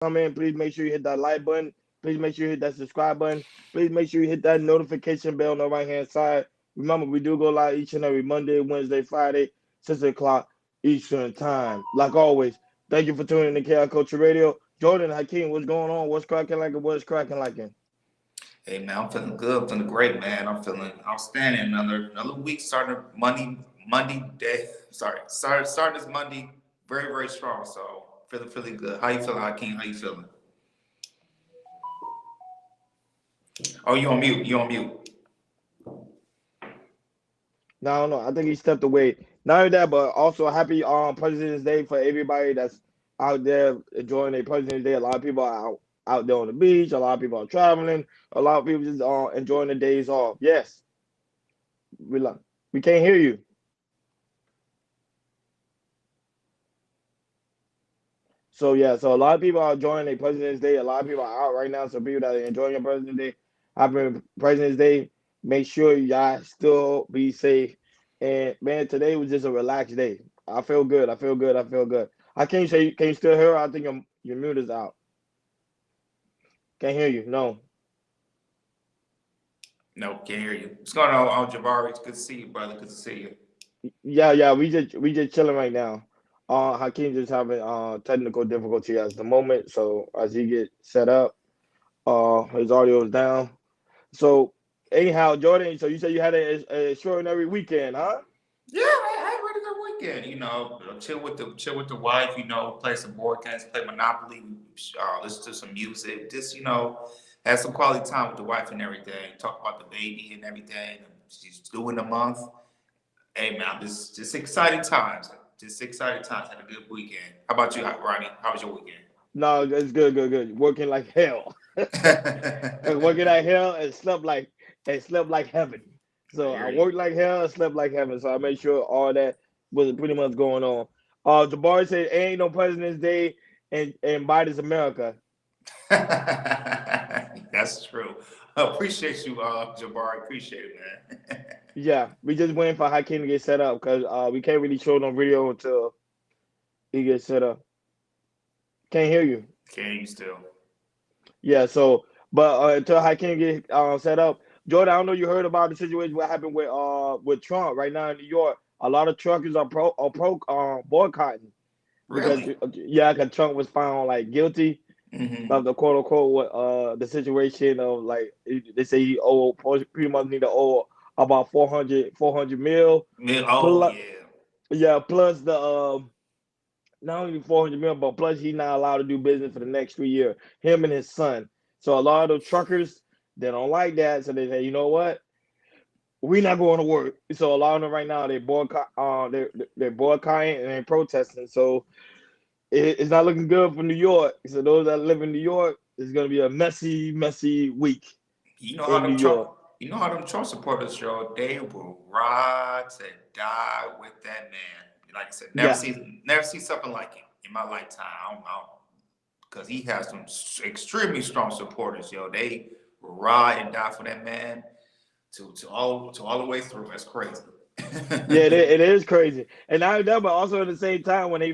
come in, please make sure you hit that like button. Please make sure you hit that subscribe button. Please make sure you hit that notification bell on the right hand side. Remember, we do go live each and every Monday, Wednesday, Friday, 6 o'clock Eastern time. Like always, thank you for tuning in to KI Culture Radio. Jordan, Hakeem, what's going on? What's cracking like and what's cracking like in? Hey man, I'm feeling good. I'm feeling great, man. I'm feeling outstanding. Another week starting Monday day. Starting this Monday very strong. So feeling good. How you feeling, Hakeem? How you feeling? Oh, you on mute? You on mute? No, no, I think he stepped away. Not only that, but also happy President's Day for everybody that's out there enjoying their President's Day. A lot of people are out there on the beach. A lot of people are traveling. A lot of people just enjoying the days off. Yes, we can't hear you. So yeah, so a lot of people are enjoying their President's Day. A lot of people are out right now. So people that are enjoying your President's Day, happy President's Day. Make sure y'all still be safe. And man, today was just a relaxed day. I feel good. I feel good. I feel good. I can't say. Can you still hear? I think your mute is out. Can't hear you. No. No, can't hear you. What's going on, Jabari? It's good to see you, brother. Good to see you. Yeah, yeah. We just chilling right now. Hakeem just having technical difficulty at the moment. So as he get set up, his audio is down. So anyhow, Jordan. So you said you had a extraordinary weekend, huh? Yeah, I had a really good weekend. Chill with the wife. Play some board games, play Monopoly, listen to some music. Just have some quality time with the wife and everything. Talk about the baby and everything. She's due in a month. Hey man, just exciting times. Just exciting times. Had a good weekend. How about you, Ronnie? How was your weekend? No, it's good, good, good. Working like hell. Working like hell and slept like heaven. I So I hear you. worked like hell and slept like heaven. So I made sure all that was pretty much going on. Jabari said, "Ain't no President's Day and Biden's America." That's true. I appreciate you, Jabari. Appreciate it, man. Yeah, we just waiting for Hakeem to get set up because we can't really show no video until he gets set up. Can't hear you. Can you still? Yeah, so but until Hakeem get set up, Jordan, I don't know you heard about the situation what happened with Trump right now in New York. A lot of truckers are pro boycotting because Really? yeah, because Trump was found like guilty of Mm-hmm. the quote unquote what the situation of like they say he owe pretty much need to owe about 400 mil Oh plus yeah. yeah plus the not only 400 mil but plus he's not allowed to do business for the next 3 years, him and his son. So a lot of the truckers they don't like that, so they say, you know what, we're not going to work. So a lot of them right now they're boycotting and they're protesting. So it's not looking good for New York. So those that live in New York, it's gonna be a messy week You know how in New them Trump. York. You know how them Trump supporters, yo. They will ride to die with that man. Like I said, Yeah, never see something like it in my lifetime. I don't know, because he has some extremely strong supporters, yo. They will ride and die for that man to all the way through. That's crazy. yeah, it is crazy. And not only that, but also at the same time, when he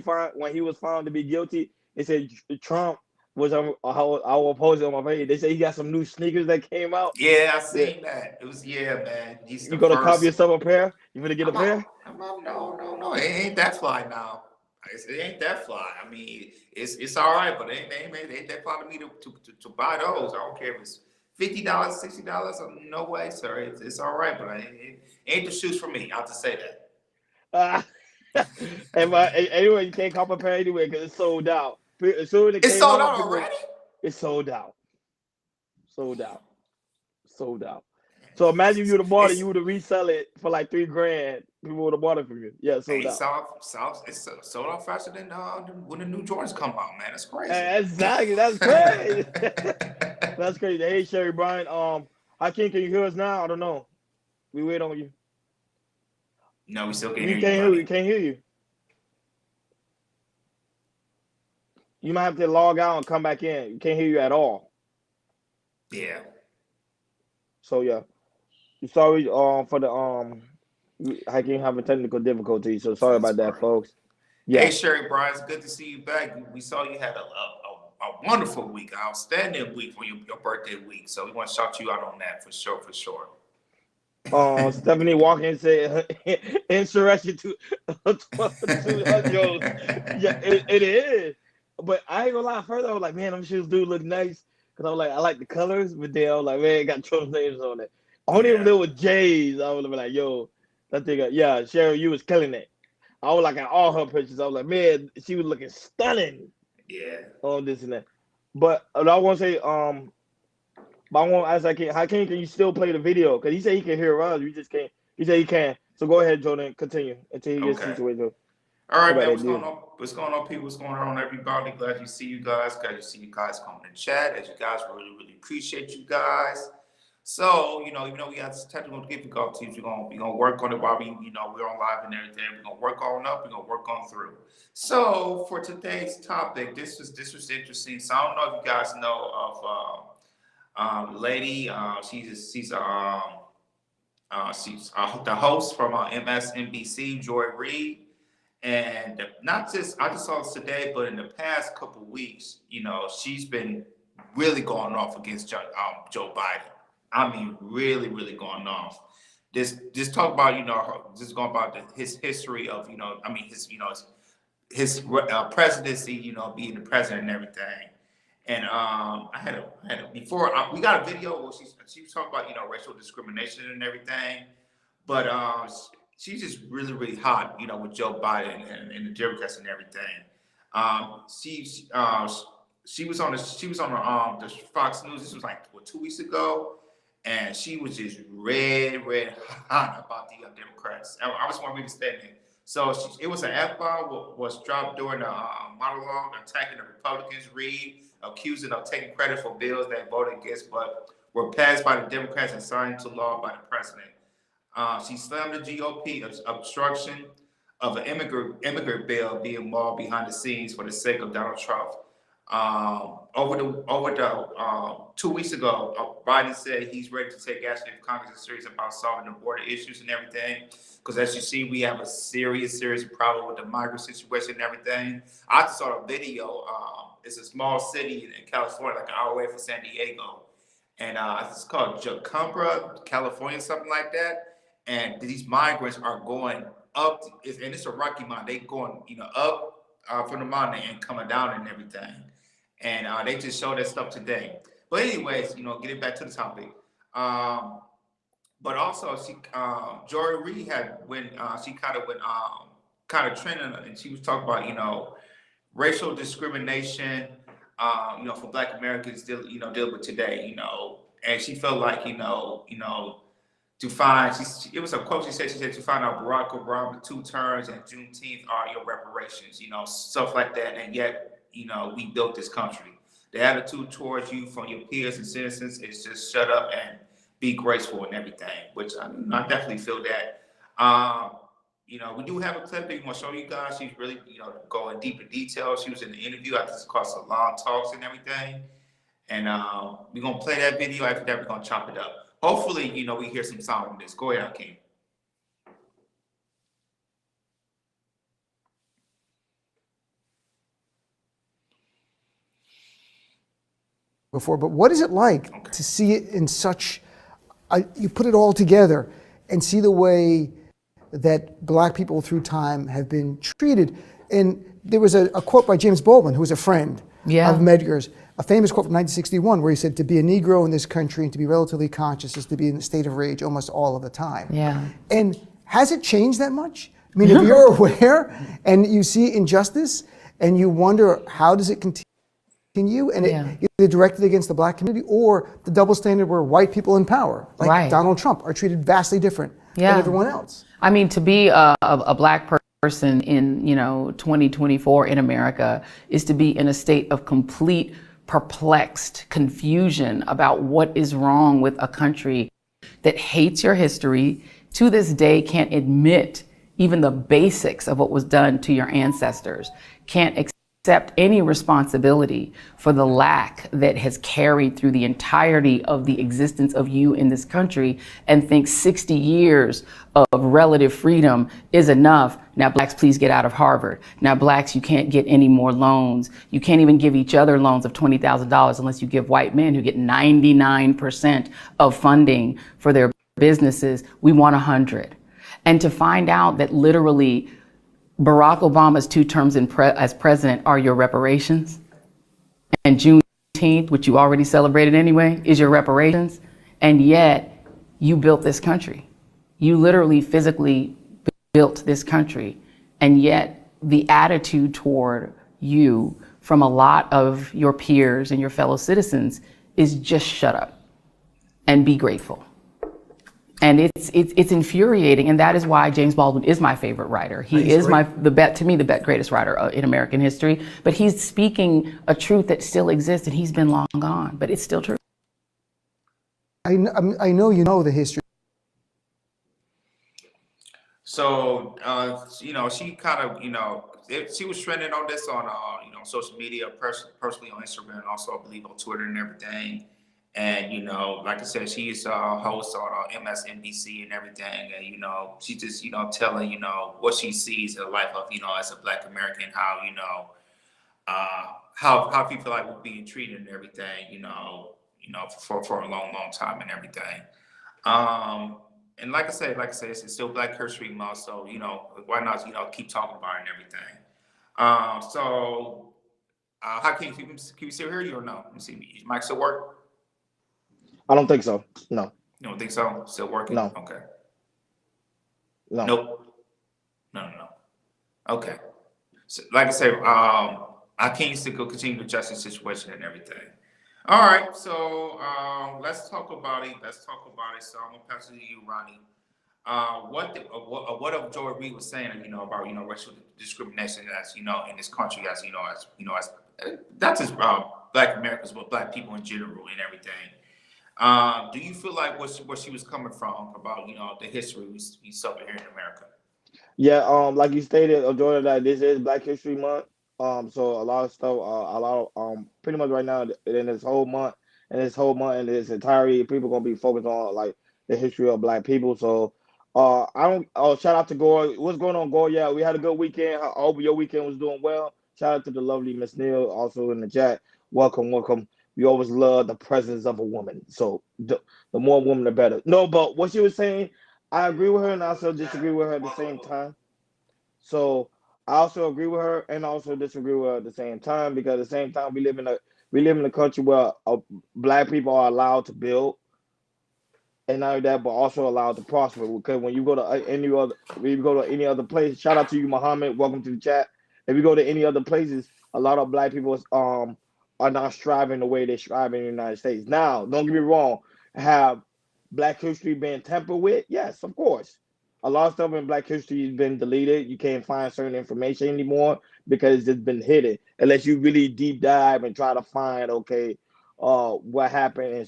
was found to be guilty, they said Trump was our opposing on my page. They say he got some new sneakers that came out. Yeah, I Yeah, seen that. It was yeah, man. He's you the gonna copy first. yourself a pair? You gonna get a I'm not. pair? I'm not. No. It ain't that fly now. It ain't that fly. I mean, it's all right, but it ain't that fly to me to buy those. I don't care if it's $50, $60. No way, sir. It's all right, but it ain't the shoes for me. I'll just say Uh, and anyway, you can't cop a pair anyway because it's sold out. As soon as it it's came sold out, out people already. it's sold out, sold out, sold out. So imagine if you would have bought it, you It's would have resell it for like 3 grand. People would have bought it from you. Yeah, sold out. it's sold out faster than when the new Jordans come out, man. It's crazy. Exactly. That's crazy. That's crazy. Hey, Sherry Brian. Hakeem, can you hear us now? I don't know. We wait on you. No, we still can't We hear you, can't hear you. Ronnie. We can't hear you. You might have to log out and come back in. We can't hear you at all. Yeah. So yeah, sorry for the Hakeem having technical difficulties. So sorry That's about that, fine. folks. Hey, Yeah. Sherry Brian, it's good to see you back. We saw you had a wonderful week, an outstanding week for your birthday week. So we want to shout you out on that for sure, for sure. Stephanie Walker said insurrection to her Jones. Yeah, it is. But I ain't gonna lie. First, I was like, man, them shoes do look nice because I was like, I like the colors, but then I was like, man, it got Trump's names on it. Only if Yeah. there was J's, I would have been like, yo, that thing, yeah, Cheryl, you was killing it. I was like, at all her pictures, I was like, man, she was looking stunning Yeah. on this and that. But I want to say, but I want to ask, like, how can you still play the video? Because he said he can hear us. We just can't. He said he can. So go ahead, Jordan. Continue until he gets Okay. situated. All right, man. That What's deal. going on? What's going on, people? What's going on, everybody? Glad to see you guys. Glad to see you guys coming in chat. As you guys really appreciate you guys. So, even though we got this technical difficulties, we're gonna work on it while we're on live and everything. We're gonna work on up. We're gonna work on through. So, for today's topic, this was interesting. So, I don't know if you guys know of lady. She's the host from MSNBC, Reid. And not just, I just saw this today, but in the past couple of weeks, she's been really going off against Joe Biden. I mean, really going off. Just talk about, just going about his history of, his presidency, being the president and everything. And I had a before we got a video where she was talking about racial discrimination and everything, but she's just really hot, with Joe Biden and the Democrats and everything. She was on the Fox News. This was like 2 weeks ago, and she was just red hot about the Democrats. I just want to read the statement. So it was an F-bomb was dropped during the monologue attacking the Republicans. Reid accusing of taking credit for bills that voted against but were passed by the Democrats and signed into law by the president. She slammed the GOP obstruction of an immigrant bill being mauled behind the scenes for the sake of Donald Trump. Over the 2 weeks ago, Biden said he's ready to take action if Congress is serious about solving the border issues and everything. Because as you see, we have a serious problem with the migrant situation and everything. I just saw a video. It's a small city in California, like an hour away from San Diego. And it's called Jacumbra, California, something like that. And these migrants are going up, and it's a rocky mountain. They going, up from the mountain and coming down and everything. And they just showed that stuff today. But anyways, getting back to the topic. But also, Joy Reid had when she kind of trending, and she was talking about racial discrimination, for Black Americans, deal with today, and she felt like, to find, it was a quote she said to find out Barack Obama 2 terms and Juneteenth are your reparations, stuff like that, and yet, we built this country. The attitude towards you from your peers and citizens is just shut up and be graceful and everything, which I definitely feel that. We do have a clip that we want to show you guys. She's really, going deep in detail. She was in the interview. I think it's called some long talks and everything. And we're going to play that video. After that, we're going to chop it up. Hopefully, we hear some sound from this. Go ahead, Hakeem. Before, but what is it like to see it in such, you put it all together and see the way that Black people through time have been treated. And there was a quote by James Baldwin, who was a friend of Medgar's, a famous quote from 1961 where he said, to be a Negro in this country and to be relatively conscious is to be in a state of rage almost all of the time. Yeah. And has it changed that much? I mean, if you're aware and you see injustice and you wonder how does it continue, and it either directed against the Black community or the double standard where white people in power, like Donald Trump, are treated vastly different than everyone else. I mean, to be a Black person in 2024 in America is to be in a state of complete perplexed confusion about what is wrong with a country that hates your history, to this day can't admit even the basics of what was done to your ancestors, can't accept any responsibility for the lack that has carried through the entirety of the existence of you in this country and think 60 years of relative freedom is enough. Now, blacks, please get out of Harvard. Now, blacks, you can't get any more loans. You can't even give each other loans of $20,000 unless you give white men who get 99% of funding for their businesses. We want 100. And to find out that literally Barack Obama's 2 terms as president are your reparations, and Juneteenth, which you already celebrated anyway, is your reparations, and yet you built this country. You literally physically built this country, and yet the attitude toward you from a lot of your peers and your fellow citizens is just shut up and be grateful. And it's infuriating, and that is why James Baldwin is my favorite writer. He is the greatest writer in American history. But he's speaking a truth that still exists, and he's been long gone, but it's still true. I know you know the history. So, she kind of, she was trending on this on, social media, personally on Instagram, and also I believe on Twitter and everything. And, like I said, she's a host on MSNBC and everything. And, she just, telling, what she sees in the life of, as a Black American, how, how people like we're being treated and everything, for a long, long time and everything. And like I said, it's still Black History Month. So, why not, keep talking about it and everything. So how can you still hear you or no? Let me see. Your mic still work? I don't think so. No. You don't think so? Still working? No. Okay. No. Nope. No. Okay. So, like I said, I can't still continue to adjust the situation and everything. All right. So let's talk about it. So I'm gonna pass it to you, Ronnie. What of Joy Reid was saying, about racial discrimination as in this country as not just Black Americans but Black people in general and everything. Do you feel like where she was coming from about the history we suffer here in America? Yeah, like you stated, Jordan, that this is Black History Month. So a lot of stuff, pretty much right now in this whole month, in its entirety, people gonna be focused on like the history of Black people. So, I don't. Oh, shout out to Gore. What's going on, Gore? Yeah, we had a good weekend. I hope your weekend was doing well. Shout out to the lovely Miss Neal, also in the chat. Welcome. We always love the presence of a woman. So the more women, the better. No, but what she was saying, I agree with her and I also disagree with her at the same time. So I also agree with her and also disagree with her at the same time because at the same time we live in a country where Black people are allowed to build and not only that, but also allowed to prosper. Because when you go to any other place, shout out to you, Muhammad. Welcome to the chat. If you go to any other places, a lot of Black people are not striving the way they strive in the United States. Now, don't get me wrong, have Black history been tampered with? Yes, of course. A lot of stuff in Black history has been deleted. You can't find certain information anymore because it's been hidden. Unless you really deep dive and try to find, what happened in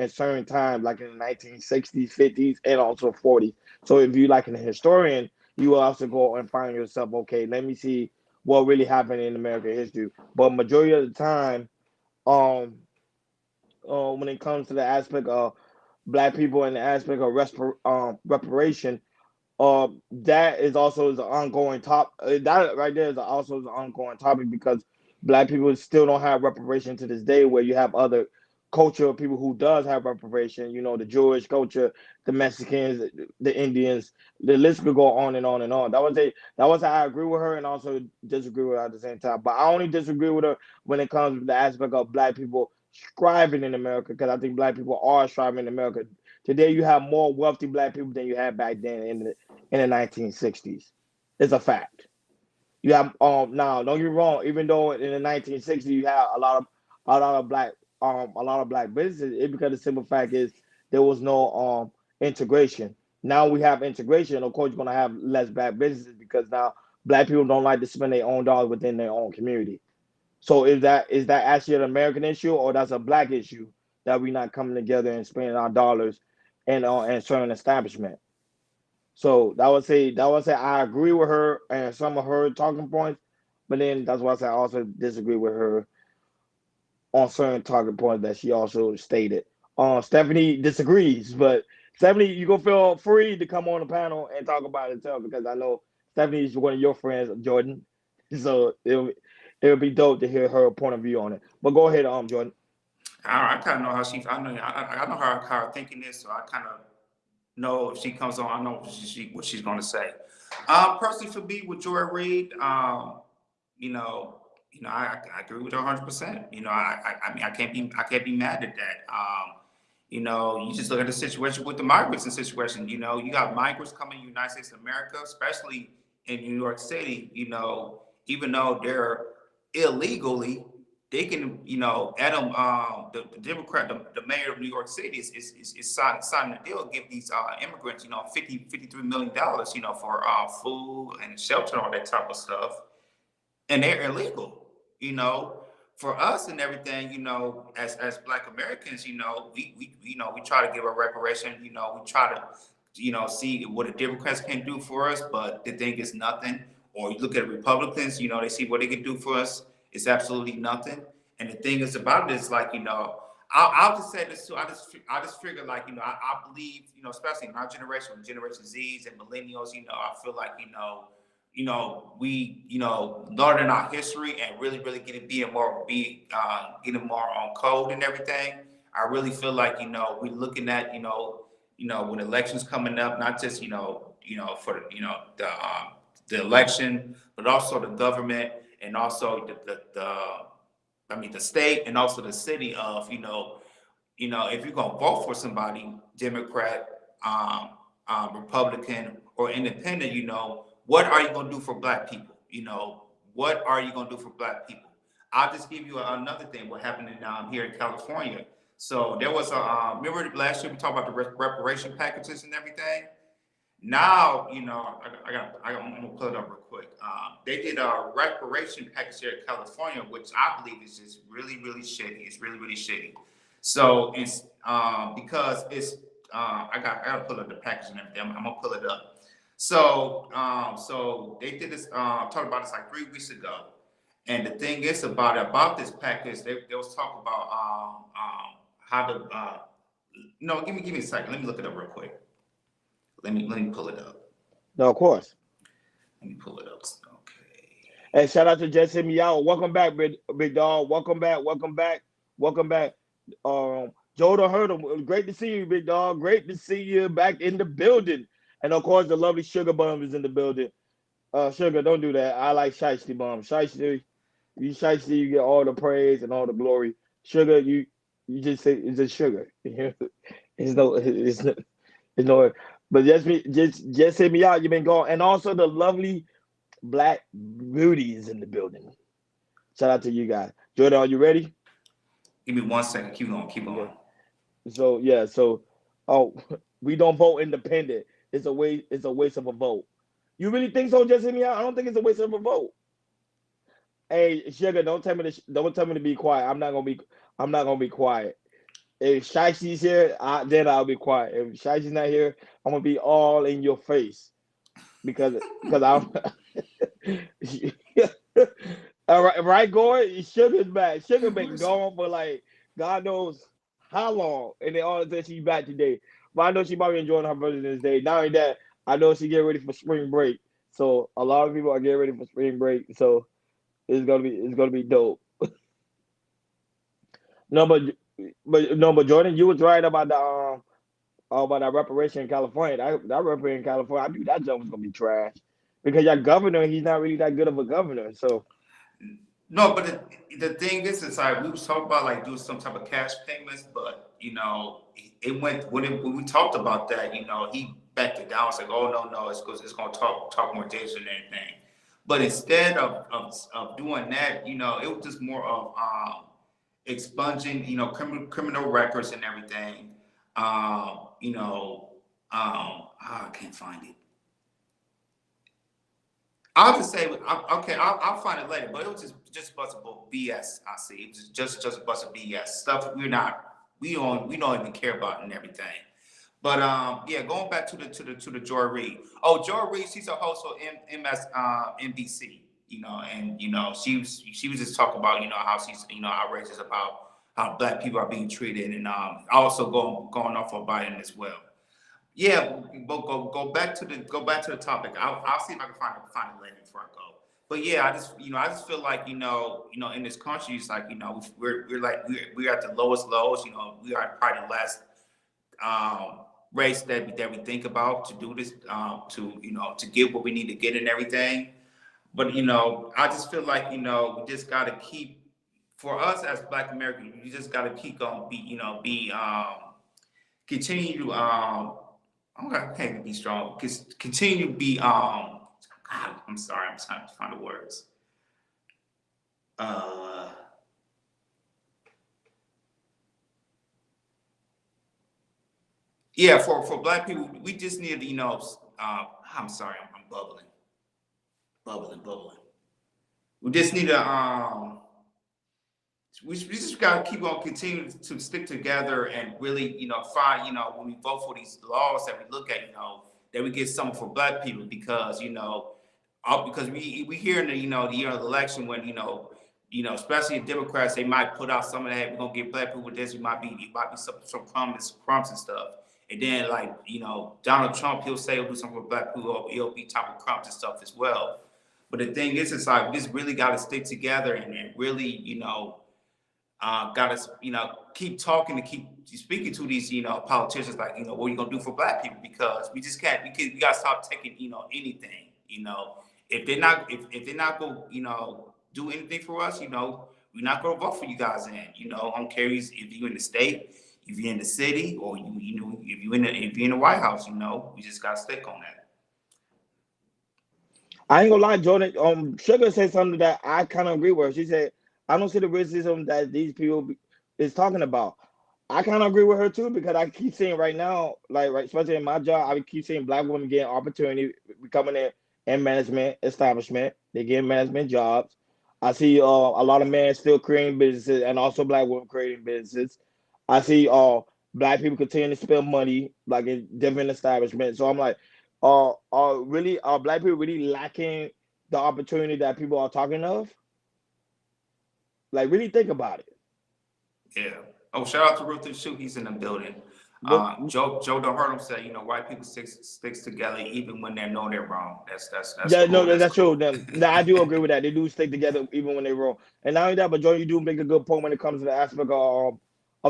certain times, like in the 1960s, 50s, and also 40s. So if you like an historian, you will also go and find yourself, okay, let me see what really happened in American history. But majority of the time, um, when it comes to the aspect of Black people and the aspect of reparation, that is also is an ongoing top. That right there is also an ongoing topic because Black people still don't have reparation to this day. Where you have other culture of people who does have reparation. The Jewish culture, the Mexicans, the Indians. The list could go on and on and on. That was how I agree with her and also disagree with her at the same time. But I only disagree with her when it comes to the aspect of Black people striving in America because I think Black people are striving in America. Today, you have more wealthy Black people than you had back then in the 1960s. It's a fact. You have now. Don't get me wrong. Even though in the 1960s you have a lot of black businesses, it because the simple fact is there was no integration. Now we have integration. Of course, you're gonna have less Black businesses because now Black people don't like to spend their own dollars within their own community. So is that actually an American issue or that's a Black issue that we're not coming together and spending our dollars and certain establishment? So that would say I agree with her and some of her talking points. But then that's why I say I also disagree with her on certain target points that she also stated. Stephanie disagrees, but Stephanie, you gonna feel free to come on the panel and talk about it too, because I know Stephanie is one of your friends, Jordan. So it'll be dope to hear her point of view on it. But go ahead, Jordan. I kind of know how she. I know her thinking is, so I kind of know if she comes on. I know what she's going to say. Personally, for me with Joy Reid, you know, I agree with her 100%. I mean, I can't be mad at that. You just look at the situation with the migrants and situation. You got migrants coming to the United States of America, especially in New York City. Even though they're illegally, they can, Adam, the Democrat, the mayor of New York City is signing a deal to give these immigrants, $53 million, for food and shelter and all that type of stuff, and they're illegal, for us and everything, as Black Americans, we try to give a reparation, we try to, see what the Democrats can do for us, but the thing is nothing. Or you look at Republicans, they see what they can do for us. It's absolutely nothing. And the thing is about it is like, I'll just say this too. I just figure like, I believe, especially in our generation, Generation Zs and millennials, I feel like, we, learning our history and really, really getting more on code and everything. I really feel like, we're looking at, when elections coming up, not just, for the election, but also the government and also the state and also the city of, if you're gonna vote for somebody, Democrat, Republican, or independent, what are you gonna do for Black people? What are you gonna do for Black people? I'll just give you another thing. What happened here in California? So there was remember last year we talked about the reparation packages and everything. Now, I'm gonna pull it up real quick. They did a reparation package here in California, which I believe is just really, really shitty. It's really, really shitty. So it's because it's I gotta pull up the package and everything. I'm gonna pull it up. So they did this. Talked about this like 3 weeks ago. And the thing is about this package, they was talking about how to no, give me a second. Let me look it up real quick. Let me pull it up. No, of course. Let me pull it up. Okay. And shout out to Jesse Miao. Welcome back, big dog. Welcome back. Welcome back. Welcome back. Joe the Hurdle. Great to see you, big dog. Great to see you back in the building. And of course, the lovely Sugar Bum is in the building. Sugar, don't do that. I like Shiesty Bum. Shiesty, you get all the praise and all the glory. Sugar, you just say it's just sugar. It's no. But just hit me out. You've been gone, and also the lovely Black Beauty is in the building. Shout out to you guys. Jordan, are you ready? Give me 1 second. Keep going. Okay. So yeah, we don't vote independent. It's a waste of a vote. You really think so? Just hit me out. I don't think it's a waste of a vote. Hey, Sugar, don't tell me to be quiet. I'm not gonna be quiet. If Shicey's here, then I'll be quiet. If Shicey's not here, I'm gonna be all in your face because I'm. All right, Goy. Sugar's back. Sugar been gone for like God knows how long, and then all of a sudden she's back today. But I know she might be enjoying her President's Day. Not only that, I know she getting ready for spring break. So a lot of people are getting ready for spring break. So it's gonna be dope. No, but Jordan, you was right about the about that reparation in California. That reparation in California, I knew that jump was gonna be trash because your governor, he's not really that good of a governor. So No, but the thing is like we was talking about like doing some type of cash payments, but it went when we talked about that, he backed it down. It's like, oh no, it's gonna talk more data than anything. But instead of doing that, it was just more of expunging, criminal records and everything. I can't find it. I'll just say, okay, I'll find it later. But it was just a bunch of BS. I see. It was just a bunch of BS stuff. We don't even care about and everything. But yeah, going back to the Joy Reid. Oh, Joy Reid, she's a host of NBC. and she was just talking about how she's outrageous about how black people are being treated, and also going off of Biden as well. Yeah, but go back to the topic. I'll see if I can find a landing before I go. But yeah, I just feel like in this country, it's like we're at the lowest lows. We are probably the last race that we think about to do this, to get what we need to get and everything. But I just feel like we just got to keep, for us as Black Americans, you just got to keep on continue to okay, I can't even be strong. Continue to be God, I'm sorry, I'm trying to find the words. Yeah, for Black people, we just need to I'm sorry, I'm bubbling. We just need to we just got to keep on continuing to stick together and really, find, when we vote for these laws that we look at, that we get something for Black people, because, because we hear in the, the year of the election when, especially the Democrats, they might put out some of that. We're gonna get Black people with this. It might be some crumbs and stuff. And then Donald Trump, he'll say he'll do something for Black people. He'll be talking crumbs and stuff as well. But the thing is, it's like we just really got to stick together and really, got to, keep talking and keep speaking to these, politicians, like, what are you gonna do for Black people? Because we just can't. We gotta stop taking, anything. If they're not, if they're not going, do anything for us, we're not gonna vote for you guys. In, I don't care if you're in the state, if you're in the city, or if you're in the White House, we just gotta stick on that. I ain't gonna lie, Jordan. Sugar said something that I kind of agree with. She said, "I don't see the racism that these people is talking about." I kind of agree with her too, because I keep seeing right now, like right, especially in my job, I keep seeing Black women getting opportunity, becoming in management establishment. They get management jobs. I see a lot of men still creating businesses, and also Black women creating businesses. I see Black people continue to spend money like in different establishments. So I'm like, are Black people really lacking the opportunity that people are talking of? Like, really think about it. Yeah. Oh, shout out to Ruth and Shoot. He's in the building. What? Joe don't hurt him. Say, white people sticks together even when they know they're wrong. That's Yeah, cool. no, That's that's true. cool. Then, no, I do agree with that. They do stick together even when they're wrong. And not only that, but Joe, you do make a good point when it comes to the aspect of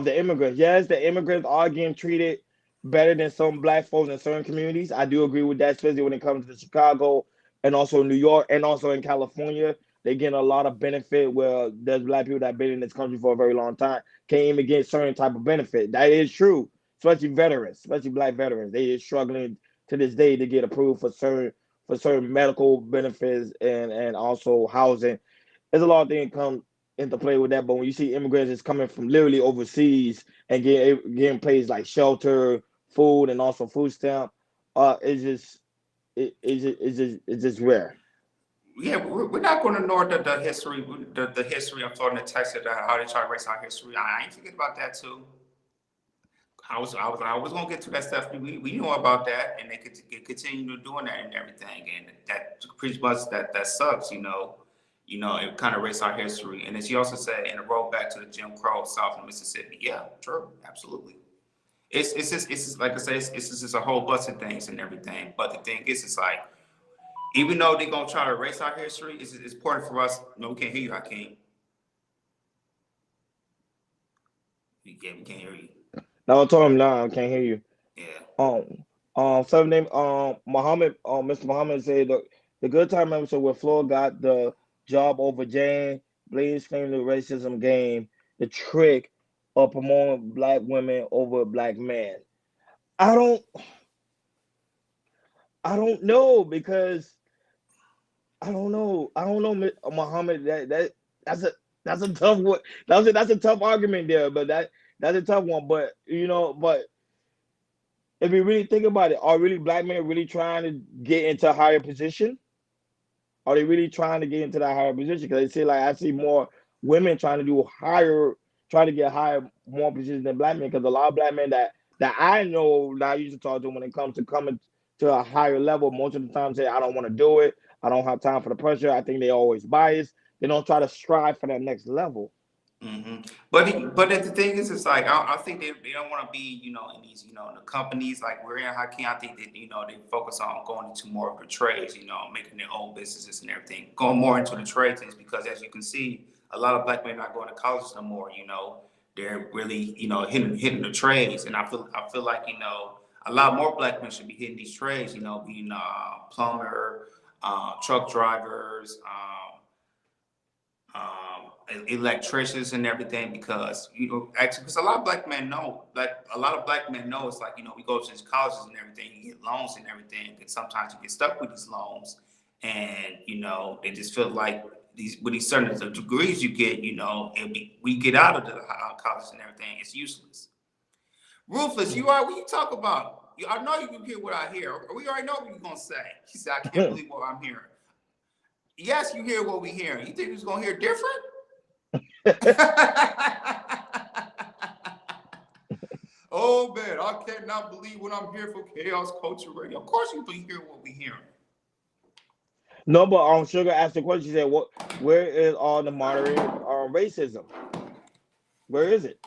the immigrants. Yes, the immigrants are getting treated better than some Black folks in certain communities. I do agree with that, especially when it comes to Chicago and also New York and also in California. They getting a lot of benefit where there's Black people that have been in this country for a very long time can't even get certain type of benefit. That is true, especially veterans, especially Black veterans. They is struggling to this day to get approved for certain medical benefits and also housing. There's a lot of things come into play with that. But when you see immigrants is coming from literally overseas and getting places like shelter, food, and also food stamp, it's just rare. Yeah, we're not going to ignore the history, the history. I'm starting to text it, how they try to erase our history. I ain't forget about that too. I was gonna get to that stuff. We know about that, and they could continue doing that and everything, and that pretty much that sucks. It kind of erased our history. And as you also said, and it rolled back to the Jim Crow South of Mississippi. Yeah, true, absolutely. It's just like I say, it's just a whole bunch of things and everything. But the thing is, it's like, even though they're gonna try to erase our history, it's important for us. No, we can't hear you, Hakeem. We can't hear you. Now I told him, nah, I can't hear you. Yeah. Some name, Muhammad, Mr. Muhammad said the good time episode where Floyd got the job over Jane Blaze claimed the racism game, the trick of promoting Black women over Black men. I don't, I don't know because I don't know, Muhammad. That's a that's a tough one. That's a tough argument there, but that's a tough one. But if you really think about it, are really Black men really trying to get into a higher position? Are they really trying to get into that higher position? Because they say like I see more women trying to do higher, trying to get higher, more positions than Black men. Because a lot of Black men that I know that I used to talk to when it comes to coming to a higher level, most of the time say I don't want to do it. I don't have time for the pressure. I think they always biased. They don't try to strive for that next level. But the thing is, it's like I think they don't want to be, in these, in the companies like we're in Hakeem. I think that they focus on going into more of the trades, making their own businesses and everything, going more into the trades because as you can see, a lot of black men not going to college no more. They're really hitting the trades, and I feel like a lot more black men should be hitting these trades. Being plumber, truck drivers. Electricians and everything because actually because a lot of black men know it's like we go to these colleges and everything, you get loans and everything, and sometimes you get stuck with these loans, and they just feel like these certain degrees you get, we get out of the college and everything, it's useless. Ruthless, what you talk about? I know you can hear what I hear. We already know what you're gonna say. She said, "I can't believe what I'm hearing." Yes, you hear what we hearing. You think we're gonna hear different? Oh man, I cannot believe what I'm hearing for Chaos Culture Radio. Of course, you hear what we hearing. No, but Sugar asked the question. She said, "What? Where is all the moderated racism? Where is it?"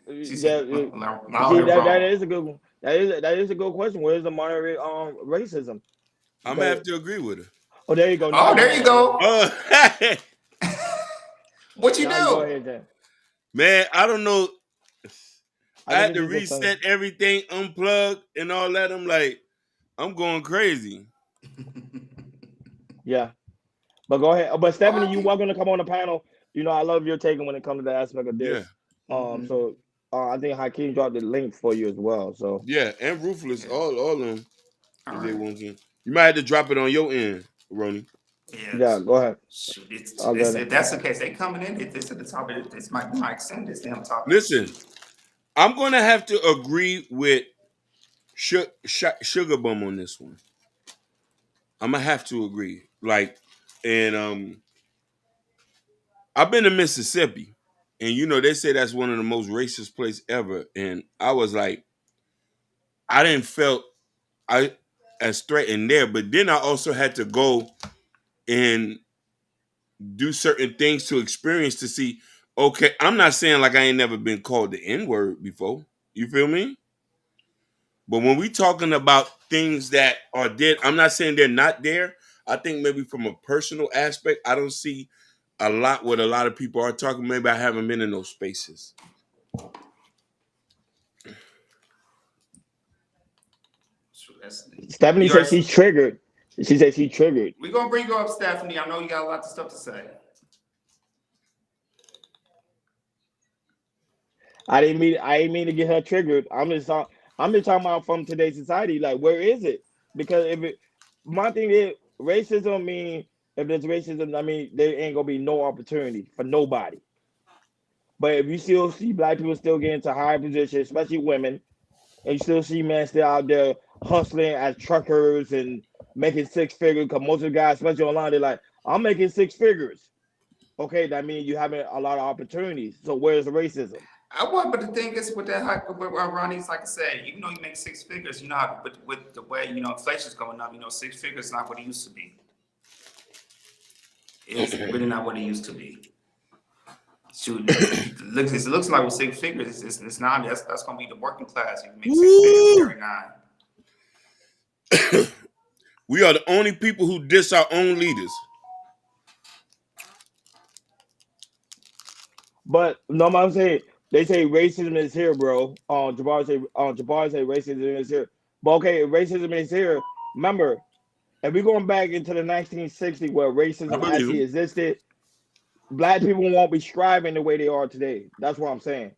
She said, that is a good one. That is a good question. Where is the moderate racism? I'm gonna have to agree with her. Oh, there you go. Oh, there you go. What you do? Go ahead, Jen. Man, I don't know. I had to reset everything, unplug, and all that. I'm like, I'm going crazy. Yeah. But go ahead. But Stephanie, you are going to come on the panel. I love your take when it comes to the aspect of this. Yeah. So I think Hakeem dropped the link for you as well. So yeah, and Ruthless, all of them. If they want to. You might have to drop it on your end, Ronnie. Yeah, go ahead. If that's the case, they coming in. This at the top of this might extend this damn topic. Listen, I'm gonna have to agree with Sugar Bum on this one. I'm gonna have to agree. And I've been to Mississippi, and they say that's one of the most racist places ever. And I was like, I didn't felt as threatened there, but then I also had to go and do certain things to experience to see. Okay, I'm not saying like I ain't never been called the N-word before. You feel me? But when we talking about things that are dead, I'm not saying they're not there. I think maybe from a personal aspect, I don't see a lot what a lot of people are talking. Maybe I haven't been in those spaces. Stephanie said she's triggered. She said she's triggered. We're going to bring you up, Stephanie. I know you got a lot of stuff to say. I didn't mean to get her triggered. I'm just talking about from today's society. Like, where is it? Because my thing is racism. If there's racism, there ain't gonna be no opportunity for nobody. But if you still see black people still get into high positions, especially women, and you still see men still out there hustling as truckers and making six figures, because most of the guys, especially online, they're like, I'm making six figures. Okay, that means you having a lot of opportunities. So where's the racism? But the thing is with that, Ronnie's like I said, even though you make six figures, with the way inflation's going up, six figures is not what it used to be. It's really not what it used to be. Shoot, it looks like with six figures, it's not. That's gonna be the working class. You make six figures, 39. We are the only people who diss our own leaders. But no, I'm saying they say racism is here, bro. Jabbar say racism is here. But okay, if racism is here, remember, if we're going back into the 1960s where racism actually existed, black people won't be striving the way they are today. That's what I'm saying.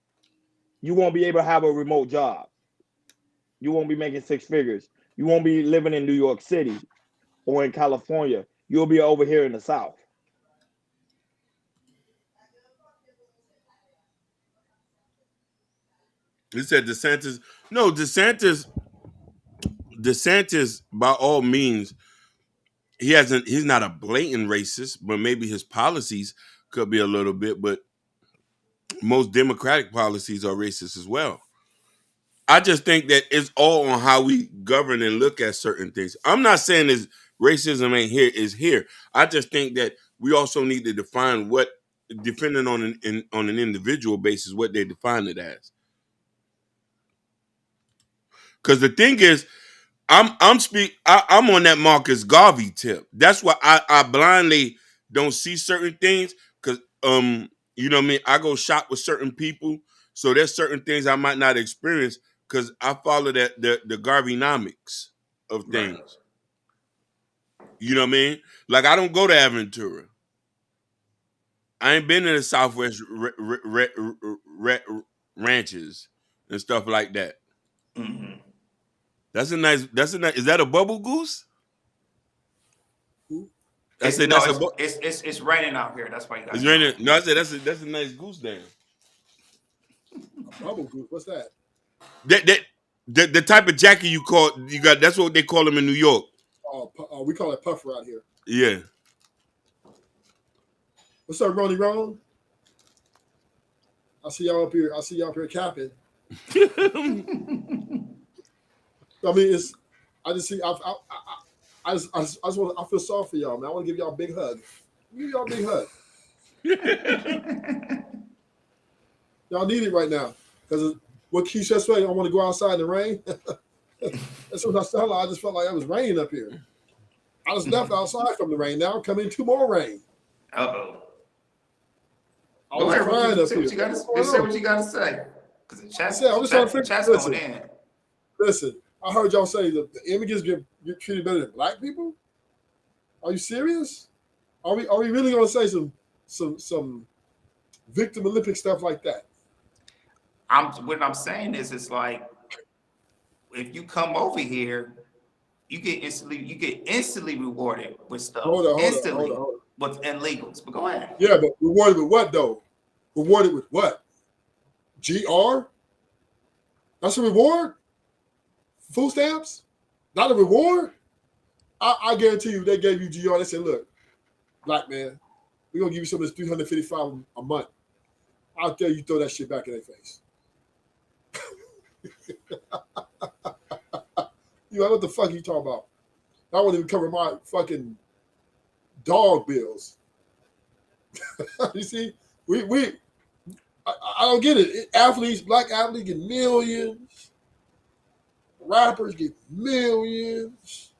You won't be able to have a remote job. You won't be making six figures. You won't be living in New York City or in California. You'll be over here in the South. He said DeSantis. No, DeSantis, by all means, he's not a blatant racist, but maybe his policies could be a little bit, but most Democratic policies are racist as well. I just think that it's all on how we govern and look at certain things. I'm not saying this racism ain't here, is here. I just think that we also need to define what, depending on on an individual basis, what they define it as. Because the thing is, I'm on that Marcus Garvey tip. That's why I blindly don't see certain things, because you know what I mean, I go shop with certain people, so there's certain things I might not experience because I follow that the Garveynomics of things. Right. You know what I mean? Like, I don't go to Aventura. I ain't been in the Southwest ranches and stuff like that. Mm-hmm. That's a nice. Is that a bubble goose? I said No, that's a. it's raining out here. That's why you got It's sound. raining. No, I said that's a nice goose down. Bubble goose. What's that? The type of jacket you got. That's what they call them in New York. We call it puffer out here. Yeah. What's up, Ronnie Ron? I see y'all up here. Capping. I mean, I just see. I just want. I feel sorry for y'all, man. I want to give y'all a big hug. Give y'all a big hug. Y'all need it right now because what Keith just said. I want to go outside in the rain. That's what I sound like. I just felt like it was raining up here. I just left outside from the rain. Now I'm coming to more rain. Uh-oh. I was crying up here. Say what you got to say. Because the chat's going in. Listen, I heard y'all say that the immigrants get treated better than black people. Are you serious? Are we really going to say some victim Olympic stuff like that? What I'm saying is, it's like, if you come over here, you get instantly rewarded with stuff. Hold on. With illegals. But go ahead. Yeah, but rewarded with what though? Rewarded with what? GR? That's a reward? Food stamps? Not a reward? I guarantee you they gave you GR. They said, look, black man, we're going to give you some of this $355 a month. I'll tell you, throw that shit back in their face. You know, what the fuck you talking about? I won't even cover my fucking dog bills. You see, I don't get it. Black athletes get millions. Rappers get millions,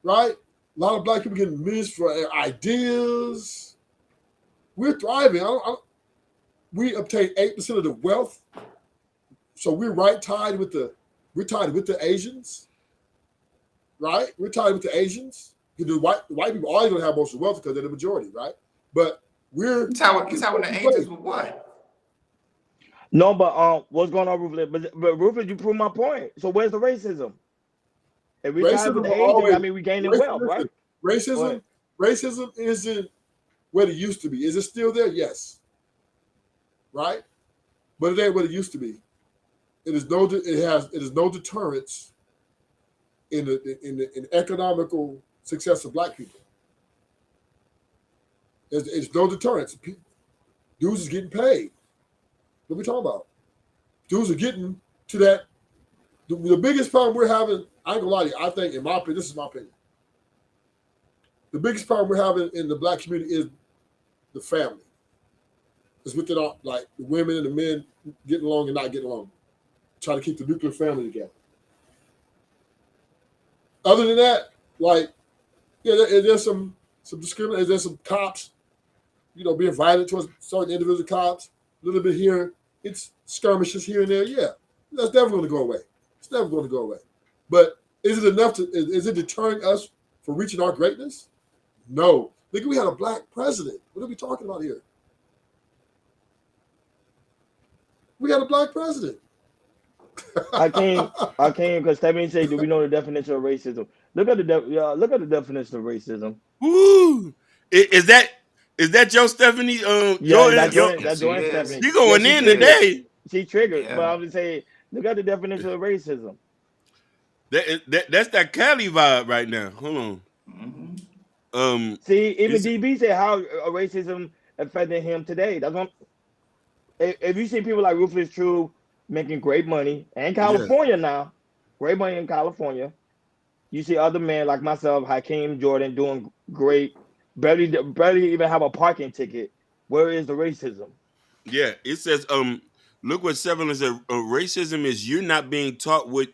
right? A lot of black people getting millions for ideas. We're thriving. We obtain 8% of the wealth, so we're tied with the Asians, right? We're tied with the Asians. The white people always gonna have most of the wealth because they're the majority, right? But we're Tied with the Asians with what? No, but what's going on, Rufus? But Rufus, you prove my point. So where's the racism? If we tied with the Asians, I mean, we gaining wealth, right? Racism isn't what it used to be. Is it still there? Yes. Right? But it ain't what it used to be. It is no deterrence in the economical success of black people. It's no deterrence. Dudes is getting paid. What are we talking about? Dudes are getting to that. The biggest problem we're having, I ain't gonna lie to you, I think, in my opinion, this is my opinion. The biggest problem we're having in the black community is the family. It's within all, like the women and the men getting along and not getting along. Trying to keep the nuclear family together. Other than that, like, yeah, there's some discrimination. There's some cops, being violent towards certain individual cops. A little bit here, it's skirmishes here and there. Yeah, that's never going to go away. It's never going to go away. But is it enough is it deterring us from reaching our greatness? No. Look, we had a black president. What are we talking about here? We had a black president. I can't because Stephanie said, "Do we know the definition of racism?" Look at the definition of racism. Woo! Is that your Stephanie? Yeah, that's Joanne Stephanie. You going in today? She triggered, but I'm just saying, look at the definition of racism. That's that Cali vibe right now. Hold on. Mm-hmm. See, even DB said how racism affected him today. That's what. If you see people like Rufus True, making great money, and Yeah. California now, great money in California. You see other men like myself, Hakeem Jordan, doing great, barely even have a parking ticket. Where is the racism? Yeah. It says, look what Seven said. Racism is you're not being taught what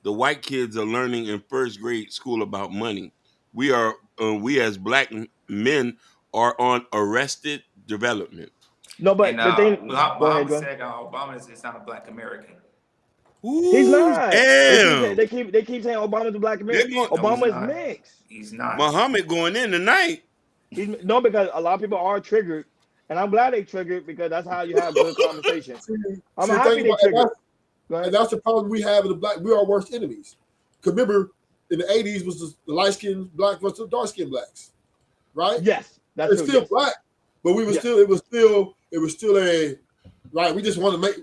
the white kids are learning in first grade school about money. We as black men are on arrested development. No, And but the thing, go ahead, Muhammad John. said Obama is not a black American. He's Ooh, not. damn. They keep saying Obama's a black They're American. going No, he's Obama is not. mixed. He's not. Muhammad going in tonight. He's no, because a lot of people are triggered, and I'm glad they triggered because that's how you have good conversation. See, I'm see the thing happy they about, and triggered. that's, Go and ahead. that's the problem we have in the black. We are worst enemies. Because remember, in the 80s was the light skinned black versus the dark skinned blacks, right? Yes, that's It's true. still Yes. black, but we were Yes. still it was still a right. We just want to make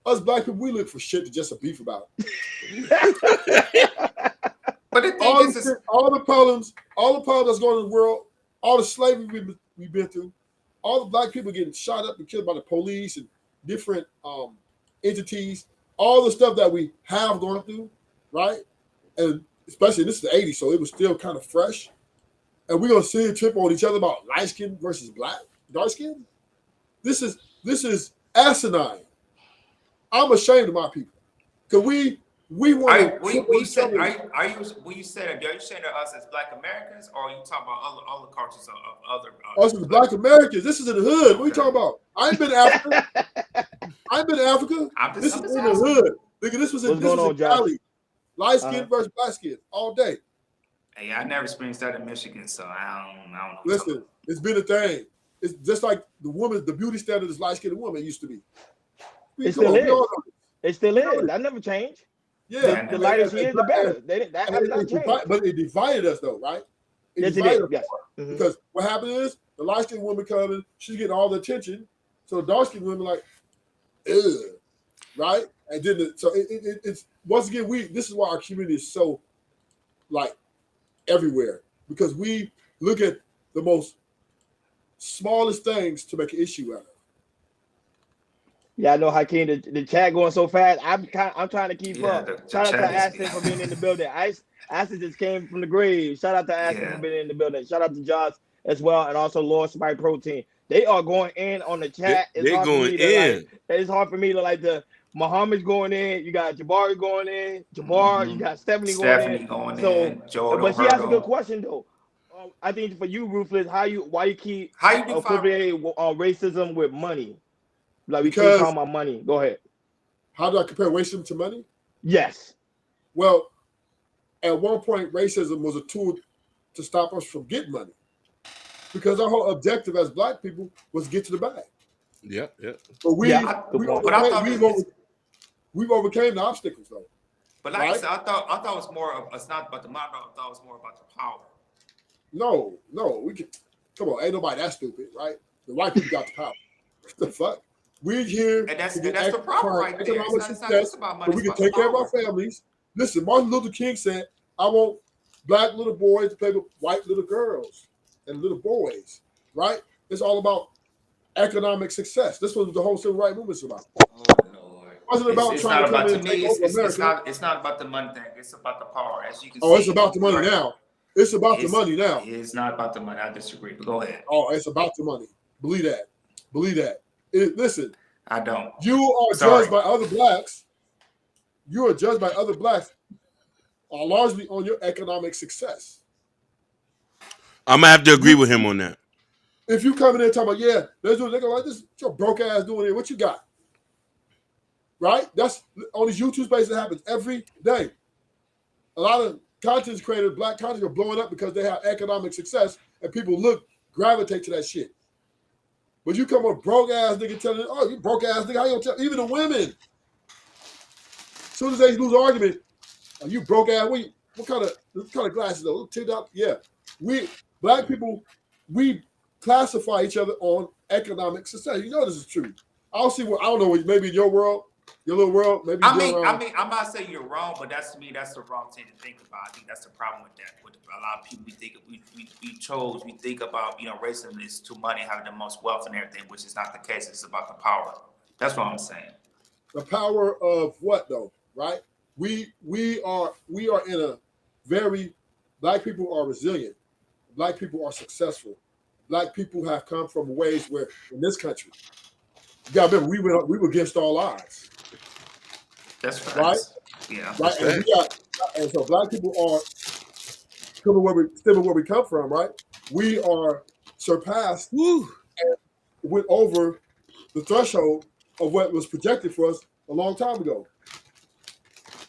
us black people. We look for shit to just a beef about. But the thing All is, the problems that's going on in the world, all the slavery we've been through, all the black people getting shot up and killed by the police and different entities, all the stuff that we have gone through, right? And especially this is the 80s, so it was still kind of fresh. And we're gonna sit and trip on each other about light skin versus black, dark skin. This is asinine. I'm ashamed of my people. Cause we want to trip on each other. when you say that, are you saying to us as black Americans, or are you talking about other cultures of other? Us as black Americans, this is in the hood. What are you talking about? I ain't been to Africa. I ain't been to Africa. This is in the hood. Nigga, this was in Cali. Light skin versus black skin all day. Hey, I never experienced that in Michigan, so I don't know. Listen, it's been a thing. It's just like the beauty standard is light skinned woman used to be. It still is. It still is. That never changed. Yeah, the lighter she is, the better. That has not changed. But it divided us, though, right? Yes, it did. Yes. Because what happened is the light skinned woman coming, she's getting all the attention. So the dark skinned women like, ugh, right? And then it's once again this is why our community is so like everywhere, because we look at the most smallest things to make an issue out of. Yeah, I know Hakeem. The chat going so fast. I'm trying to keep up. Shout out to Aston for being in the building. Aston just came from the grave. Shout out to Aston for being in the building. Shout out to Josh as well, and also Lord Spike Protein. They are going in on the chat. They're going in. It's hard for me to like the Muhammad's going in. You got Jabari going in. You got Stephanie going in. But she asked a good question though. I think for you, Ruthless, why you keep equating racism with money? Like we keep talking about money. Go ahead. How do I compare racism to money? Yes. Well, at one point, racism was a tool to stop us from getting money, because our whole objective as black people was to get to the bag. Yeah. But we've overcame the obstacles though. But like I said, I thought it was more. It's not about the money. I thought it was more about the power. No, we can. Come on, ain't nobody that stupid, right? The white people got the power. What the fuck? We're here, and that's the problem right there. It's not just about money. So we can take care of our families. Listen, Martin Luther King said, "I want black little boys to play with white little girls and little boys." Right? It's all about economic success. This was the whole civil rights movement about. Oh Lord! It wasn't about trying to come in and take over America. It's not about the money thing. It's about the power, as you can see. Oh, it's about the money now. It's about the money now. It's not about the money. I disagree. But go ahead. Oh, it's about the money. Believe that. Listen. I don't. You are judged by other blacks. You are judged by other blacks largely on your economic success. I'm gonna have to agree with him on that. If you come in there talking about, they're going like this, what your broke ass doing here? What you got? Right? That's on these YouTube spaces. It happens every day. A lot of content creators, black content, are blowing up because they have economic success, and people gravitate to that shit. But you come with broke ass nigga telling, oh, you broke ass nigga, how you gonna tell? Even the women, as soon as they lose argument, are you broke ass? What kind of glasses though? $10? Yeah. We black people, we classify each other on economic success. You know this is true. I don't know, maybe in your world, your little world, maybe. I'm not saying you're wrong, but that's to me, that's the wrong thing to think about. I think that's the problem with that. With a lot of people, we think about racism is to money, having the most wealth and everything, which is not the case. It's about the power. That's what I'm saying. The power of what though, right? We are in a very black people are resilient. Black people are successful. Black people have come from ways where in this country, you gotta remember we were against all odds, That's right? facts. Yeah. Right, That's and we facts. got and so black people are coming where we come from, right? We are surpassed Woo. and went over the threshold of what was projected for us a long time ago.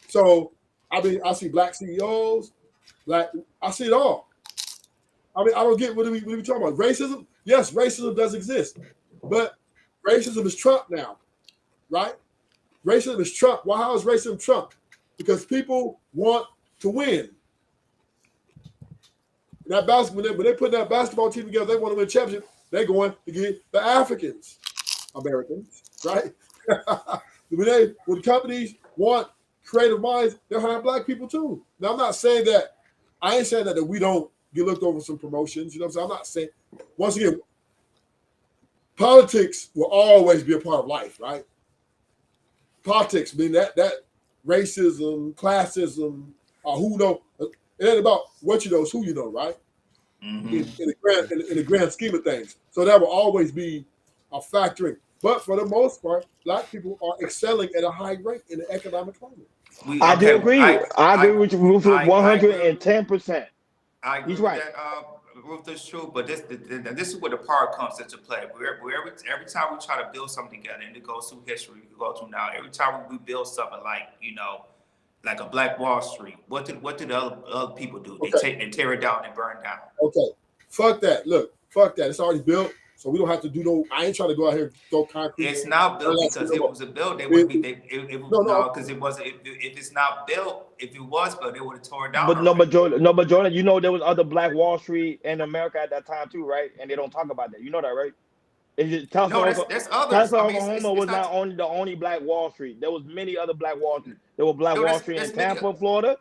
So I mean, I see black CEOs, I see it all. I mean, I don't get what are we talking about? Racism? Yes, racism does exist, but racism is Trump now, right? Racism is Trump. Why? How is racism Trump? Because people want to win. That basketball, when they put that basketball team together, they want to win a championship. They're going to get the Africans, Americans, right? when companies want creative minds, they'll have black people too. Now, I'm not saying that. I ain't saying that we don't get looked over some promotions. You know what I'm saying? I'm not saying. Once again, politics will always be a part of life, right? Politics, I mean that racism, classism, who know. It ain't about what you know, it's who you know, right? Mm-hmm. In the grand scheme of things. So that will always be a factoring. But for the most part, black people are excelling at a high rate in the economic climate. I do agree. I agree with you, Rufus, I agree. 110%. I agree He's with right. that, Ruth. That's true, but this is where the power comes into play. Every time we try to build something together, and it goes through history, we go through now. Every time we build something like a Black Wall Street, what did the other people do? They Okay. tear it down and burn down. Okay. Fuck that. Look, fuck that. It's already built, so we don't have to do no. I ain't trying to go out here and throw concrete. It's not built because it was a built. They would be. Because it wasn't. If it's not built, if it was built, they would have torn it down. But Jordan, you know there was other Black Wall Street in America at that time too, right? And they don't talk about that. You know that, right? There's others. I mean, Oklahoma was not only the only Black Wall Street. There was many other Black Wall Street. There was Black Wall Street in Tampa, Florida,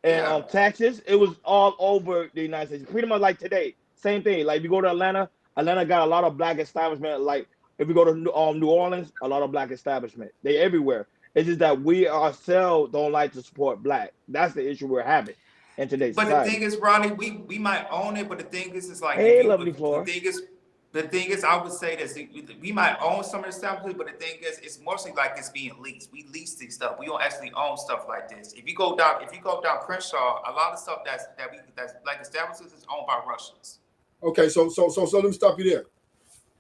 and Texas. It was all over the United States. Pretty much like today, same thing. Like if you go to Atlanta got a lot of Black establishment. Like if you go to New Orleans, a lot of Black establishment. They everywhere. It's just that we ourselves don't like to support Black. That's the issue we're having in today's society. But the thing is, Ronnie, we might own it, but the thing is, it's like the thing is, I would say this: we might own some of the establishments, but the thing is, it's mostly like it's being leased. We lease these stuff. We don't actually own stuff like this. If you go down Crenshaw, a lot of stuff that's like establishments is owned by Russians. Okay, so let me stop you there.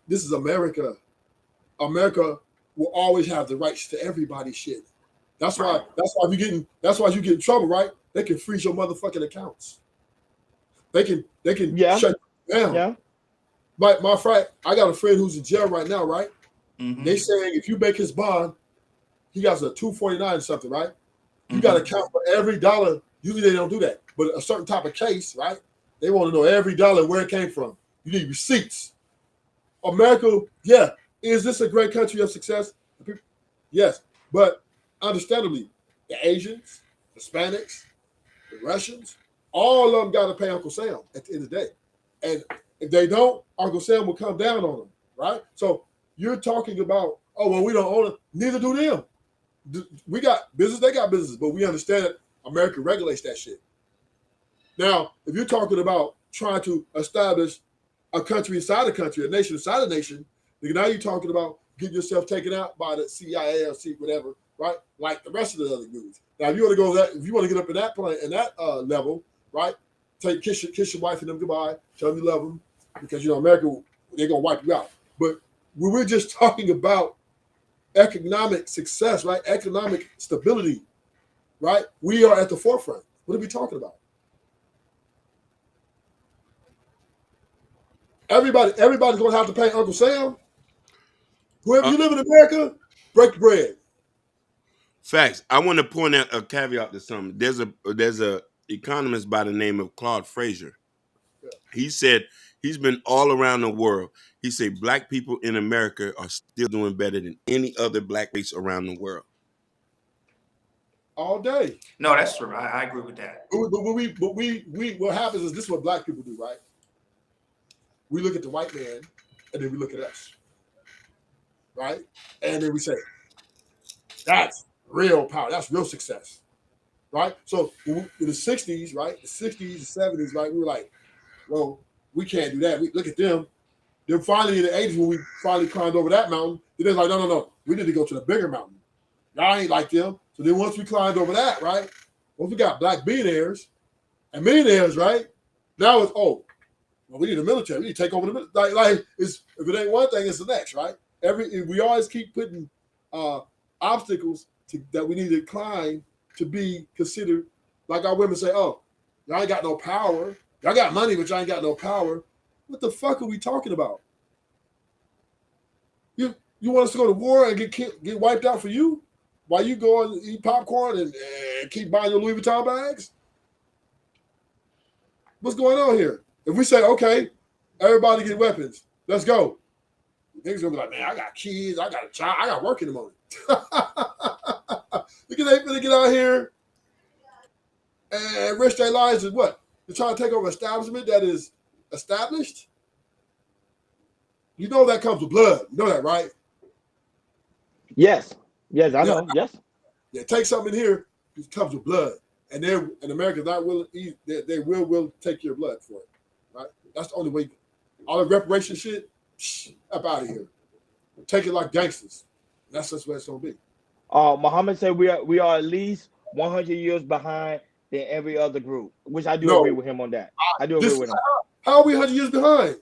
This is America. America will always have the rights to everybody's shit. That's why you get in trouble, right? They can freeze your motherfucking accounts. They can shut you down. Yeah. My friend, I got a friend who's in jail right now, right? Mm-hmm. They saying if you make his bond, he got a 249 or something, right? You got to count for every dollar. Usually they don't do that, but a certain type of case, right? They want to know every dollar where it came from. You need receipts. America, yeah. Is this a great country of success? Yes, but understandably, the Asians, Hispanics, the Russians, all of them got to pay Uncle Sam at the end of the day. And if they don't, Uncle Sam will come down on them, right? So you're talking about, oh, well, we don't own it. Neither do them. We got business, they got business, but we understand that America regulates that shit. Now, if you're talking about trying to establish a country inside a country, a nation inside a nation, now you're talking about getting yourself taken out by the CIA or whatever, right? Like the rest of the other dudes. Now, if you want to get up in that point, in that level, right? Kiss your wife and them goodbye, tell them you love them, because America, they're gonna wipe you out. But when we're just talking about economic success, right? Economic stability, right? We are at the forefront. What are we talking about? Everybody's gonna have to pay Uncle Sam. Whoever you live in America, break the bread. Facts. I want to point out a caveat to something. There's a economist by the name of Claude Frazier. Yeah. He said he's been all around the world. He said black people in America are still doing better than any other black race around the world. All day. No, that's true. I agree with that. But what happens is this is what black people do, right? We look at the white man and then we look at us. Right? And then we say, That's real power. That's real success, right? So in the 60s, right, the 60s, the 70s, right, we were like, well, we can't do that. We look at them. Then finally in the 80s, when we finally climbed over that mountain, then they're like, no, we need to go to the bigger mountain. Y'all ain't like them. So then once we climbed over that, right, once we got black billionaires and millionaires, right, now it's, well, we need a military. We need to take over the military. Like it's, if it ain't one thing, it's the next, right? We always keep putting obstacles that we need to climb to be considered. Like our women say, oh, y'all ain't got no power. Y'all got money, but y'all ain't got no power. What the fuck are we talking about? You want us to go to war and get wiped out for you? While you go and eat popcorn and keep buying your Louis Vuitton bags? What's going on here? If we say, okay, everybody get weapons, let's go. Niggas gonna be like, man, I got kids, I got a job, I got work in the morning. Look at they finna get out here and risk their lives is what? They're trying to take over an establishment that is established? You know that comes with blood. You know that, right? Yes, I know. Yes. Yeah, take something in here, it comes with blood. And America's not willing, they will take your blood for it. Right? That's the only way. All the reparation shit, up out of here. Take it like gangsters. That's just where it's gonna be. Muhammad said we are at least 100 years behind than every other group, which I do agree with him on that. I do agree with him. How are we 100 years behind?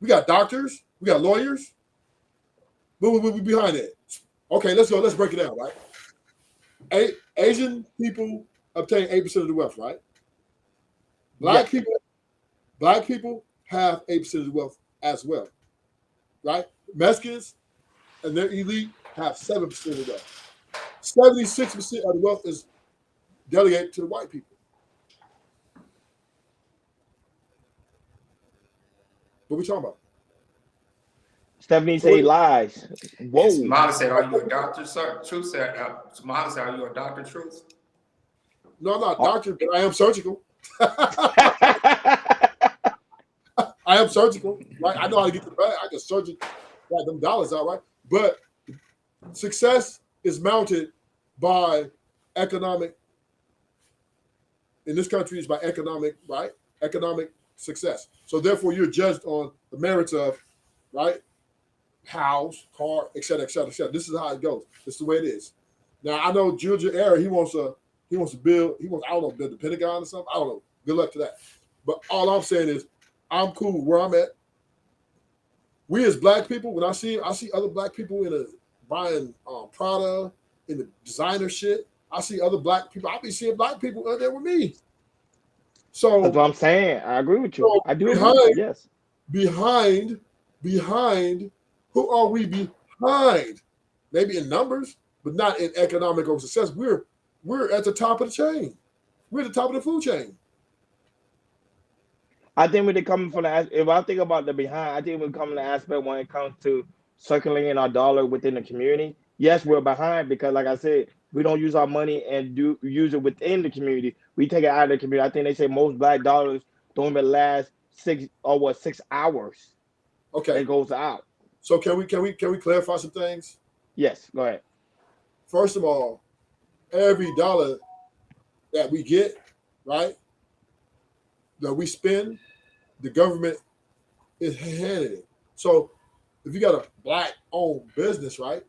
We got doctors, we got lawyers, but we behind that. Okay, let's go. Let's break it down, right? Asian people obtain 8% of the wealth, right? Black people have 8% of the wealth as well, right? Mexicans and their elite have 7% of the wealth. 76% of the wealth is delegated to the white people. What we talking about? Stephanie say he lies. Whoa. Molly said, are you a doctor, sir? Truth said, Molly said, are you a doctor, Truth? No, I'm not a doctor, but I am surgical. I am surgical, right? I know how to get the bag. I can surgically get them dollars out, right? But success is mounted by economic. In this country, it's by economic, right? Economic success. So therefore, you're judged on the merits of, right? House, car, et cetera, et cetera, et cetera. This is how it goes. This is the way it is. Now I know Georgia Era, he wants to build, I don't know, build the Pentagon or something. I don't know. Good luck to that. But all I'm saying is I'm cool where I'm at. We as black people, when I see other black people buying Prada in the designer shit, I see other black people. I be seeing black people out there with me. So that's what I'm saying. I agree with you. I do agree. Yes. Behind, who are we behind? Maybe in numbers, but not in economic success. We're at the top of the chain. We're at the top of the food chain. I think when they coming from if I think about the behind, I think we're coming to aspect when it comes to circulating our dollar within the community. Yes, we're behind because, like I said, we don't use our money and use it within the community. We take it out of the community. I think they say most black dollars don't even last 6 hours. Okay, it goes out. So can we clarify some things? Yes, go ahead. First of all, every dollar that we get, right, that we spend, the government is handing it. So if you got a black-owned business, right,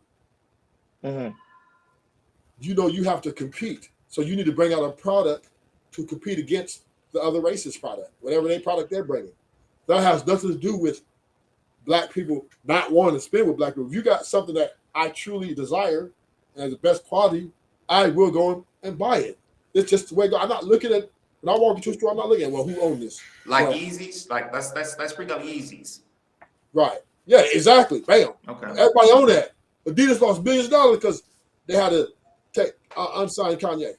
you know you have to compete. So you need to bring out a product to compete against the other races' product, whatever their product they're bringing. That has nothing to do with black people not wanting to spend with black people. If you got something that I truly desire and the best quality, I will go and buy it. It's just the way it goes. I'm not looking at, when I walk into a store, I'm not looking at, well, who owns this? Like Yeezys? Like, let's bring up Yeezys. Right. Yeah, exactly. Bam. Okay. Everybody own that. Adidas lost billions of dollars because they had to take unsigned Kanye.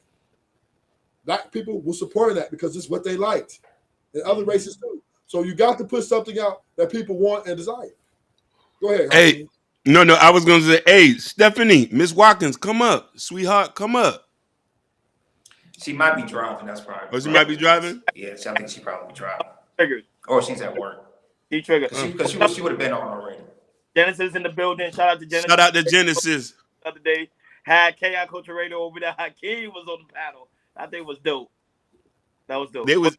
Black people were supporting that because it's what they liked. And other races too. So you got to put something out that people want and desire. Go ahead. Hey, no, I was going to say, hey, Stephanie, Miss Watkins, come up. Sweetheart, come up. She might be driving. That's probably. Oh, she might be driving? Yeah, I think she probably be driving. Triggered. Or she's at work. He triggered. Because she would have been on already. Genesis in the building. Shout out to Genesis. Shout out to Genesis. The other day. had Chaos Culture Radio over there. Hakeem was on the panel. I think it was dope. That was dope. They was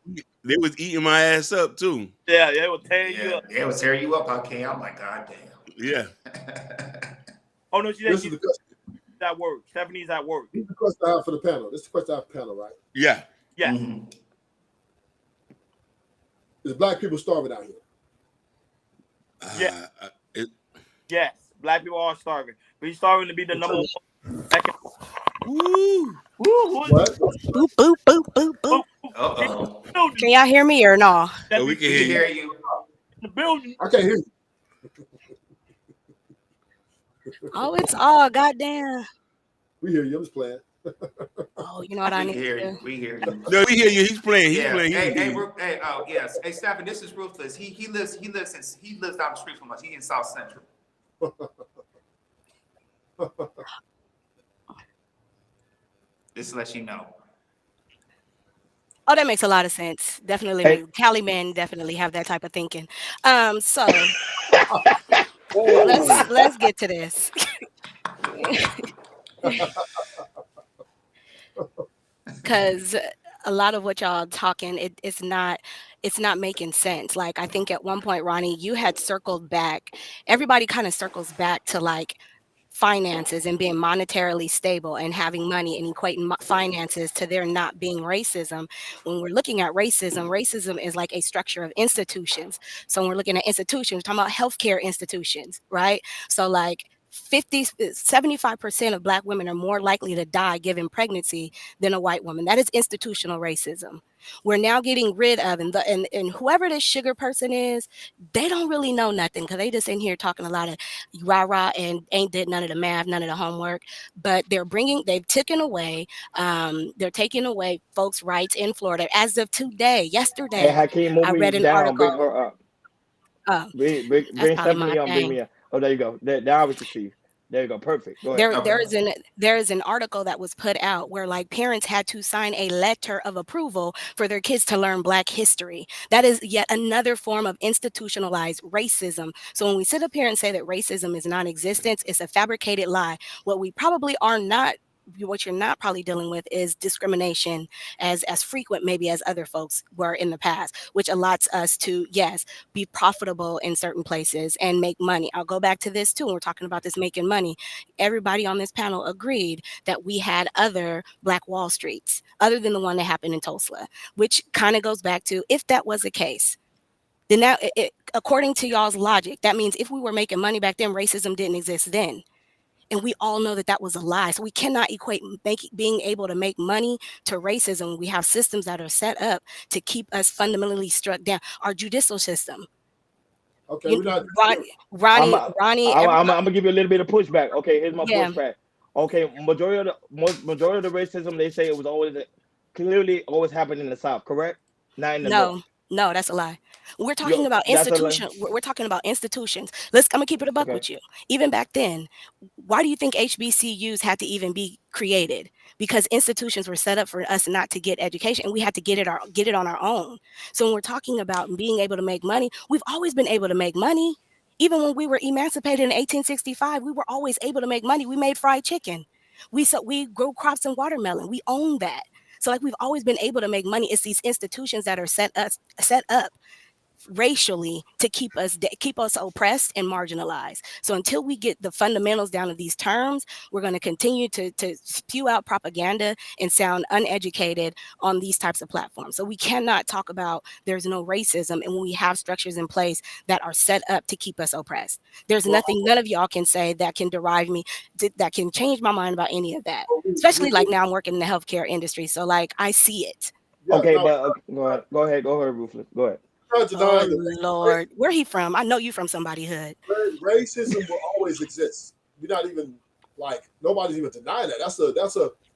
eating my ass up too. Yeah, they will tear you Yeah, up. they was tear you up, okay. I'm like, God Yeah. damn. Oh no, This is the question. At work. Stephanie's at work. This is the question I have for the panel. This is the question I have for the panel, right? Yeah. Yeah. Mhm. Is black people starving out here? Yeah. Yes, black people are starving. We're starving to be the number one. Woo. What? Boop, boop, boop, boop, boop. Uh-oh. Can y'all hear me or no? Oh, we can hear you. In the building. I can't hear you. Oh, it's all goddamn. We hear you. I'm just playing. Oh, you know what I We need hear to you. do? We hear you. No, we hear you. He's playing. He's Yeah. playing. Hey, oh yes. Hey, Stephen, this is Ruthless. He lives down the street from us. He in South Central. Just to let you know. Oh, that makes a lot of sense. Definitely, Hey. Cali men definitely have that type of thinking. So Oh, let's get to this. Because a lot of what y'all talking, it's not making sense. Like, I think at one point, Ronnie, you had circled back. Everybody kind of circles back to like finances and being monetarily stable and having money and equating finances to there not being racism. When we're looking at racism is like a structure of institutions. So when we're looking at institutions, we're talking about healthcare institutions, right? So like 75% of Black women are more likely to die given pregnancy than a white woman. That is institutional racism. We're now getting rid of, and whoever this sugar person is, they don't really know nothing because they just in here talking a lot of rah-rah and ain't did none of the math, none of the homework. But they've taken away, they're taking away folks' rights in Florida. As of today, Hey, yesterday, Hakeem, move I me read an down. Bring article. her up. Bring That's probably Stephanie my up. Bring thing. me up. Oh, there you go. Now we can see. There you go. Perfect. Go ahead. There is an article that was put out where like parents had to sign a letter of approval for their kids to learn Black history. That is yet another form of institutionalized racism. So when we sit up here and say that racism is non-existent, it's a fabricated lie. What you're not probably dealing with is discrimination as frequent maybe as other folks were in the past, which allots us to, yes, be profitable in certain places and make money. I'll go back to this too. When we're talking about this making money, everybody on this panel agreed that we had other Black Wall Streets other than the one that happened in Tulsa, which kind of goes back to, if that was the case, then now, according to y'all's logic, that means if we were making money back then, racism didn't exist then. And we all know that that was a lie. So we cannot equate being able to make money to racism. We have systems that are set up to keep us fundamentally struck down. Our judicial system. okay. We're not. Ronnie, I'm gonna give you a little bit of pushback. Okay, here's my Yeah. pushback. Okay, majority of the racism, they say it was clearly always happened in the South, correct? Not in the North. No, that's a lie. We're talking Yo, about that's a lie. institutions. We're talking about institutions. I'm gonna keep it a buck Okay. with you. Even back then, why do you think HBCUs had to even be created? Because institutions were set up for us not to get education, and we had to get it on our own. So when we're talking about being able to make money, we've always been able to make money. Even when we were emancipated in 1865, we were always able to make money. We made fried chicken. We grow crops and watermelon. We own that. So like we've always been able to make money. It's these institutions that are set up racially to keep us oppressed and marginalized. So until we get the fundamentals down of these terms, we're going to continue to spew out propaganda and sound uneducated on these types of platforms. So we cannot talk about there's no racism and when we have structures in place that are set up to keep us oppressed. There's nothing none of y'all can say that can that can change my mind about any of that. Especially like now I'm working in the healthcare industry. So like I see it. Yeah, Okay, no, but go ahead, Ruthless. Go ahead. Oh Lord, where he from? I know you from somebody hood. Racism will always exist. We're not even like nobody's even denying that. That's a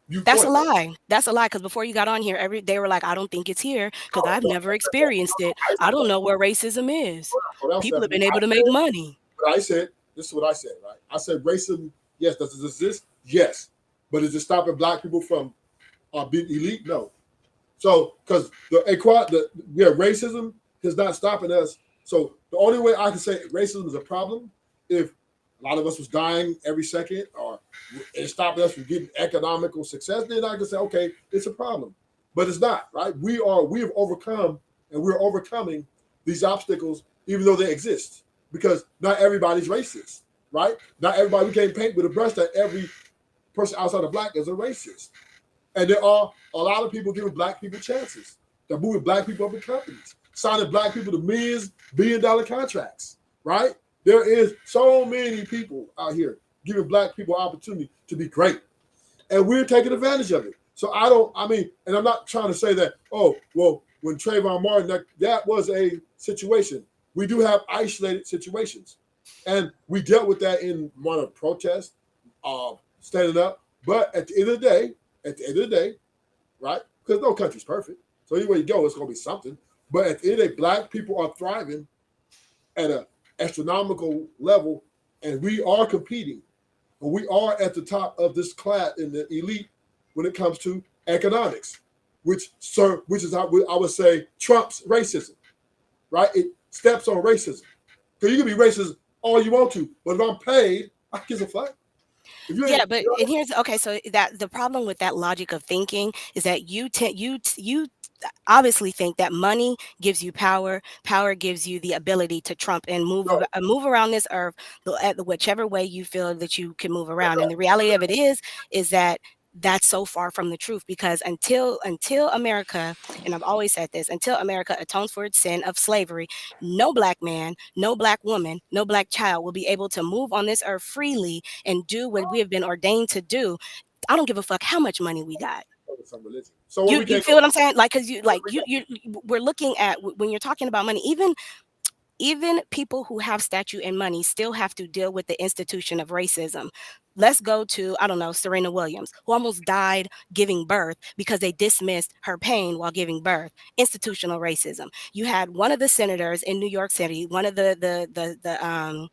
viewpoint. That's a lie. That's a lie. Because before you got on here, they were like, I don't think it's here because I've never experienced it. I don't know where racism is. People have been able to make money. But I said, this is what I said, right? I said racism, yes, does it exist? Yes. But is it stopping Black people from being elite? No. So, because racism is not stopping us. So the only way I can say racism is a problem if a lot of us was dying every second, or and stopping us from getting economical success, then I can say, okay, it's a problem. But it's not, right? We have overcome, and we're overcoming these obstacles, even though they exist, because not everybody's racist, right? Not everybody, we can't paint with a brush that every person outside of black is a racist. And there are a lot of people giving black people chances. They're moving black people up in companies, signing black people to millions, billion-dollar contracts, right? There is so many people out here giving black people opportunity to be great. And we're taking advantage of it. So and I'm not trying to say that, oh, well, when Trayvon Martin, that was a situation. We do have isolated situations. And we dealt with that in one of protests, standing up. But at the end of the day, right? Because no country's perfect. So anywhere you go, it's going to be something. But at the end of the day, black people are thriving at an astronomical level, and we are competing. And we are at the top of this class in the elite when it comes to economics, which is how I would say trumps racism, right? It steps on racism. Because you can be racist all you want to, but if I'm paid, I give a fuck. Yeah, but and here's okay. So that the problem with that logic of thinking is that you obviously think that money gives you power. Power gives you the ability to trump and move around this earth whichever way you feel that you can move around. And the reality of it is that that's so far from the truth, because until America, and I've always said this, until America atones for its sin of slavery, no black man, no black woman, no black child will be able to move on this earth freely and do what we have been ordained to do. I don't give a fuck how much money we got. So you feel what I'm saying? Like, because we're looking at, when you're talking about money, even people who have statue and money still have to deal with the institution of racism. Let's go to, I don't know, Serena Williams, who almost died giving birth because they dismissed her pain while giving birth. Institutional racism. You had one of the senators in New York City, one of the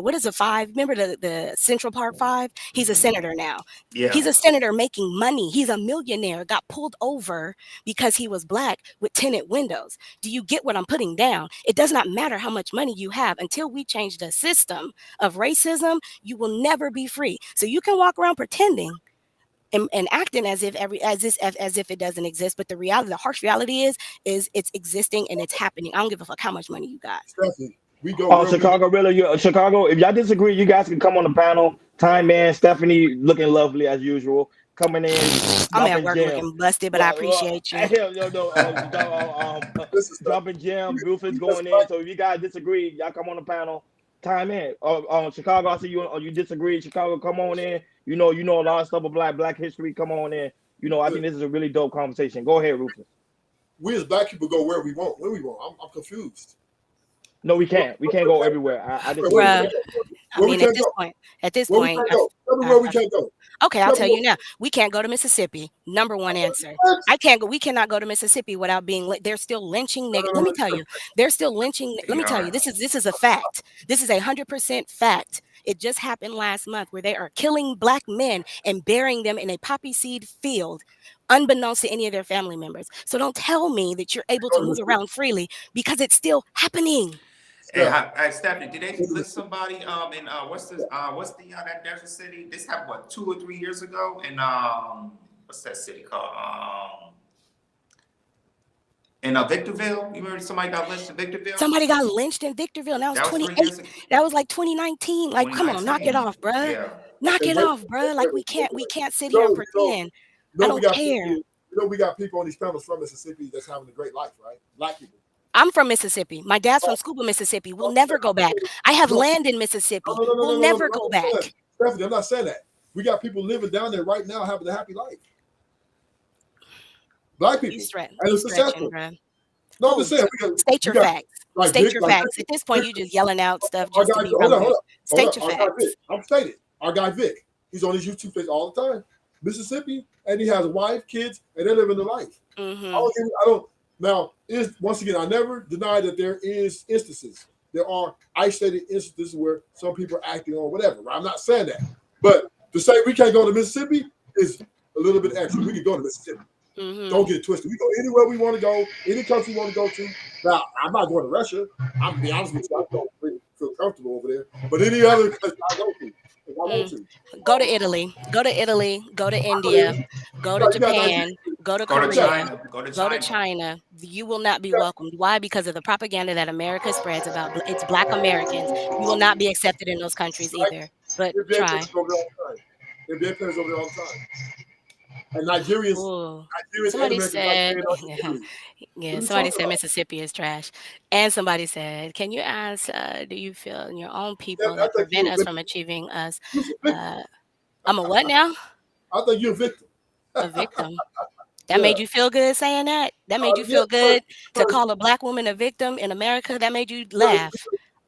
what is the five? Remember the Central Park Five? He's a senator now. Yeah. He's a senator making money. He's a millionaire, got pulled over because he was black with tinted windows. Do you get what I'm putting down? It does not matter how much money you have. Until we change the system of racism, you will never be free. So you can walk around pretending and acting as if it doesn't exist, but the harsh reality is it's existing and it's happening. I don't give a fuck how much money you got. Stephanie, we go. Chicago, really, Chicago. If y'all disagree, you guys can come on the panel. Time Man, Stephanie, looking lovely as usual. Coming in, I'm at work looking busted, but I appreciate you. Dropping gem. Rufus going in. So if you guys disagree, y'all come on the panel. Time in. Chicago, I see you. You disagree. Chicago, come on in. You know a lot of stuff about black history. Come on in. I think this is a really dope conversation. Go ahead, Rufus. We as black people go where we want, when we want. I'm confused. No, we can't. We can't go everywhere. I disagree. I mean, at this point, where we can't go. Okay, I'll tell you now. We can't go to Mississippi. Number one answer. We cannot go to Mississippi without being. They're still lynching niggas. Let me tell you, they're still lynching. Let me tell you, this is a fact. This is 100% fact. It just happened last month where they are killing black men and burying them in a poppy seed field, unbeknownst to any of their family members. So don't tell me that you're able to move around freely, because it's still happening. Hey, Stephanie, did they list somebody in what's that desert city? This happened 2 or 3 years ago, and what's that city called? In Victorville, you remember somebody got lynched in Victorville? Somebody got lynched in Victorville. That was 28. That was like 2019. Like, come on, knock it off, bruh. Yeah. Knock it off, bruh. Like, we can't sit here and pretend. I don't care. We got people on these panels from Mississippi that's having a great life, right? Black people. I'm from Mississippi. My dad's from Scuba, Mississippi. We'll never go back. I have land in Mississippi. We'll never go back. Stephanie, I'm not saying that. We got people living down there right now having a happy life. Black people. You stretching, bro. No, I'm just saying. State your facts. State your facts. At this point, you just yelling out stuff just to be relevant. State your facts. I'm stating. Our guy Vic, he's on his YouTube page all the time. Mississippi, and he has a wife, kids, and they're living the life. Now, once again, I never deny that there is instances. There are isolated instances where some people are acting on whatever. Right? I'm not saying that. But to say we can't go to Mississippi is a little bit extra. We can go to Mississippi. Don't get it twisted. We go anywhere we want to go, any country we want to go to. Now, I'm not going to Russia. I'm going to be honest with you. I don't really feel comfortable over there. But any other country I go to, if I I want to. Go to Italy. Go to Italy. Go to India. Go to You got Nigeria. Japan. Go to Go to Korea. China. Go to Go to China. China. You will not be welcomed. Why? Because of the propaganda that America spreads about it's Black Americans. You will not be accepted in those countries Right? either. But NBA try. players over there all the time. NBA players over there all the time. And Nigerians Ooh. and Somebody Americans like said, playing on Italy. yeah, What are you somebody talking said about? Mississippi is trash. And somebody said, can you ask, do you feel your own Yeah, people I that think prevent you're a us from victim. achieving us? You're a victim. I'm a what now? I think you're a victim. A victim. That Yeah. made you feel good saying that? That made you Yeah, feel good to because, call a Black woman a victim in America? That made you yeah, laugh?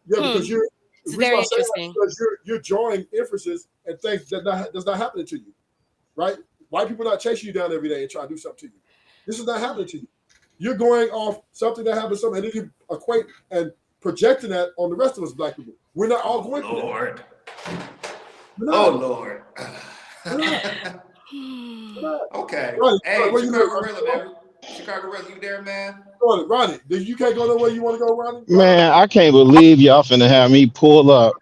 because you're the It's reason why very I say that is interesting. because you're drawing inferences and things that's not happening to you, right? White people not chasing you down every day and trying to do something to you. This is not happening to you. You're going off something that happened to something, and then you equate and projecting that on the rest of us Black people. We're not all going through that. Lord. We're Oh not. Lord. We're not. We're not. Okay. Ronnie, Hey, where you Chicago live? Gorilla, man. Chicago Gorilla, you there, man? Ronnie, you can't go nowhere you want to go, Ronnie? Man, I can't believe y'all finna have me pull up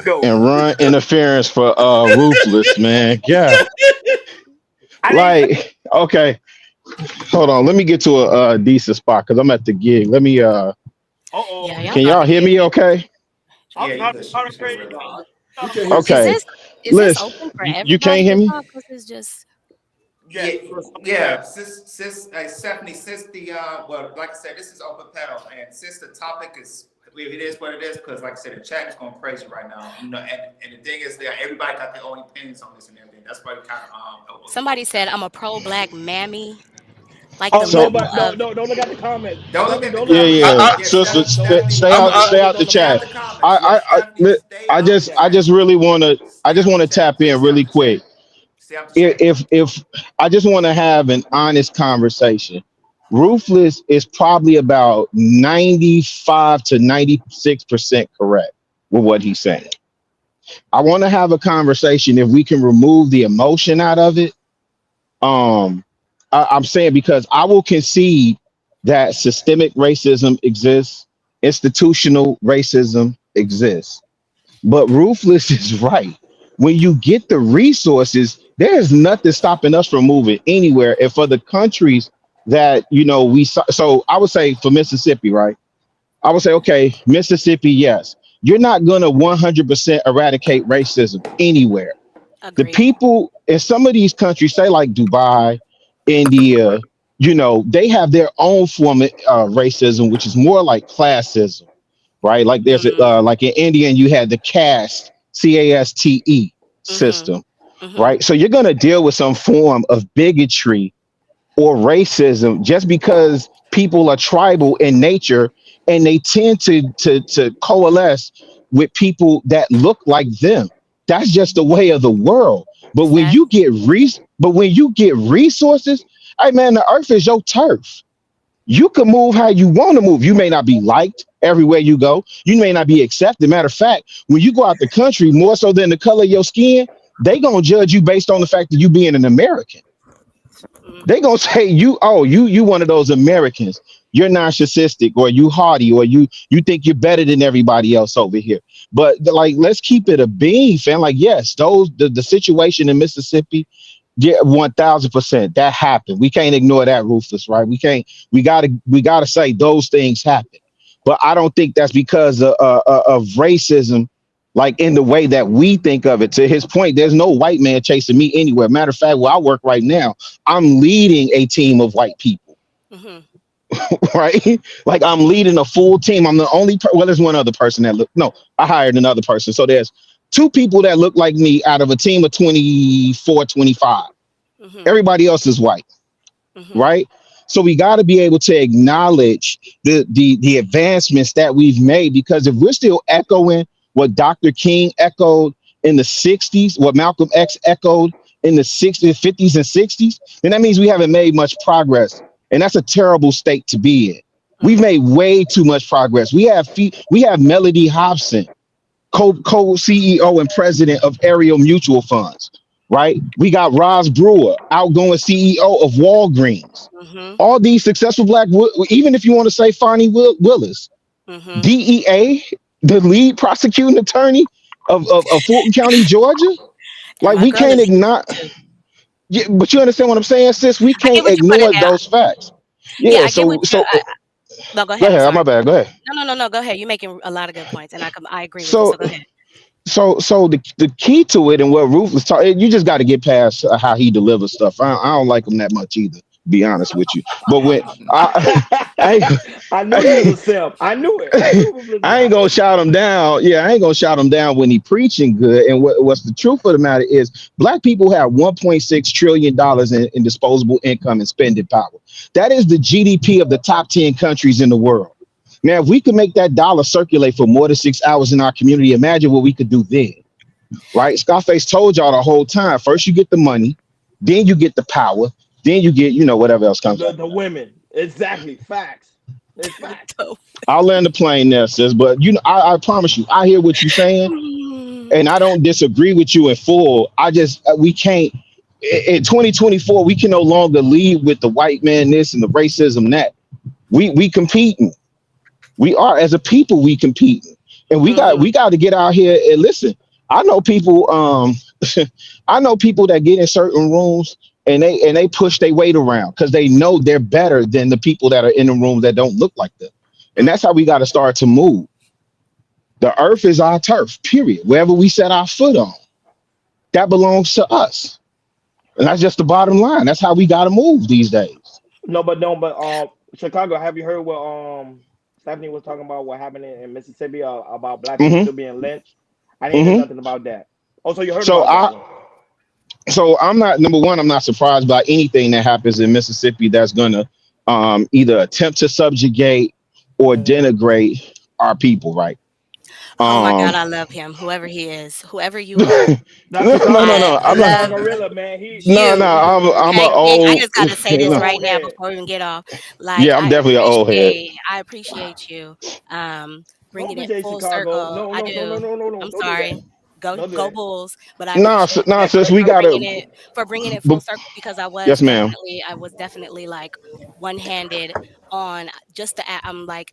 Go. and run interference for Ruthless, man. Yeah. I didn't say Like, okay, hold on. Let me get to a decent spot because I'm at the gig. Let me uh-oh. Yeah, y'all can about y'all to hear get. me okay? Yeah, you How good, how you to good, trade really. Nah, you? we can't hear you. Is Okay. this open Listen, for you can't everybody hear to me? talk? Or is just Yes. Yeah. Stephanie, since the well, like I said, this is open panel, and since the topic is it is what it is, because like I said, the chat is going crazy right now. You know, and the thing is that everybody got their own opinions on this and everything. That's why we kind of somebody said I'm a pro-Black mammy, like the Oh So no, level but of. don't look at the comments. don't look Stephanie, at the don't look yeah, at the comments. yeah. comments. Yeah, Sister, Stephanie, Only stay out focus the on the stay out chat. the mods. comments. Yeah, Stephanie, Li- stay out the I chat. just really wanna I Stay just out the wanna chat. tap Please in stay out really the chat. quick. Stay out the if chat. if I just want to have an honest conversation, Ruthless is probably about 95 to 96% correct with what he's saying. I want to have a conversation if we can remove the emotion out of it. I'm saying because I will concede that systemic racism exists, institutional racism exists. But Ruthless is right. When you get the resources, there's nothing stopping us from moving anywhere. And for the countries that so I would say for Mississippi, right? I would say, okay, Mississippi, yes, you're not gonna 100% eradicate racism anywhere. The Agreed. people in some of these countries, say like Dubai, India, they have their own form of racism, which is more like classism, right? Like there's Mm, like in India, and you had the caste mm-hmm. system, Mm-hmm. right? So you're going to deal with some form of bigotry or racism just because people are tribal in nature and they tend to coalesce with people that look like them. That's just the way of the world. But when Fact. you get resources, hey man, the earth is your turf. You can move how you want to move. You may not be liked everywhere you go. You may not be accepted. Matter of fact, when you go out the country, more so than the color of your skin, they gonna judge you based on the fact that you being an American. Mm, They gonna say you one of those Americans. You're narcissistic, or you haughty, or you think you're better than everybody else over here. But like, let's keep it a bean, fam. Like, yes, the situation in Mississippi, yeah, 1000%. That happened. We can't ignore that, Ruthless, right? We can't. We gotta say those things happen. But I don't think that's because of racism, like in the way that we think of it. To his point, there's no white man chasing me anywhere. Matter of fact, where I work right now, I'm leading a team of white people, mm-hmm. right? Like I'm leading a full team. I'm the only. Well, there's one other person that look. No, I hired another person. So there's two people that look like me out of a team of 24, 25. Mm-hmm. Everybody else is white, Mm-hmm. right? So we got to be able to acknowledge the advancements that we've made, because if we're still echoing what Dr. King echoed in the 60s, what Malcolm X echoed in the 60s, 50s, and 60s, then that means we haven't made much progress. And that's a terrible state to be in. We've Mm-hmm. made way too much progress. We have Melody Hobson, co-CEO and president of Ariel Mutual Funds, right? We got Roz Brewer, outgoing CEO of Walgreens. Mm-hmm. All these successful even if you want to say Fonnie Willis, Mm-hmm. DEA, the lead prosecuting attorney of Fulton County, Georgia. And Like my we girl can't is ignore. too. Yeah, but you understand what I'm saying, sis? We I get can't what you're putting ignore down. those facts. Yeah, Yeah. I get what you're. No, go Go ahead. I'm ahead. sorry. My bad. Go ahead. No. Go ahead. You're making a lot of good points, and I agree with you. So So go ahead. so the key to it and what Ruth was talking, you just got to get past how he delivers stuff. I don't like him that much either, to be honest with you. But when I, I knew he was I, a simp. I knew it. I knew it was I I ain't gonna knew shout him down. Yeah, I ain't gonna shout him down when he preaching good. And what's the truth of the matter is, black people have $1.6 trillion in disposable income and spending power. That is the GDP of the top 10 countries in the world. Now, if we could make that dollar circulate for more than 6 hours in our community, imagine what we could do then, right? Scarface told y'all the whole time. First, you get the money, then you get the power, then you get, whatever else comes the after the that. women. Exactly. Facts. It's facts. I'll land the plane there, sis. But I promise you, I hear what you're saying, and I don't disagree with you in full. I just we can't in 2024 we can no longer lead with the white man this and the racism that. We competing. We are as a people we competing, and we got to get out here and listen. I know people. I know people that get in certain rooms and they push their weight around because they know they're better than the people that are in the room that don't look like them, and that's how we got to start to move. The earth is our turf. Period. Wherever we set our foot on, that belongs to us. And that's just the bottom line. That's how we got to move these days. No, but Chicago, have you heard what Stephanie was talking about what happened in Mississippi about black people Hmm. still being lynched? I didn't hear Hmm. nothing about that. Oh, so you heard So about that I, one. so I'm not, number one, I'm not surprised by anything that happens in Mississippi that's gonna either attempt to subjugate or Hmm. denigrate our people, right? Oh my God, Um, I love him. Whoever he is, whoever you are, no, That's no, I Chicago. no. That's I'm not. love Chicago Gorilla, man. No, no. He you. doing his I'm a Okay, thing. and I old. just gotta say He an this No, right old now head. before we even get off. Like, yeah, I'm definitely an old head. I appreciate you, Don't bringing it appreciate full Chicago. circle. No, I no, no, no, do. no, no, no. I'm Don't do that. sorry. Go, Don't do go that. Bulls! But I Nah, appreciate nah, you sis, we for gotta. bringing it full b- circle because Yes, ma'am. I was definitely like one handed on just the. I'm like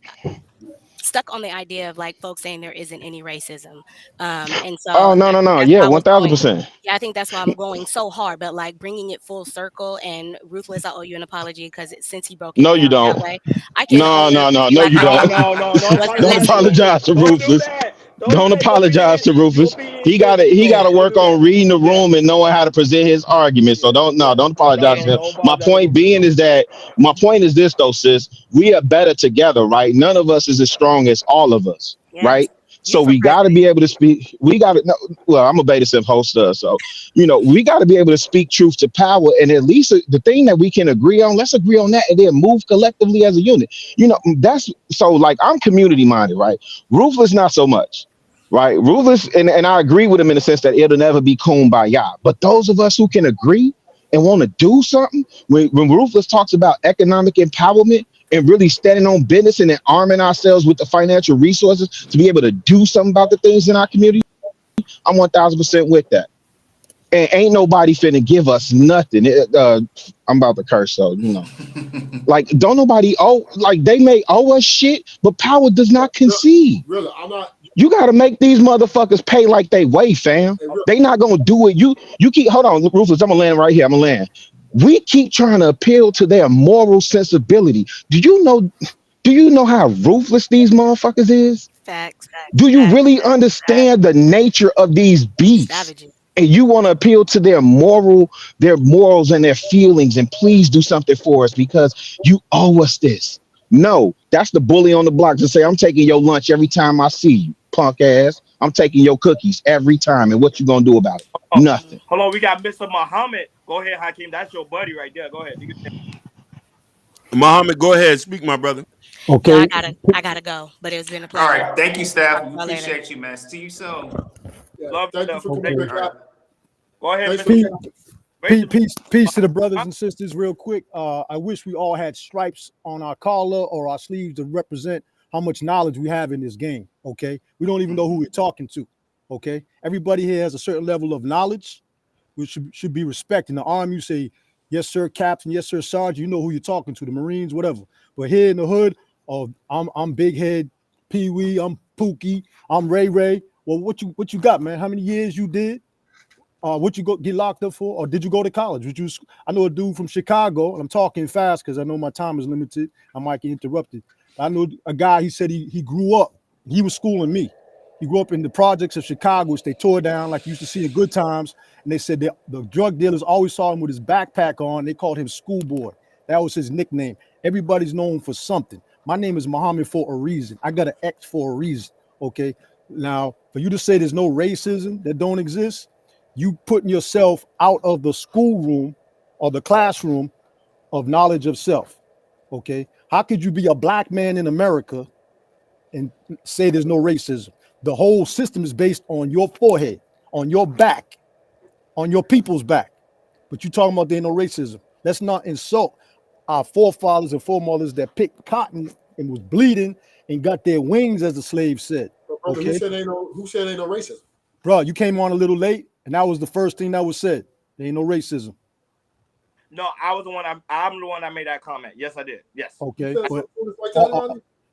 stuck on the idea of like folks saying there isn't any racism. And Oh so no, no, no. that's Yeah, why I one was thousand going. percent. Yeah, I think that's why I'm going so hard. But like bringing it full circle and Ruthless, I owe you an apology because since he broke it No, you down that don't. way, I can No, own up no, no, to no, like you I don't. No, didn't. no, no. Don't Was Don't apologize to listen. Rufus. apologize to Don't do Rufus. that. Don't do Don't that. You'll apologize be to you'll Rufus. be in He got good to he got stead. to Don't work do on that. reading Don't the do that. room and knowing how to present his argument. So don't No, apologize no, to him. don't My apologize to point Rufus. being is that my point is this though, sis. We are better together, right? None of us is as strong as all of us, Yes, right? you So for we got to president. be able to speak. We got to. No, well, I'm a beta sim hoster, so we got to be able to speak truth to power, and at least the thing that we can agree on. Let's agree on that, and then move collectively as a unit. That's so. Like I'm community minded, right? Ruthless, not so much. Right, Ruthless, and I agree with him in the sense that it'll never be kumbaya. But those of us who can agree and want to do something, when Ruthless talks about economic empowerment and really standing on business and then arming ourselves with the financial resources to be able to do something about the things in our community, I'm 1000% with that. And ain't nobody finna give us nothing. I'm about to curse, so like don't nobody owe, like they may owe us shit, but power does not concede. Really, I'm not. You got to make these motherfuckers pay like they weigh, fam. Hey, They not gonna do it. You keep hold on, Rufus. I'm gonna land right here. I'm gonna land. We keep trying to appeal to their moral sensibility. Do you know how ruthless these motherfuckers is? Facts, Do you facts, really understand the nature of these beasts? savages. And you want to appeal to their morals and their feelings, and please do something for us because you owe us this. No, that's the bully on the block to say, I'm taking your lunch every time I see you, punk ass. I'm taking your cookies every time. And what you gonna do about it? Oh, Nothing. hold on. We got Mr. Muhammad. Go ahead, Hakeem. That's your buddy right there. Go ahead. Do your thing. Muhammad, go ahead, speak, my brother. Yo, Okay. I gotta go. But it's been a All pleasure. right. Thank you, Talk staff. to We y'all later. appreciate you, man. See you soon. Yeah, Love thank you. you for Thank coming Okay. back All right. out. Go ahead, Thanks Mr. for Peace, Rachel. peace to the brothers and sisters. Real quick, I wish we all had stripes on our collar or our sleeves to represent how much knowledge we have in this game. Okay, we don't even know who we're talking to. Okay, everybody here has a certain level of knowledge, which should be respected. In the army, you say, "Yes, sir, Captain. Yes, sir, Sergeant." You know who you're talking to. The Marines, whatever. But here in the hood, oh, I'm Big Head, Pee Wee, I'm Pookie, I'm Ray Ray. Well, what you got, man? How many years you did? What you get locked up for, or did you go to college? I know a dude from Chicago, and I'm talking fast because I know my time is limited. I might get interrupted. But I know a guy. He said he grew up. He was schooling me. He grew up in the projects of Chicago, which they tore down like you used to see in Good Times. And they said the drug dealers always saw him with his backpack on. They called him Schoolboy. That was his nickname. Everybody's known for something. My name is Muhammad for a reason. I got an X for a reason. Okay. Now, for you to say there's no racism that don't exist, you putting yourself out of the schoolroom or the classroom of knowledge of self. Okay. How could you be a black man in America and say there's no racism? The whole system is based on your forehead, on your back, on your people's back. But you talking about there ain't no racism. Let's not insult our forefathers and foremothers that picked cotton and was bleeding and got their wings, as the slave said. Brother, Okay? who said ain't no racism? Bro, you came on a little late, and that was the first thing that was said. There ain't no racism. No, I was the one. I'm the one that made that comment. Yes, I did. Yes. Okay. But,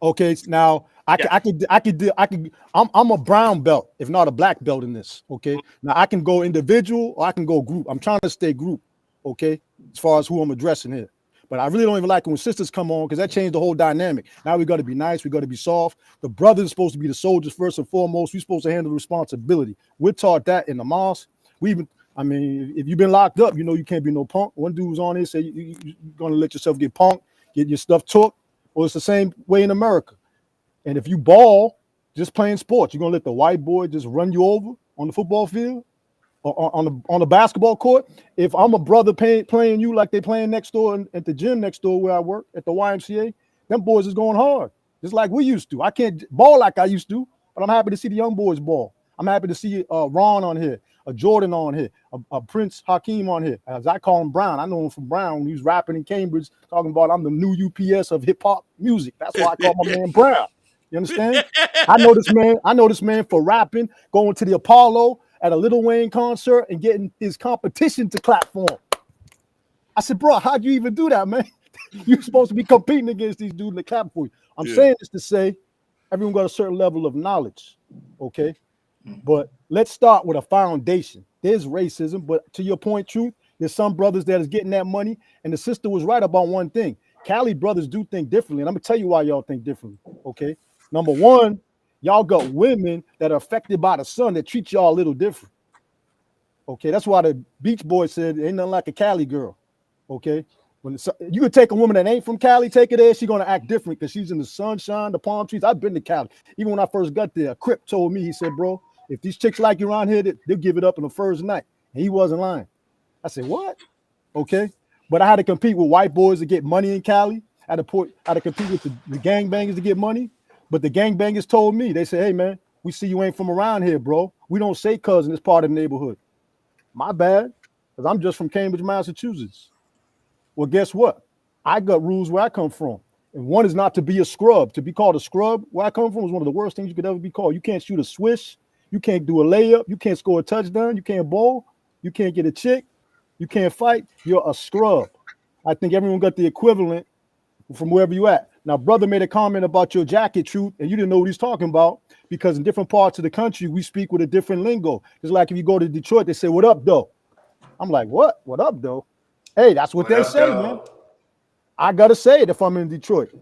okay. Now I could. I'm a brown belt, if not a black belt in this. Okay. Now I can go individual or I can go group. I'm trying to stay group. Okay. As far as who I'm addressing here. But I really don't even like it when sisters come on because that changed the whole dynamic. Now we got to be nice. We got to be soft. The brothers are supposed to be the soldiers first and foremost. We're supposed to handle the responsibility. We're taught that in the mosque. If you've been locked up, you know you can't be no punk. One dude was on here said you're going to let yourself get punked, get your stuff took. Well, it's the same way in America. And if you ball, just playing sports, you're going to let the white boy just run you over on the football field? On the basketball court. If I'm a brother playing you like they playing next door at the gym next door where I work at the YMCA, them boys is going hard, just like we used to. I can't ball like I used to, but I'm happy to see the young boys ball. I'm happy to see Ron on here, a Jordan on here, a Prince Hakeem on here. As I call him Brown. I know him from Brown. He was rapping in Cambridge, talking about I'm the new UPS of hip hop music. That's why I call my man Brown. You understand? I know this man for rapping, going to the Apollo at a Lil Wayne concert and getting his competition to clap for him. I said, bro, how'd you even do that, man? You're supposed to be competing against these dudes that clap for you. I'm saying this to say everyone got a certain level of knowledge, okay? But let's start with a foundation. There's racism, but to your point, Truth, there's some brothers that is getting that money, and the sister was right about one thing. Cali brothers do think differently, and I'm going to tell you why y'all think differently, okay? Number one, y'all got women that are affected by the sun that treat y'all a little different. Okay, that's why the Beach Boys said ain't nothing like a Cali girl. Okay, you could take a woman that ain't from Cali, take her there, she's gonna act different because she's in the sunshine, the palm trees. I've been to Cali. Even when I first got there, a Crip told me, he said, bro, if these chicks like you around here, they'll give it up in the first night. And he wasn't lying. I said, what? Okay, but I had to compete with white boys to get money in Cali. I had to compete with the gangbangers to get money. But the gangbangers told me, they said, hey, man, we see you ain't from around here, bro. We don't say cousin, it's part of the neighborhood. My bad, because I'm just from Cambridge, Massachusetts. Well, guess what? I got rules where I come from. And one is not to be a scrub. To be called a scrub, where I come from, is one of the worst things you could ever be called. You can't shoot a swish. You can't do a layup. You can't score a touchdown. You can't bowl. You can't get a chick. You can't fight. You're a scrub. I think everyone got the equivalent from wherever you at. Now, brother made a comment about your jacket, Truth, and you didn't know what he's talking about because in different parts of the country, we speak with a different lingo. It's like if you go to Detroit, they say, what up, though? I'm like, what? What up, though? Hey, that's what they say, man. I got to say it if I'm in Detroit.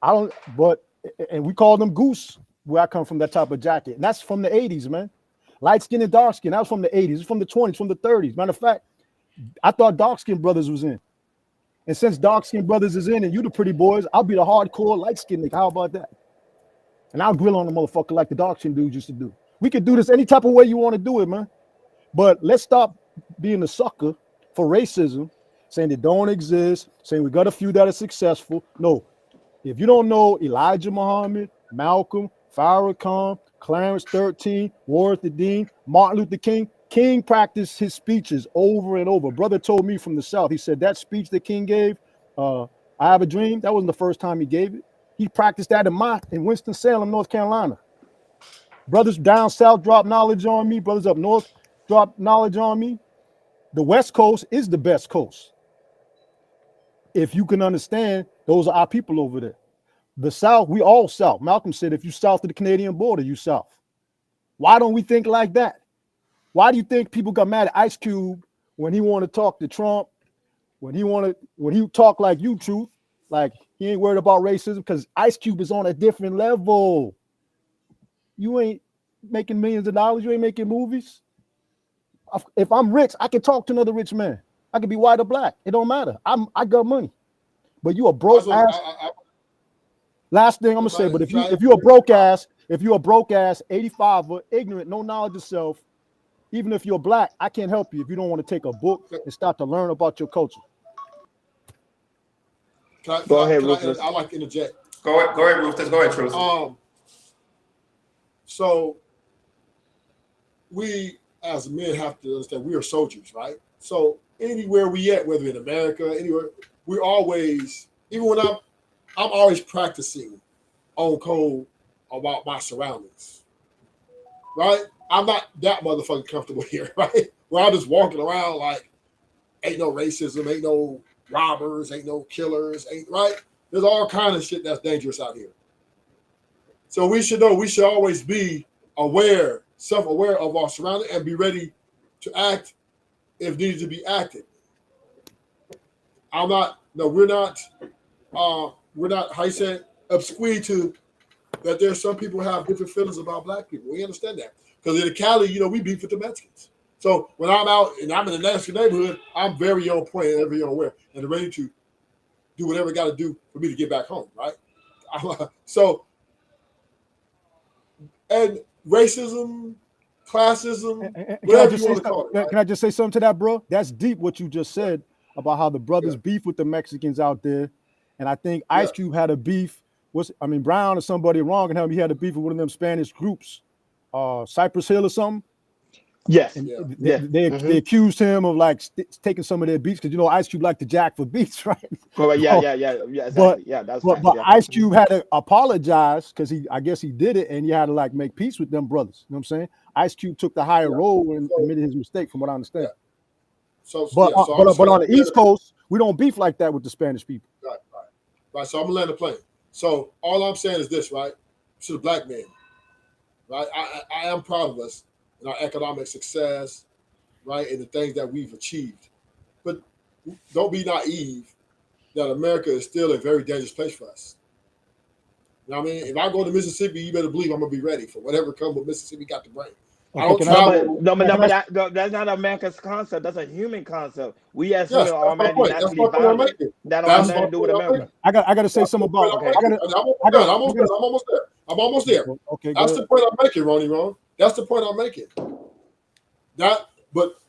And we call them goose where I come from, that type of jacket. And that's from the 80s, man. Light skin and dark skin, that was from the 80s. It's from the 20s, from the 30s. Matter of fact, I thought dark skin brothers was in. And since dark skin brothers is in and you the pretty boys, I'll be the hardcore light skin nigga. How about that? And I'll grill on the motherfucker like the dark skin dudes used to do. We could do this any type of way you want to do it, man. But let's stop being a sucker for racism, saying it don't exist, saying we got a few that are successful. No, if you don't know Elijah Muhammad, Malcolm, Farrakhan, Clarence 13, Warren the Dean, Martin Luther King, King practiced his speeches over and over. Brother told me from the South, he said that speech that King gave, I Have a Dream, that wasn't the first time he gave it. He practiced that in Winston-Salem, North Carolina. Brothers down South drop knowledge on me. Brothers up North drop knowledge on me. The West Coast is the best coast. If you can understand, those are our people over there. The South, we all South. Malcolm said, if you south of the Canadian border, you South. Why don't we think like that? Why do you think people got mad at Ice Cube when he want to talk to Trump, when he talk like you, Truth, like he ain't worried about racism? Because Ice Cube is on a different level. You ain't making millions of dollars. You ain't making movies. If I'm rich, I can talk to another rich man. I can be white or black. It don't matter. I got money. But you a broke ass. Last thing I'm gonna say, but if you're a broke ass, 85 or ignorant, no knowledge of self, even if you're black, I can't help you if you don't want to take a book and start to learn about your culture. Go ahead, Rufus. I like to interject. Go ahead, Rufus. Go ahead, Truth. So we as men have to understand we are soldiers, right? So anywhere we at, whether in America, anywhere, we're always, even when I'm always practicing on code about my surroundings, right? I'm not that motherfucking comfortable here, right? Where I'm just walking around like, ain't no racism, ain't no robbers, ain't no killers, ain't right? There's all kind of shit that's dangerous out here. So we should know, we should always be aware, self-aware of our surroundings and be ready to act if needed to be acted. We're not, how you say, obscure to that there's some people who have different feelings about black people. We understand that. Because in Cali, we beef with the Mexicans. So when I'm out and I'm in the Nashville neighborhood, I'm very on point and very aware and ready to do whatever I got to do for me to get back home, right? So, and racism, classism, whatever you want to call it. Right? Can I just say something to that, bro? That's deep what you just said about how the brothers beef with the Mexicans out there. And I think Ice Cube had a beef. Brown or somebody wrong and him, he had a beef with one of them Spanish groups, Cypress Hill or something. Yes. And they accused him of like taking some of their beats because Ice Cube liked to jack for beats, right? Yeah, exactly. But Ice Cube had to apologize because I guess he did it and he had to like make peace with them brothers. You know what I'm saying? Ice Cube took the higher role and admitted his mistake, from what I understand. But on the East Coast, we don't beef like that with the Spanish people. Right. So I'm gonna land the plane. So all I'm saying is this, right? To the black man, right? I am proud of us and our economic success, right, and the things that we've achieved. But don't be naive that America is still a very dangerous place for us. You know what I mean? If I go to Mississippi, you better believe I'm gonna be ready for whatever comes with Mississippi got to bring. But that's not America's concept. That's a human concept. We as humans are automatically not to be violent. That don't have nothing to do with America. I got to say something about. I'm almost there. Okay, that's the point I'm making, Ronnie. Ron. That's the point I'm making. But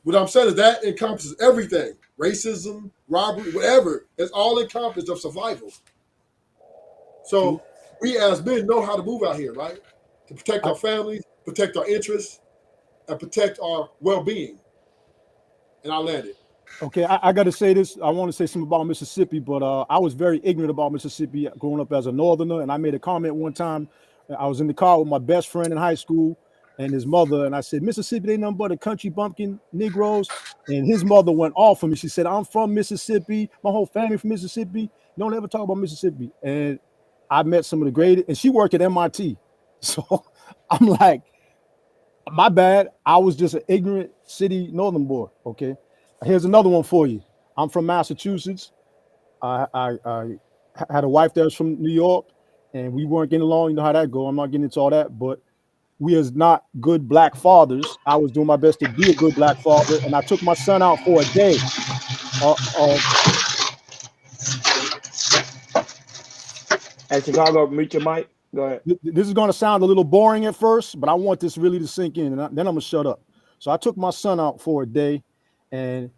what I'm saying is that encompasses everything: racism, robbery, whatever. It's all encompassed of survival. So we as men know how to move out here, right? To protect our families, protect our interests, and protect our well-being. And I landed. Okay, I got to say this. I want to say something about Mississippi, but I was very ignorant about Mississippi growing up as a Northerner. And I made a comment one time. I was in the car with my best friend in high school and his mother. And I said, Mississippi ain't nothing but a country bumpkin Negroes. And his mother went off on me. She said, I'm from Mississippi. My whole family from Mississippi. Don't ever talk about Mississippi. And I met some of the greatest. And she worked at MIT. So I'm like, my bad. I was just an ignorant city northern boy. Okay. Here's another one for you. I'm from Massachusetts. I had a wife that was from New York, and we weren't getting along. You know how that go. I'm not getting into all that, but we is not good black fathers. I was doing my best to be a good black father, and I took my son out for a day. At Chicago, mute your mic. Go ahead. This is going to sound a little boring at first, but I want this really to sink in, and then I'm gonna shut up. So I took my son out for a day, and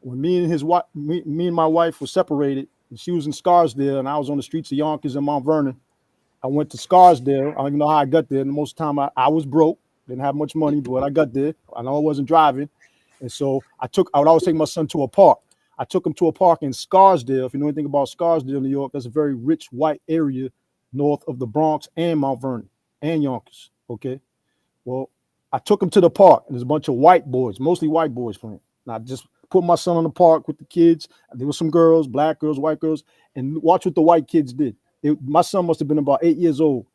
when me and my wife were separated, and she was in Scarsdale, and I was on the streets of Yonkers and Mount Vernon. I went to Scarsdale. I don't even know how I got there. And most of the time I was broke, didn't have much money, but I got there. I know I wasn't driving, and so I would always take my son to a park. I took him to a park in Scarsdale. If you know anything about Scarsdale, New York, that's a very rich white area north of the Bronx and Mount Vernon and Yonkers. Okay. Well, I took him to the park, and there's a bunch of white boys, mostly white boys playing. And I just put my son on the park with the kids. There were some girls, black girls, white girls, and watch what the white kids did. My son must have been about 8 years old.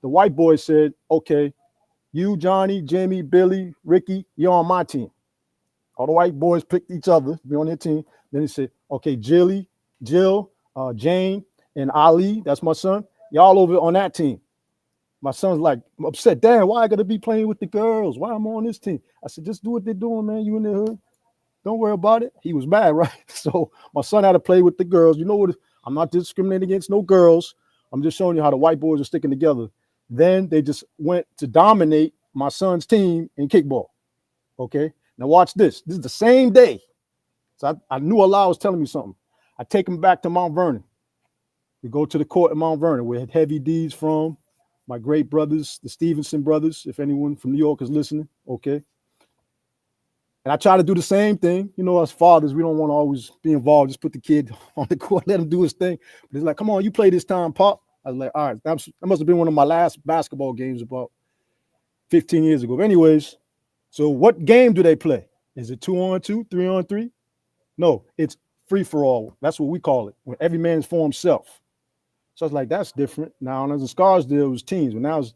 The white boy said, okay, You, Johnny, Jimmy, Billy, Ricky, you're on my team. All the white boys picked each other to be on their team. Then he said, okay, Jill, Jane, and Ali, that's my son. Y'all over on that team. My son's like upset. Dad, why I gotta be playing with the girls? Why am I on this team? I said, just do what they're doing, man. You in the hood. Don't worry about it. He was mad, right? So my son had to play with the girls. You know what? I'm not discriminating against no girls. I'm just showing you how the white boys are sticking together. Then they just went to dominate my son's team in kickball. Okay. Now watch this. This is the same day. So I knew Allah was telling me something. I take him back to Mount Vernon. We go to the court at Mount Vernon where Heavy D's from, my great brothers, the Stevenson brothers, if anyone from New York is listening, okay? And I try to do the same thing. You know, as fathers, we don't want to always be involved. Just put the kid on the court, let him do his thing. But he's like, come on, you play this time, Pop. I was like, all right, that must have been one of my last basketball games about 15 years ago. But anyways, so what game do they play? Is it 2-on-2, 3-on-3? No, it's free-for-all. That's what we call it, when every man's for himself. So I was like, that's different. Now, as the Scarsdale, it was teams, but now it's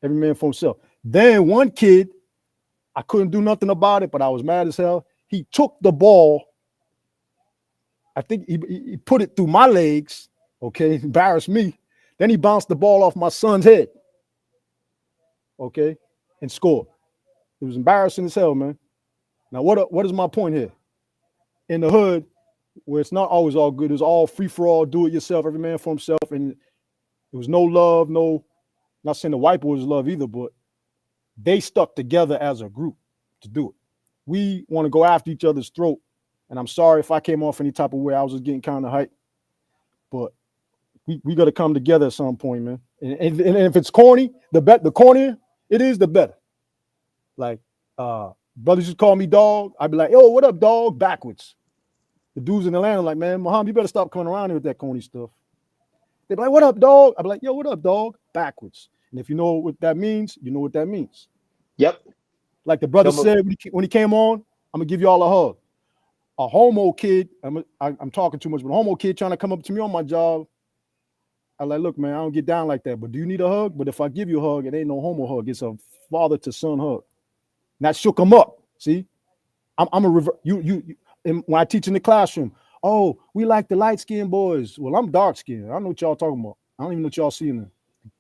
every man for himself. Then one kid, I couldn't do nothing about it, but I was mad as hell. He took the ball. I think he put it through my legs, okay, embarrassed me. Then he bounced the ball off my son's head, okay, and scored. It was embarrassing as hell, man. Now, what is my point here? In the hood, where it's not always all good, it's all free-for-all, do it yourself, every man for himself, and there was no love, not saying the white boys love either, but they stuck together as a group to do it. We want to go after each other's throat, and I'm sorry if I came off any type of way. I was just getting kind of hyped, but we got to come together at some point, man. And if it's corny, the cornier it is, the better. Like brothers just call me dog. I'd be like, yo, what up, dog? Backwards. The dudes in Atlanta like, man, Muhammad, you better stop coming around here with that corny stuff. They'd be like, what up, dog? I'd be like, yo, what up, dog? Backwards. And if you know what that means, you know what that means. Yep. Like the brother said when he came on, I'm gonna give y'all a hug. A homo kid, I'm talking too much, but a homo kid trying to come up to me on my job, I'm like, look, man, I don't get down like that. But do you need a hug? But if I give you a hug, it ain't no homo hug. It's a father to son hug. And that shook him up. See, I'm a revert. And when I teach in the classroom, oh, we like the light skinned boys. Well, I'm dark skinned. I don't know what y'all talking about. I don't even know what y'all seeing there.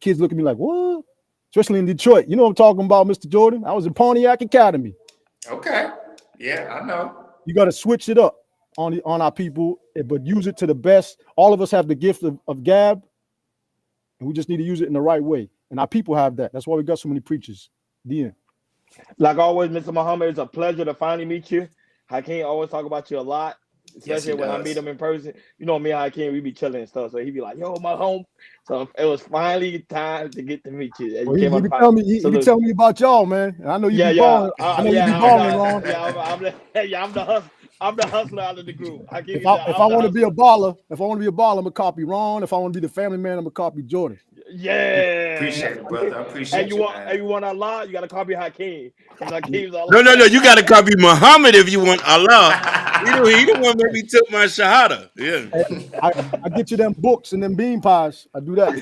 Kids look at me like, what? Especially in Detroit. You know what I'm talking about, Mr. Jordan? I was in Pontiac Academy. Okay. Yeah, I know. You got to switch it up on our people, but use it to the best. All of us have the gift of gab, and we just need to use it in the right way. And our people have that. That's why we got so many preachers. The end. Like always, Mr. Muhammad, it's a pleasure to finally meet you. Hakeem always talk about you a lot, especially when I meet him in person. You know, me and Hakeem, we be chilling and stuff. So he be like, yo, my home. So it was finally time to get to meet you. Well, he be telling me about y'all, man. And I know you be balling. I know you be balling, Ron. I'm the hustler out of the group. If I want to be a baller, I'm gonna copy Ron. If I want to be the family man, I'm gonna copy Jordan. Yeah. Appreciate it, brother. I appreciate you. And you want Allah, you gotta copy Hakeem. Hakeem's Allah. No. You gotta copy Muhammad if you want Allah. He the one that me took my shahada. Yeah. I get you them books and them bean pies. I do that.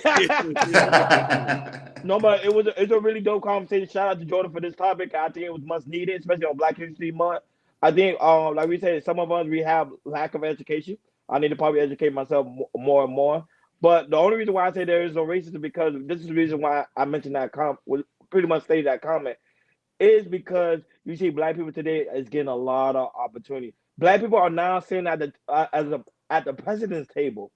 No, but it's a really dope conversation. Shout out to Jordan for this topic. I think it was much needed, especially on Black History Month. I think, like we said, some of us, we have lack of education. I need to probably educate myself more and more. But the only reason why I say there is no racism, because this is the reason why I mentioned that pretty much stated that comment, is because you see Black people today is getting a lot of opportunity. Black people are now sitting at the president's table.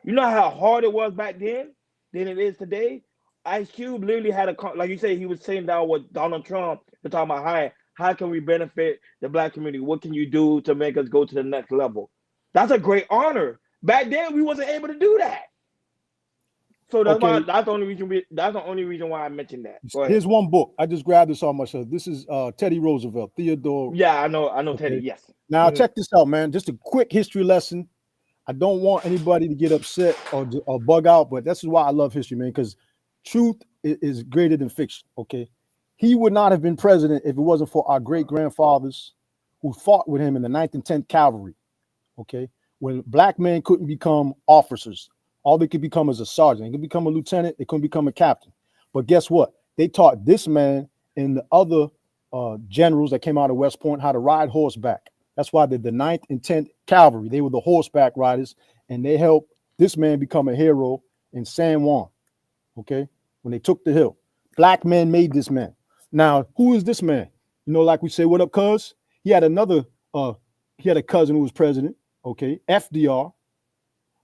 You know how hard it was back then than it is today? Ice Cube literally had like you said, he was sitting down with Donald Trump to talk about how can we benefit the Black community? What can you do to make us go to the next level? That's a great honor. Back then, we wasn't able to do that. So that's the only reason why I mentioned that. Here's one book. I just grabbed this on myself. This is Teddy Roosevelt, Theodore. Yeah, I know Teddy, yes. Now check this out, man. Just a quick history lesson. I don't want anybody to get upset or bug out, but this is why I love history, man, because truth is greater than fiction, okay? He would not have been president if it wasn't for our great-grandfathers who fought with him in the 9th and 10th Cavalry, okay? When Black men couldn't become officers. All they could become is a sergeant. They could become a lieutenant. They couldn't become a captain. But guess what? they taught this man and the other generals that came out of West Point how to ride horseback. That's why the 9th and 10th Cavalry, they were the horseback riders, and they helped this man become a hero in San Juan, okay, when they took the hill. Black men made this man. Now, who is this man? You know, like we say, what up, cuz? He had another, he had a cousin who was president, okay, FDR,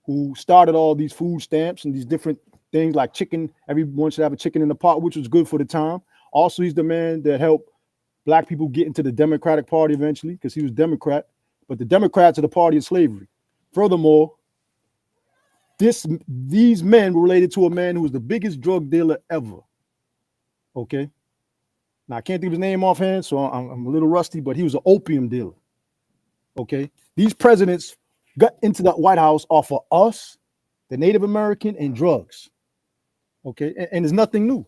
who started all these food stamps and these different things like chicken. Everyone should have a chicken in the pot, which was good for the time. Also, he's the man that helped Black people get into the Democratic Party eventually because he was Democrat. But the Democrats are the party of slavery. Furthermore, these men were related to a man who was the biggest drug dealer ever. Okay. Now, I can't think of his name offhand, so I'm a little rusty, but he was an opium dealer. Okay. These presidents got into the White House off of us, the Native American, and drugs. Okay. And there's nothing new.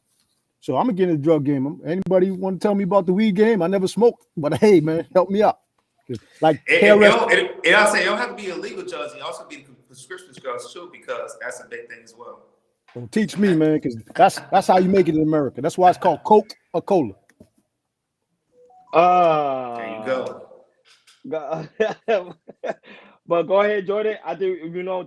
So I'm gonna get in the drug game. Anybody want to tell me about the weed game? I never smoked, but hey, man, help me out. Like it don't have to be illegal drugs. It also be prescription drugs too, because that's a big thing as well. Don't teach me, man, because that's how you make it in America. That's why it's called Coke or Cola. There you go. But go ahead, Jordan. I think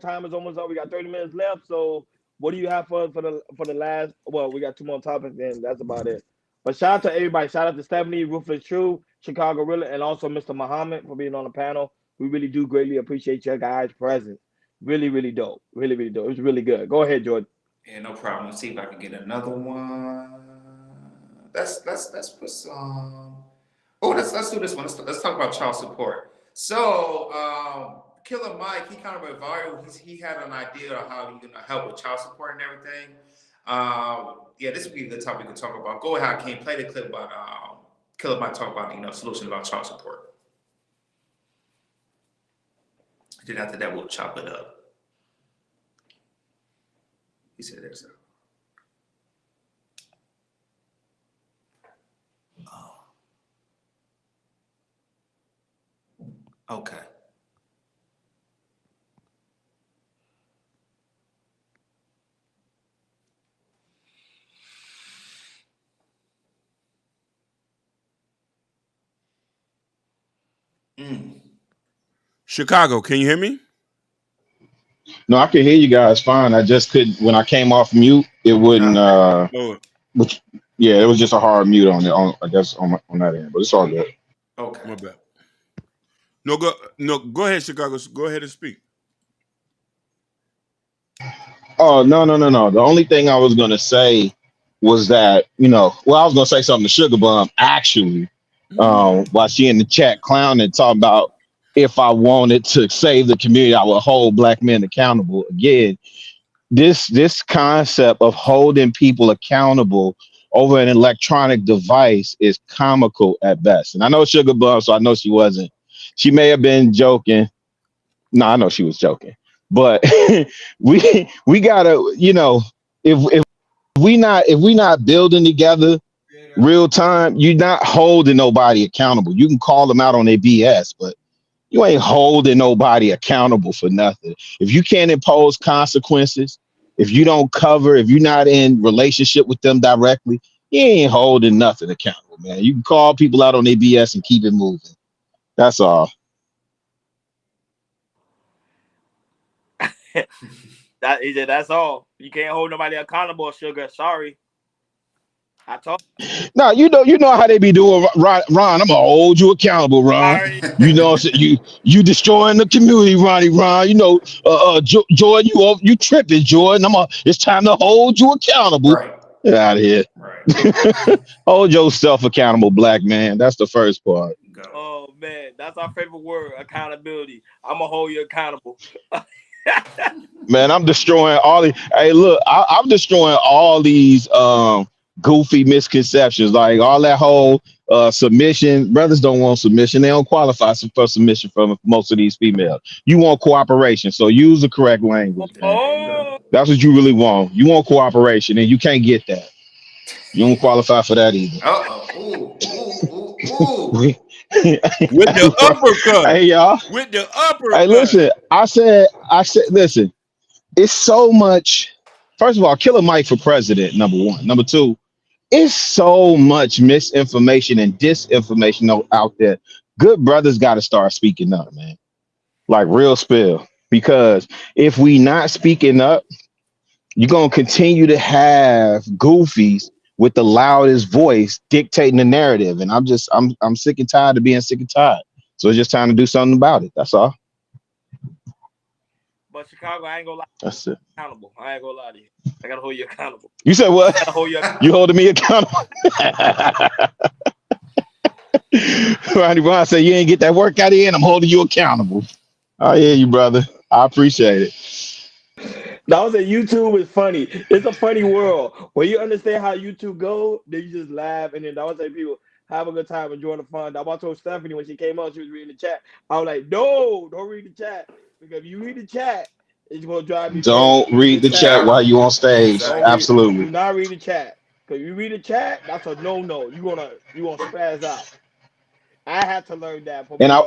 time is almost up. We got 30 minutes left. So what do you have for the last? Well, we got 2 more topics, and that's about it. But shout out to everybody. Shout out to Stephanie, Ruthless True, Chicago Rilla, and also Mr. Muhammad for being on the panel. We really do greatly appreciate your guys' presence. Really, really dope. Really, really dope. It was really good. Go ahead, Jordan. Yeah, no problem. Let's see if I can get another one. Let's put some. Oh, let's do this one. Let's talk about child support. So, Killer Mike, he kind of went viral. He had an idea of how he's gonna help with child support and everything. Yeah, this would be a good topic to talk about. Go ahead, King. Play the clip about Killer Mike talk about solutions about child support. Then after that, we'll chop it up. He said there's okay. Chicago, can you hear me? No, I can hear you guys fine. I just couldn't when I came off mute. It wouldn't. Which, yeah, it was just a hard mute on it. I guess on that end, but it's all good. Okay. My bad. Go ahead, Chicago. Go ahead and speak. Oh no. The only thing I was gonna say was that I was gonna say something to Sugar Bum actually, while she in the chat clowning talking about if I wanted to save the community, I would hold Black men accountable. Again, this concept of holding people accountable over an electronic device is comical at best. And I know Sugar Bum, so I know she wasn't. She may have been joking. No, I know she was joking. But we gotta, if we not building together real time, you're not holding nobody accountable. You can call them out on their BS, but you ain't holding nobody accountable for nothing. If you can't impose consequences, if you don't cover, if you're not in relationship with them directly, you ain't holding nothing accountable, man. You can call people out on their BS and keep it moving. That's all. That's all. You can't hold nobody accountable, Sugar. Sorry. I told. No, you know how they be doing, Ron. I'm gonna hold you accountable, Ron. Sorry. You destroying the community, Ron. Jordan, you tripping, Jordan. It's time to hold you accountable. Right. Get out of here. Right. Hold yourself accountable, Black man. That's the first part. Oh man, that's our favorite word, accountability. I'm gonna hold you accountable. Man, I'm destroying all these. Hey, look, I'm destroying all these goofy misconceptions, like all that whole submission. Brothers don't want submission. They don't qualify for submission from most of these females. You want cooperation, so use the correct language. That's what you really want. You want cooperation, and you can't get that. You don't qualify for that either. With the uppercut. Hey, y'all. With the uppercut. Hey, listen. I said. Listen. It's so much. First of all, Killer Mike for president. Number one. Number two. It's so much misinformation and disinformation out there. Good brothers got to start speaking up, man. Like real spill. Because if we not speaking up, you're gonna continue to have goofies with the loudest voice dictating the narrative. And I'm sick and tired of being sick and tired. So it's just time to do something about it. That's all. But Chicago, I ain't gonna lie. That's it. Accountable. I ain't gonna lie to you. I gotta hold you accountable. You said what? I gotta hold you accountable. You holding me accountable? Ronnie Brown said you ain't get that workout in. I'm holding you accountable. I hear you, brother. I appreciate it. That was a YouTube is funny. It's a funny world. When you understand how YouTube go, then you just laugh and then I was like people have a good time, enjoying the fun. I told Stephanie when she came on, she was reading the chat. I was like, no, don't read the chat. Because if you read the chat, it's gonna drive me Don't crazy. read the chat while you on stage. Do Absolutely. not read the chat. Because you read the chat, that's a no. You're gonna spaz out. I had to learn that from And I,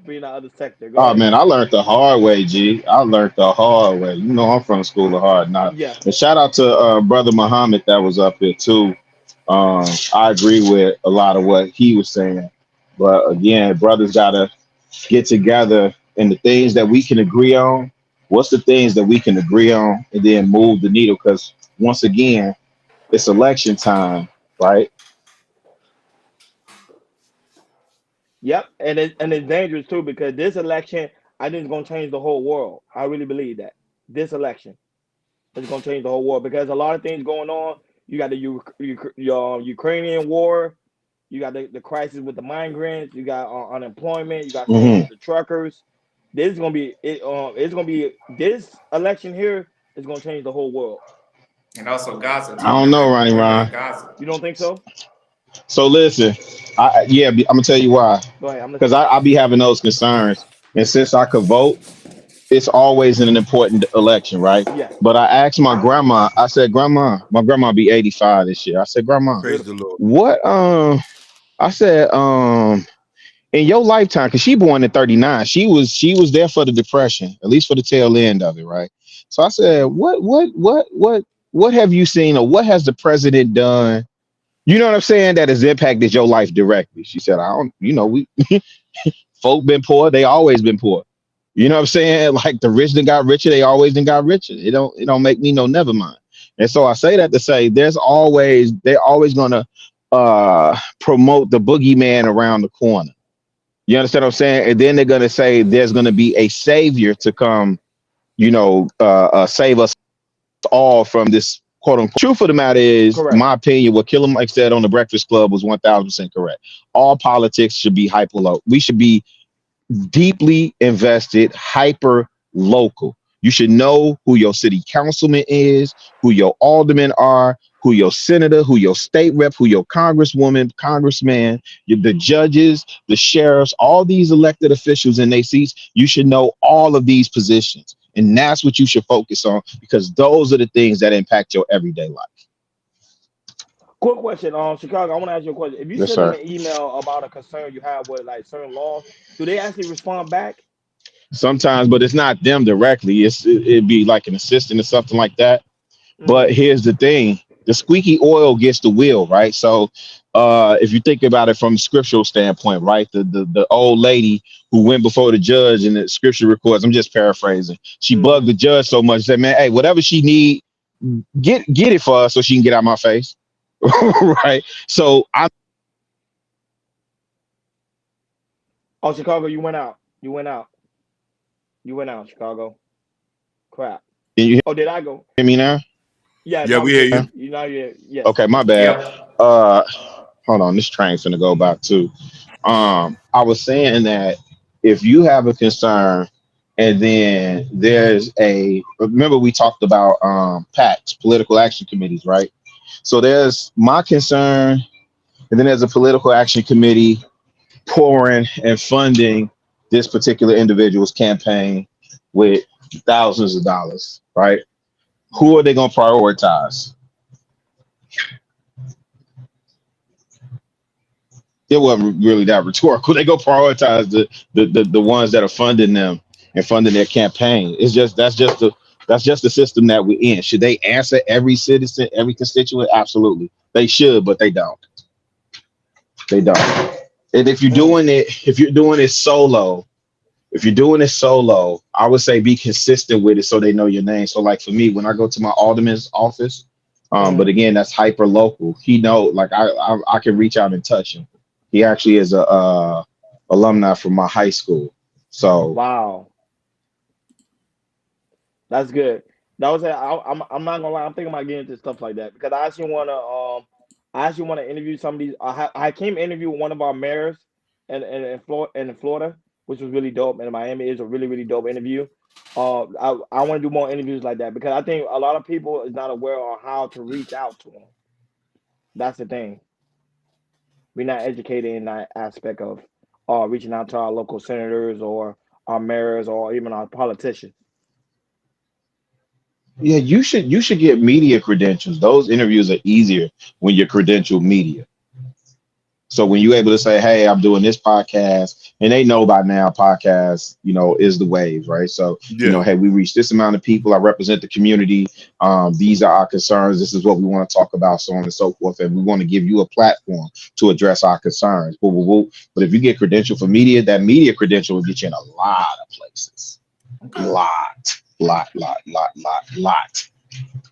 being in the other sector. Go oh ahead. man, I learned the hard way, G. I learned the hard way. You know, I'm from the school of hard knocks. Yeah. And shout out to brother Muhammad that was up here too. I agree with a lot of what he was saying, but again, brothers gotta get together and the things that we can agree on. What's the things that we can agree on, and then move the needle? Because once again, it's election time, right? Yep, and it's dangerous too because this election, I think, is gonna change the whole world. I really believe that this election is gonna change the whole world because a lot of things going on. You got the Ukrainian war, you got the crisis with the migrants, you got unemployment, you got things with the truckers. This is gonna be it. It's gonna be this election here is gonna change the whole world. And also Gaza too. I don't know, Ronnie Ron. Gaza. You don't think so? So listen, I'm gonna tell you why. Go ahead. Because I be having those concerns, and since I could vote, it's always an important election, right? Yeah. But I asked my grandma. I said, Grandma, my grandma be 85 this year. I said, Grandma, Praise the Lord. what? I said, in your lifetime, because she born in 39, she was there for the Depression, at least for the tail end of it, right? So I said, what have you seen, or what has the president done? You know what I'm saying? That has impacted your life directly. She said, I don't, we folk been poor, they always been poor. You know what I'm saying? Like the rich done got richer, they always done got richer. It don't make me no never mind. And so I say that to say they're always gonna promote the boogeyman around the corner. You understand what I'm saying? And then they're gonna say there's gonna be a savior to come, save us all from this quote unquote. Truth of the matter is, Correct. my opinion, what Killer Mike said on the Breakfast Club was 1000% correct. All politics should be hyper local. We should be deeply invested, hyper local. You should know who your city councilman is, who your aldermen are, who your senator, who your state rep, who your congresswoman, congressman, the judges, the sheriffs, all these elected officials in their seats. You should know all of these positions. And that's what you should focus on, because those are the things that impact your everyday life. Quick question, Chicago. I want to ask you a question. If you Yes, send them sir. an email about a concern you have with like certain laws, do they actually respond back? Sometimes, but it's not them directly. It'd be like an assistant or something like that. But here's the thing: the squeaky oil gets the wheel, right? So, if you think about it from a scriptural standpoint, right, the old lady who went before the judge, and the scripture records, I'm just paraphrasing, she bugged the judge so much, said, "Man, hey, whatever she need, get it for her so she can get out of my face." Right? So Chicago, you went out. You went out, Chicago. Crap. Can you did I go? hear me now? Yeah, we hear you. You know, yes. Okay, my bad. Yep. Hold on, this train's gonna go by too. I was saying that if you have a concern, and then remember we talked about PACs, political action committees, right? So there's my concern, and then there's a political action committee pouring and funding this particular individual's campaign with thousands of dollars, right? Who are they gonna prioritize? It wasn't really that rhetorical. They go prioritize the ones that are funding them and funding their campaign. That's just the That's just the system that we're in. Should they answer every citizen, every constituent? Absolutely. They should, but they don't. They don't. And if you're doing it solo, I would say be consistent with it so they know your name. So like for me, when I go to my alderman's office, but again, that's hyper local. He know, like I can reach out and touch him. He actually is a alumni from my high school. So Wow, that's good. That was it. I'm not gonna lie. I'm thinking about getting into stuff like that because I actually want to interview some of these. I came interview one of our mayors in Florida, which was really dope. And in Miami is a really really dope interview. I want to do more interviews like that because I think a lot of people is not aware of how to reach out to them. That's the thing. We're not educated in that aspect of reaching out to our local senators or our mayors or even our politicians. yeah, you should get media credentials. Those interviews are easier when you're credentialed media. So when you're able to say, "Hey, I'm doing this podcast," and they know by now, podcast, is the wave, right? So Yeah. hey, we reach this amount of people. I represent the community. These are our concerns. This is what we want to talk about, so on and so forth. And we want to give you a platform to address our concerns. Woo, woo, woo. But if you get credential for media, that media credential will get you in a lot of places.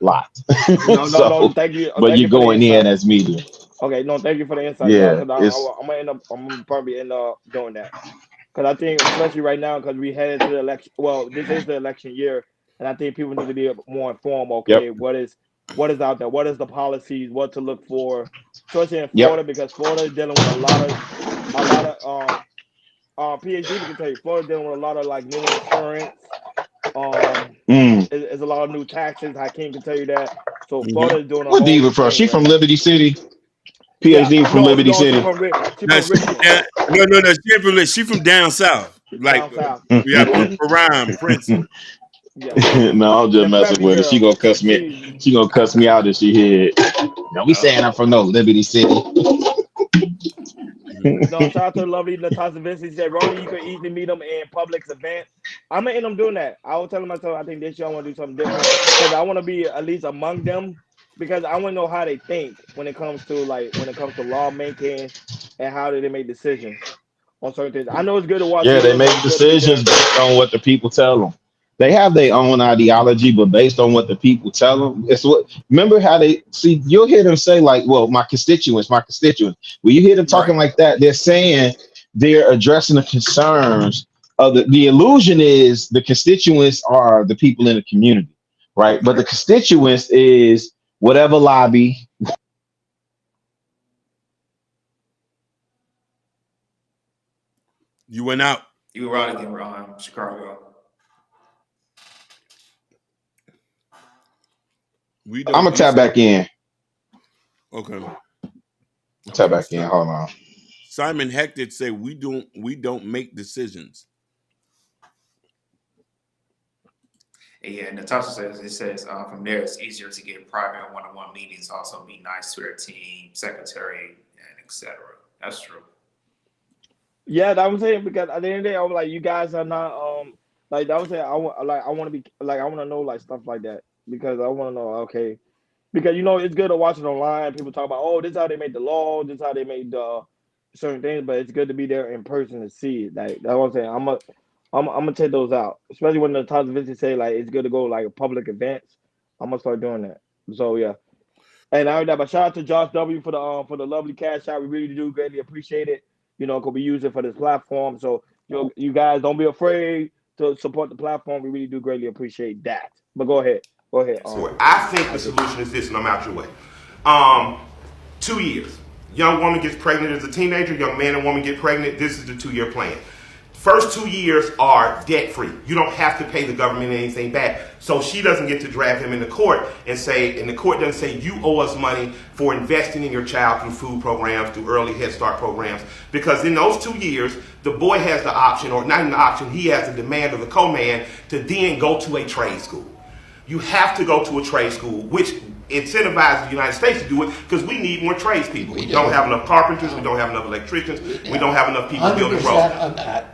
Lot. No, So, thank you. but Thank you're you for the going in insight. as media. Okay, no, thank you for the insight, Josh. Yeah, Because it's I'm gonna probably end up doing that. Because I think, especially right now, because we headed to the election. Well, this is the election year, and I think people need to be more informed. yep, Okay, what is out there? What is the policies? What to look for, especially in yep. Florida, because Florida is dealing with a lot of PhD can tell you Florida dealing with a lot of like new insurance. Um, Mm. is a lot of new taxes. Hakeem can tell you that. So Mhm. Florida is doing a What whole diva new from? thing She right from now. Liberty City. Yeah, PhD from no, Liberty no, City. she Now from she Richmond, down, no, she from down south. Like down south. we have Prime, Prince. Yeah, No, I'm just them messing preppy with her. She girls. gonna cuss me. She gonna cuss me out if she hear it. No, we saying I'm from no Liberty City. No, shout out to lovely Natasha Vince. He said, Ronnie, you can easily meet them in public events. I'm gonna end up doing that. I was telling myself I think this year I want to do something different because I want to be at least among them because I want to know how they think when it comes to lawmaking and how do they make decisions on certain things. I know it's good to watch Yeah, they videos, but make it's good to be there decisions in based person. on what the people tell them. They have their own ideology, but based on what the people tell them, it's what. Remember how they see? You'll hear them say like, "Well, my constituents, my constituents." When you hear them talking Right. like that, they're saying they're addressing the concerns of the illusion is the constituents are the people in the community, right? But Okay. the constituents is whatever lobby. You went out. You were out again, Chicago. We I'm don't gonna tap decide. back in. Okay. Tap Okay. back in. Hold on. Simon Hector say we don't make decisions. Yeah, and Natasha says from there it's easier to get private one-on-one meetings. Also, be nice to their team, secretary, and etc. That's true. Yeah, that was saying because at the end of the day, I was like, you guys are not like that was saying. I want to be like I want to know like stuff like that because I want to know okay because it's good to watch it online. People talk about this is how they made the law, this is how they made the certain things, but it's good to be there in person to see it. Like that's what I'm saying. I'm gonna take those out, especially when the Todd Vincent say like it's good to go like public events. I'm gonna start doing that. So yeah. And I that, but shout out to Josh W for the lovely cash out. We really do greatly appreciate it. Because we use it for this platform. So you guys don't be afraid to support the platform. We really do greatly appreciate that. But go ahead. Go ahead. I think the solution is this, and I'm out your way. 2 years. Young woman gets pregnant as a teenager, young man and woman get pregnant. This is the 2-year plan. First 2 years are debt free. You don't have to pay the government anything back. So she doesn't get to drag him into court and the court doesn't say you owe us money for investing in your child through food programs, through early Head Start programs. Because in those 2 years, the boy has the option, or not even the option, he has the demand of the co-man to then go to a trade school. You have to go to a trade school, which incentivizes the United States to do it because we need more tradespeople. We don't have enough carpenters, we don't have enough electricians, we don't have enough people building roads.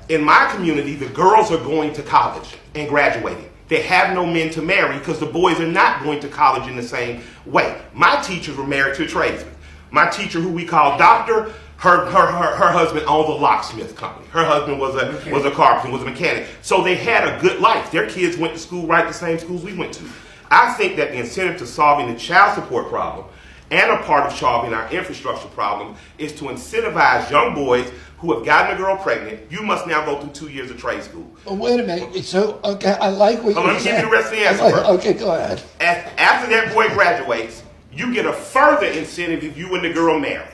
In my community, the girls are going to college and graduating. They have no men to marry because the boys are not going to college in the same way. My teachers were married to a tradesman. My teacher, who we call doctor, her husband owned a locksmith company. Her husband was a carpenter, was a mechanic. So they had a good life. Their kids went to school right the same schools we went to. I think that the incentive to solving the child support problem and a part of solving our infrastructure problem is to incentivize young boys who have gotten a girl pregnant. You must now go through 2 years of trade school. Well, wait a minute. So, okay, I like what you're saying. Let me give you the rest of the answer first. Okay, go ahead. After that boy graduates, you get a further incentive if you and the girl marry.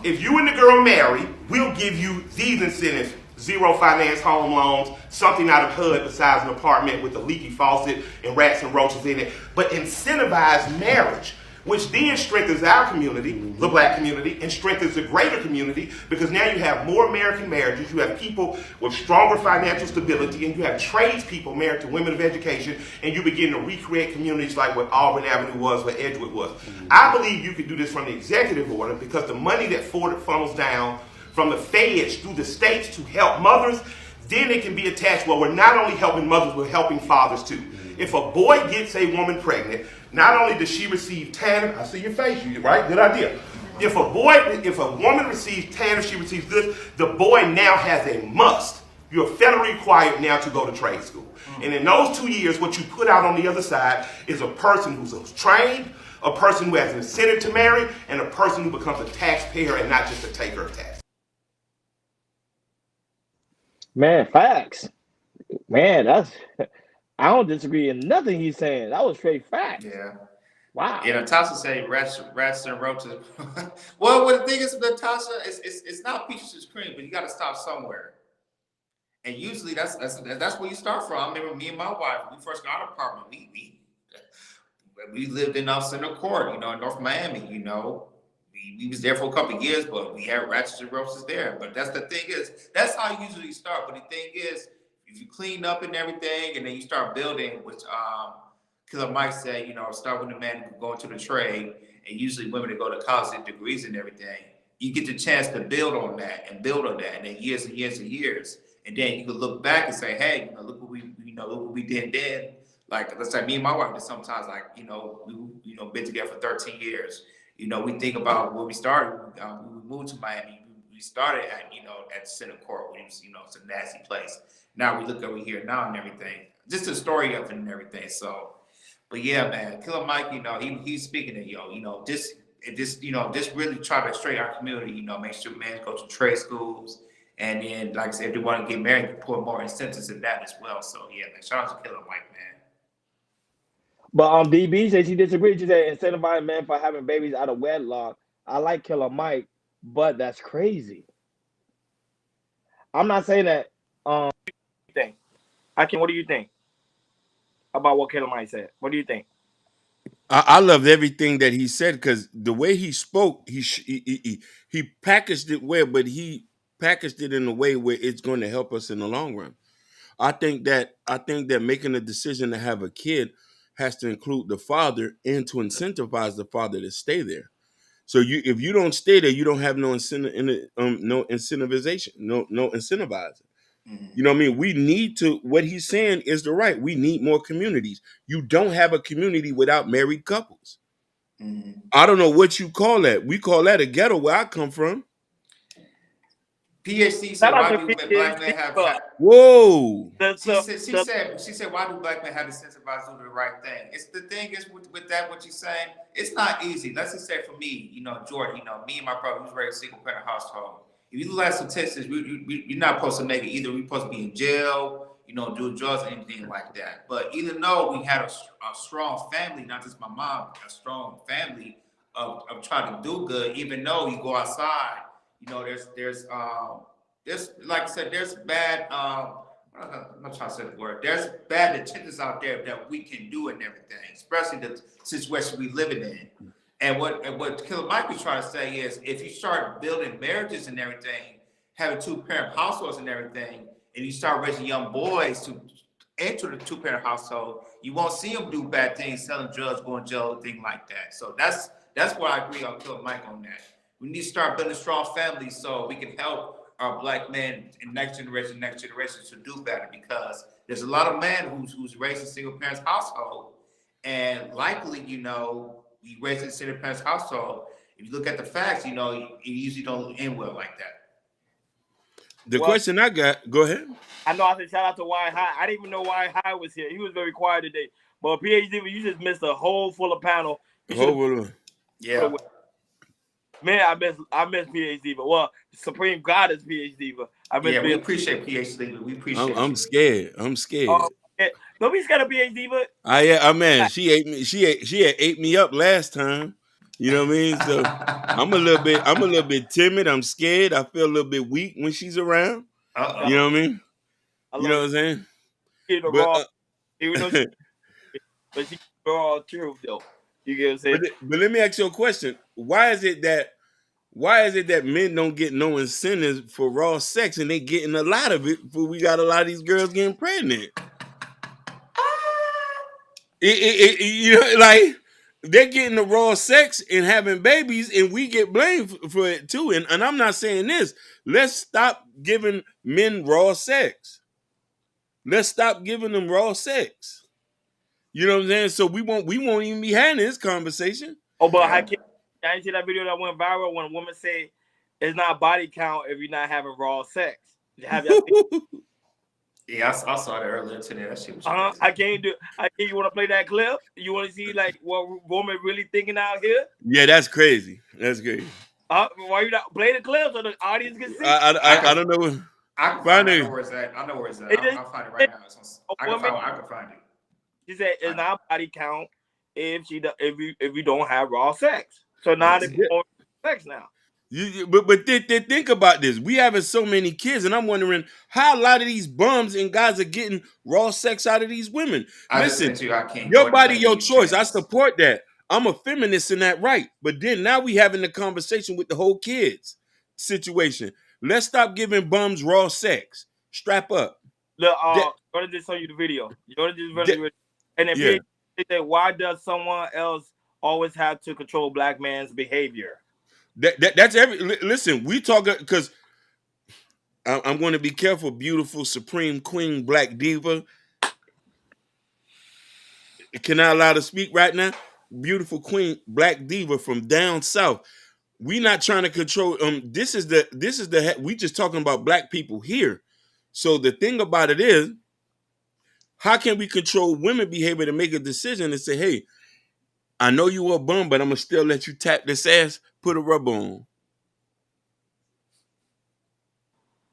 If you and the girl marry, we'll give you these incentives: zero finance home loans, something out of HUD besides an apartment with a leaky faucet and rats and roaches in it, but incentivize marriage, which then strengthens our community, the black community, and strengthens the greater community, because now you have more American marriages, you have people with stronger financial stability, and you have tradespeople married to women of education, and you begin to recreate communities like what Auburn Avenue was, what Edgewood was. I believe you could do this from the executive order, because the money that funnels down from the feds through the states to help mothers, then it can be attached, well, we're not only helping mothers, we're helping fathers too. If a boy gets a woman pregnant, not only does she receive TANF, I see your face, right? Good idea. If a woman receives TANF, she receives this, the boy now has a must. You're federally required now to go to trade school. And in those 2 years, what you put out on the other side is a person who's trained, a person who has an incentive to marry, and a person who becomes a taxpayer and not just a taker of tax. Man, facts. Man, I don't disagree in nothing he's saying. That was straight facts. Yeah. Wow. You know, Tasha say rats and roaches. Well, the thing is with Tasha, it's not peaches and cream, but you got to stop somewhere. And usually that's where you start from. I remember me and my wife, when we first got our apartment, we lived in Center Court, in North Miami. We was there for a couple of years, but we had rats and roaches there. But that's the thing is, that's how you usually start. But the thing is, if you clean up and everything, and then you start building, which Killer Mike said, start with the man going to the trade, and usually women that go to college get degrees and everything. You get the chance to build on that, and then years and years and years, and then you can look back and say, hey, look what we did then. Like, let's say me and my wife did sometimes, like, we been together for 13 years. We think about where we started. When we moved to Miami, we started at Center Court, which was, it's a nasty place. Now we look over here now and everything. Just the story of it and everything. So, but yeah, man, Killer Mike, he's speaking to just really try to straighten our community. Make sure men go to trade schools, and then, like I said, if they want to get married, you put more incentives in that as well. So yeah, man, shout out to Killer Mike, man. But DB says she disagrees. She said incentivize men for having babies out of wedlock. I like Killer Mike, but that's crazy. I'm not saying that. Think. What do you think about what Killer Mike said? What do you think? I loved everything that he said, because the way he spoke, he packaged it well, but he packaged it in a way where it's going to help us in the long run. I think that making a decision to have a kid has to include the father and to incentivize the father to stay there. So if you don't stay there, you don't have no incentive, no incentivization, no incentivizing. Mm-hmm. You know what I mean? We need to. What he's saying is the right. We need more communities. You don't have a community without married couples. Mm-hmm. I don't know what you call that. We call that a ghetto where I come from. PhD said, why do black men have... Whoa. She said, why do black men have to incentivize to do the right thing? It's the thing is with that, what you're saying, it's not easy. Let's just say for me, Jordan, me and my brother, we was raised single parent household. If you look at statistics, you're not supposed to make it either. We're supposed to be in jail, do drugs or anything like that. But even though we had a strong family, not just my mom, a strong family of trying to do good, even though you go outside, there's like I said, there's bad, I'm not trying to say the word, there's bad intentions out there that we can do and everything, especially the situation we living in. And what Killer Mike was trying to say is, if you start building marriages and everything, having two-parent households and everything, and you start raising young boys to enter the two-parent household, you won't see them do bad things, selling drugs, going to jail, things like that. So that's why I agree on Killer Mike on that. We need to start building strong families so we can help our black men in next generation to do better, because there's a lot of men who's raised in single parents household, and likely, we raised in a single parents household. If you look at the facts, it usually don't end well like that. The question I got, go ahead. I know I said shout out to Y High. I didn't even know Y High was here. He was very quiet today. But PhD, you just missed a whole full of panel. Yeah. Man, I miss PhD, but Supreme God is PhD, but I miss. Yeah, we appreciate PhD, but we appreciate. I'm scared. I'm scared. Don't be scared of PhD, but man, she ate me. She had ate me up last time. You know what I mean? So I'm a little bit timid. I'm scared. I feel a little bit weak when she's around. You know what I mean? You know what I'm saying? Even though but she raw truth though. You get what I'm saying? But let me ask you a question. Why is it that men don't get no incentives for raw sex and they getting a lot of it, but we got a lot of these girls getting pregnant? Like they're getting the raw sex and having babies, and we get blamed for it too. And I'm not saying this. Let's stop giving men raw sex. Let's stop giving them raw sex. You know what I'm saying? So we won't even be having this conversation. Oh, but I didn't see that video that went viral when a woman said it's not body count if you're not having raw sex. Have y'all Yeah, I saw that earlier today. That shit was crazy. You want to play that clip? You want to see like what woman really thinking out here? Yeah, that's crazy. That's crazy. Why you not play the clip so the audience can see? I don't know. I can find it. I know where it's at. I'll find it right now. I can find it. She said it's not body count if you don't have raw sex. So now they're sex now. But think about this. We having so many kids, and I'm wondering how a lot of these bums and guys are getting raw sex out of these women. Listen, your body, your choice. I support that. I'm a feminist in that right. But then now we having the conversation with the whole kids situation. Let's stop giving bums raw sex. Strap up. Look, I'm gonna just show you the video. And then they say, why does someone else always have to control black man's behavior? That's listen, we talk because I'm going to be careful, beautiful, supreme queen, black diva. Can I allow to speak right now? Beautiful queen, black diva from down south. We not trying to control. This is the we just talking about black people here. So the thing about it is, how can we control women behavior to make a decision and say, hey, I know you a bum, but I'm gonna still let you tap this ass. Put a rubber on.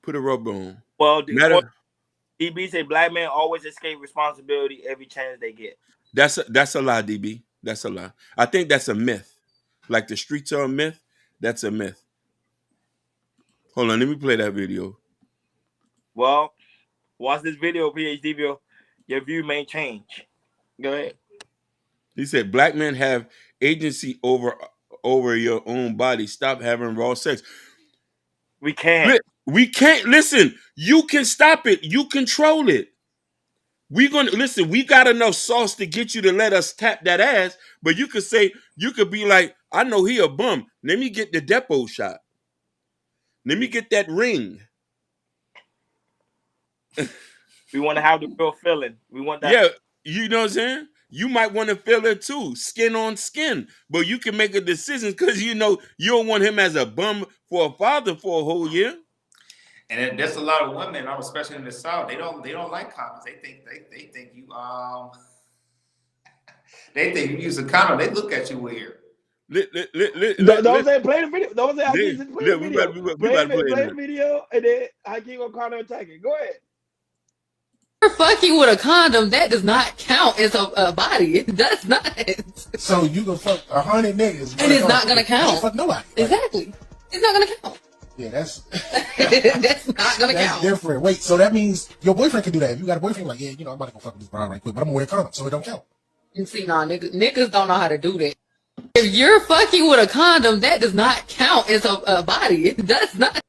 Put a rubber on. Well, DB say black men always escape responsibility every chance they get. That's a lie, DB. That's a lie. I think that's a myth. Like the streets are a myth. That's a myth. Hold on, let me play that video. Well, watch this video, PhD video. Your view may change. Go ahead. He said, black men have agency over your own body. Stop having raw sex. We can't. We can't. Listen, you can stop it. You control it. We got enough sauce to get you to let us tap that ass. But you could be like, I know he a bum. Let me get the depot shot. Let me get that ring. We want to have the real feeling. We want that. Yeah, you know what I'm saying? You might want to feel it too, skin on skin. But you can make a decision because you know you don't want him as a bum for a father for a whole year. And there's a lot of women, especially in the South, they don't like condoms. They think you they think you use a condom. They look at you weird. Don't say play the video. Don't say I need to play the video. Play the video, and then I keep on condom attacking. Go ahead. You're fucking with a condom. That does not count as a body. It does not. So you can fuck 100 niggas, and it's not gonna count. Fuck nobody. Exactly. It's not gonna count. Yeah, that's not gonna count. Different. Wait, so that means your boyfriend can do that. If you got a boyfriend, like, yeah, I'm about to go fuck with this brown right quick, but I'm gonna wear a condom, so it don't count. And see, niggas don't know how to do that. If you're fucking with a condom, that does not count as a body. It does not.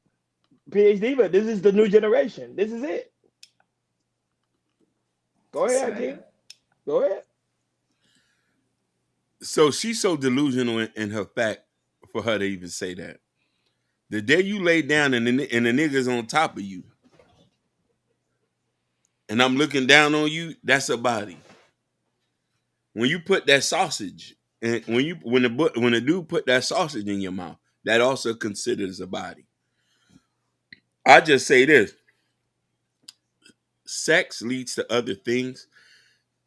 PhD, but this is the new generation. This is it. Go ahead, King. Go ahead. So she's so delusional in her fact for her to even say that. The day you lay down and the nigga's on top of you, and I'm looking down on you, that's a body. When you put that sausage, and when the dude put that sausage in your mouth, that also considered as a body. I just say this: sex leads to other things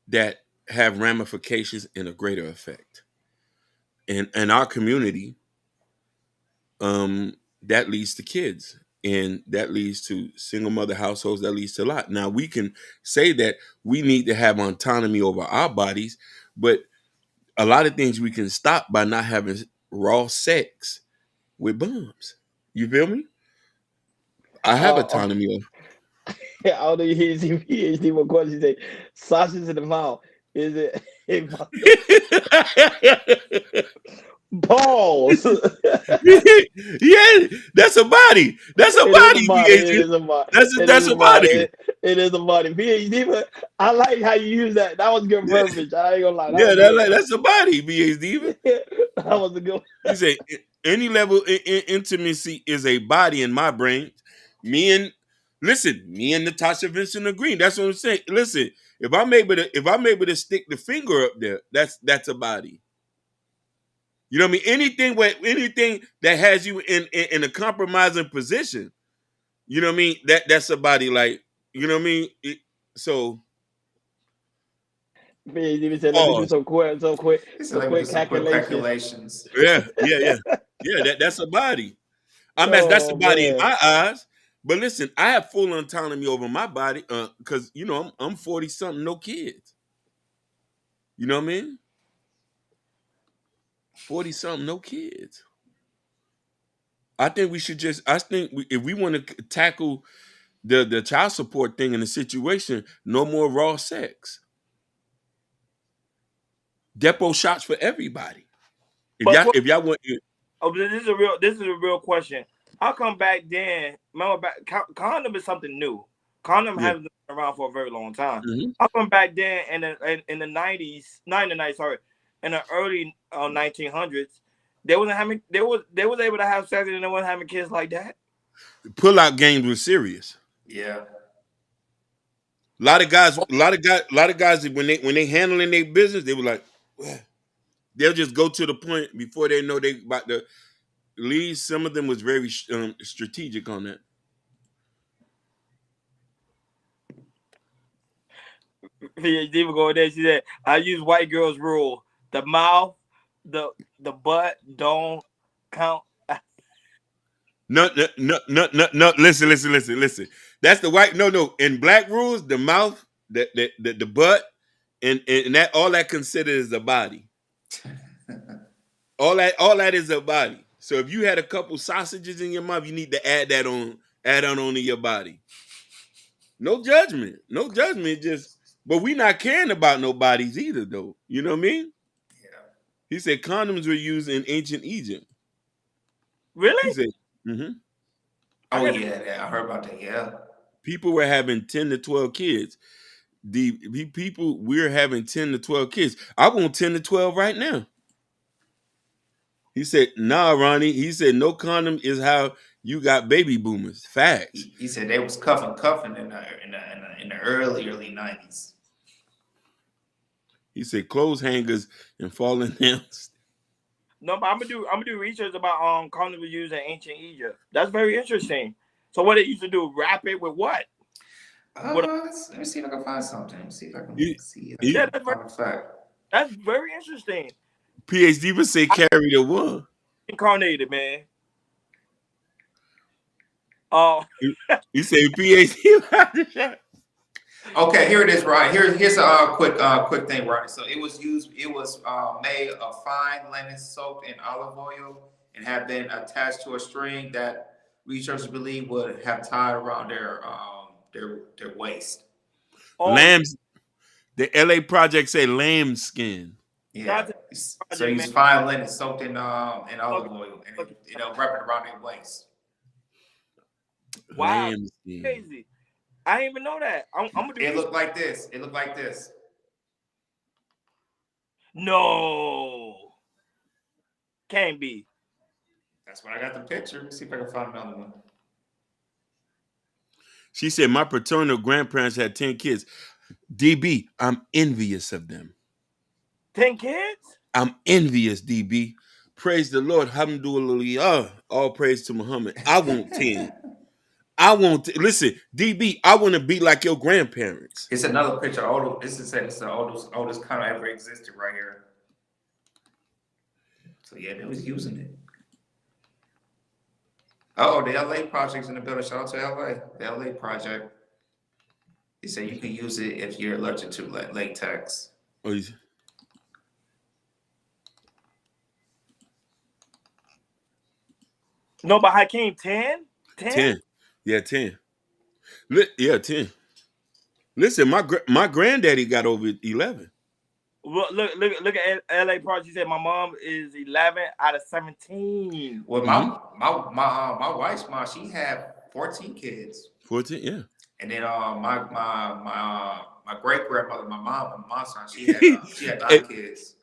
that have ramifications and a greater effect. And in our community, that leads to kids, and that leads to single mother households. That leads to a lot. Now we can say that we need to have autonomy over our bodies, but a lot of things we can stop by not having raw sex with bums. You feel me? I have Uh, autonomy over. I don't know. He's PhD. What question? He say, sausage in the mouth. Is it a balls? Yeah, that's a body. That's a It is a body, body. It PhD. is a body. It That's is a a body. body. It is a body. PhD. But I like how you use that. That was good Yeah, verbiage. I ain't gonna lie. That yeah, was good. that's a body, PhD. That was a good. You say any level intimacy is a body in my brain. Me and Natasha Vincent agree. That's what I'm saying. Listen, if I'm able to stick the finger up there, that's a body. You know what I mean? Anything that has you in a compromising position, you know what I mean? That's a body. Like, you know what I mean? So PhD said, "Let me do pause. some He said, some let me do quick some quick calculations." calculations. Yeah. That's a body. I mean, that's a Oh body in man, my eyes. But listen, I have full autonomy over my body because I'm 40 something, no kids. You know what I mean? 40 something, no kids. I think we should just. If we want to tackle the child support thing in the situation, no more raw sex. Depot shots for everybody. but If y'all want, oh, this is a real question. How come back then? Remember, condom is something new. Condom yeah. hasn't been around for a very long time. Mm-hmm. How come back then in the 90s, not in the 90s, sorry, in the early 1900s, they was able to have sex and they wasn't having kids like that. Pull-out games were serious. Yeah. A lot of guys when they handling their business, they were like, well, they'll just go to the point before they know they about to leave. Some of them was very strategic on that. PhD would go there. She said, "I use white girls rule: the mouth, the butt don't count." No. Listen. That's the white. No. In black rules, the mouth, the butt, and that all that considered is a body. All that is a body. So if you had a couple sausages in your mouth, you need to add on onto your body. No judgment. No judgment. Just but we not caring about no bodies either, though. You know what I mean? Yeah. He said condoms were used in ancient Egypt. He Really? said, mm-hmm. I Oh got yeah, I heard about that. Yeah. People were having 10 to 12 kids. The people we're having 10 to 12 kids. I want 10 to 12 right now. He said, nah, Ronnie. He said, no condom is how you got baby boomers. Facts. He said they was cuffing in the early 90s. He said, clothes hangers and falling down. no, but I'm gonna do research about condoms were used in ancient Egypt. That's very interesting. So what they used to do? Wrap it with what? Let me see if I can find something. Let me see if I can He, see if I he, Yeah, can find a fact. that's very interesting. PhD would say carry the one. Incarnated, man. Oh, He said PhD. Okay, here it is, right. Here's a quick thing, right? So it was made of fine linen soaked in olive oil and had been attached to a string that researchers believe would have tied around their waist. oh, Lambs. The LA project say lamb skin. Yeah. that's a So project, man. use fine linen soaked in Look, olive oil and look, wrap it around their waist. wow, Lamb skin. crazy. I didn't even know that. I'm gonna do It research. looked like this. It looked like this. No, can't be. That's when I got the picture. Let's see if I can find another one. She said my paternal grandparents had 10 kids. DB, I'm envious of them. 10 kids? I'm envious, DB. Praise the Lord. Alhamdulillah. All praise to Muhammad. I want 10. Listen, DB, I want to be like your grandparents. It's another picture. This is the oldest count ever existed right here. So yeah, they was using it. Oh, the LA project's in the building. Shout out to LA. The LA project. He said you can use it if you're allergic to latex. Oh, No, but Hakeem, 10? 10. Yeah, 10. Yeah, 10. Listen, my granddaddy got over 11. Well, look at LA Project. He said my mom is 11 out of 17. Well, my wife's mom, she had 14 kids. 14, yeah. And then my great grandmother, my mom's son, she had 9 kids.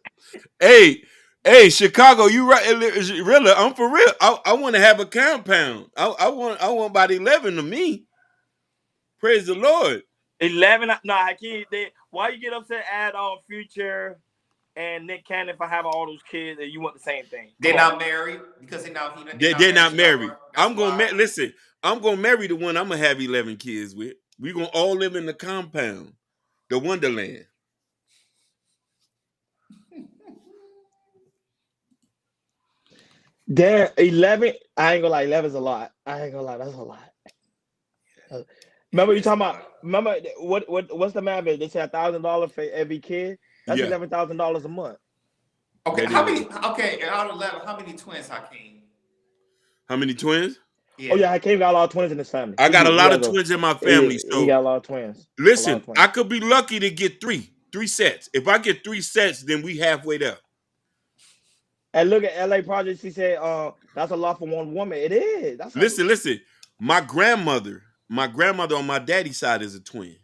Hey, Chicago, you right? Really, I'm for real. I want to have a compound. I want about 11 to me. Praise the Lord. 11. No, Hakeem. Why you get upset at Future and Nick Cannon for having all those kids and you want the same thing? They're not married because they're not married. I'm gonna marry the one I'm gonna have 11 kids with. We gonna all live in the compound, the Wonderland. Damn, 11. I ain't gonna lie, 11 is a lot. I ain't gonna lie, that's a lot. Remember you talking about? Remember what's the math? They say $1,000 for every kid. That's $11,000 a month. Okay, how many? Okay, out of 11, how many twins, Hakeem? How many twins? Yeah. Oh yeah, Hakeem got a lot of twins in his family. I got a lot of twins in my family. So he got a lot of twins. Listen, I could be lucky to get three sets. If I get 3 sets, then we halfway there. And look at LA Project. She said, that's a lot for one woman. It is. Listen. My grandmother on my daddy's side is a twin.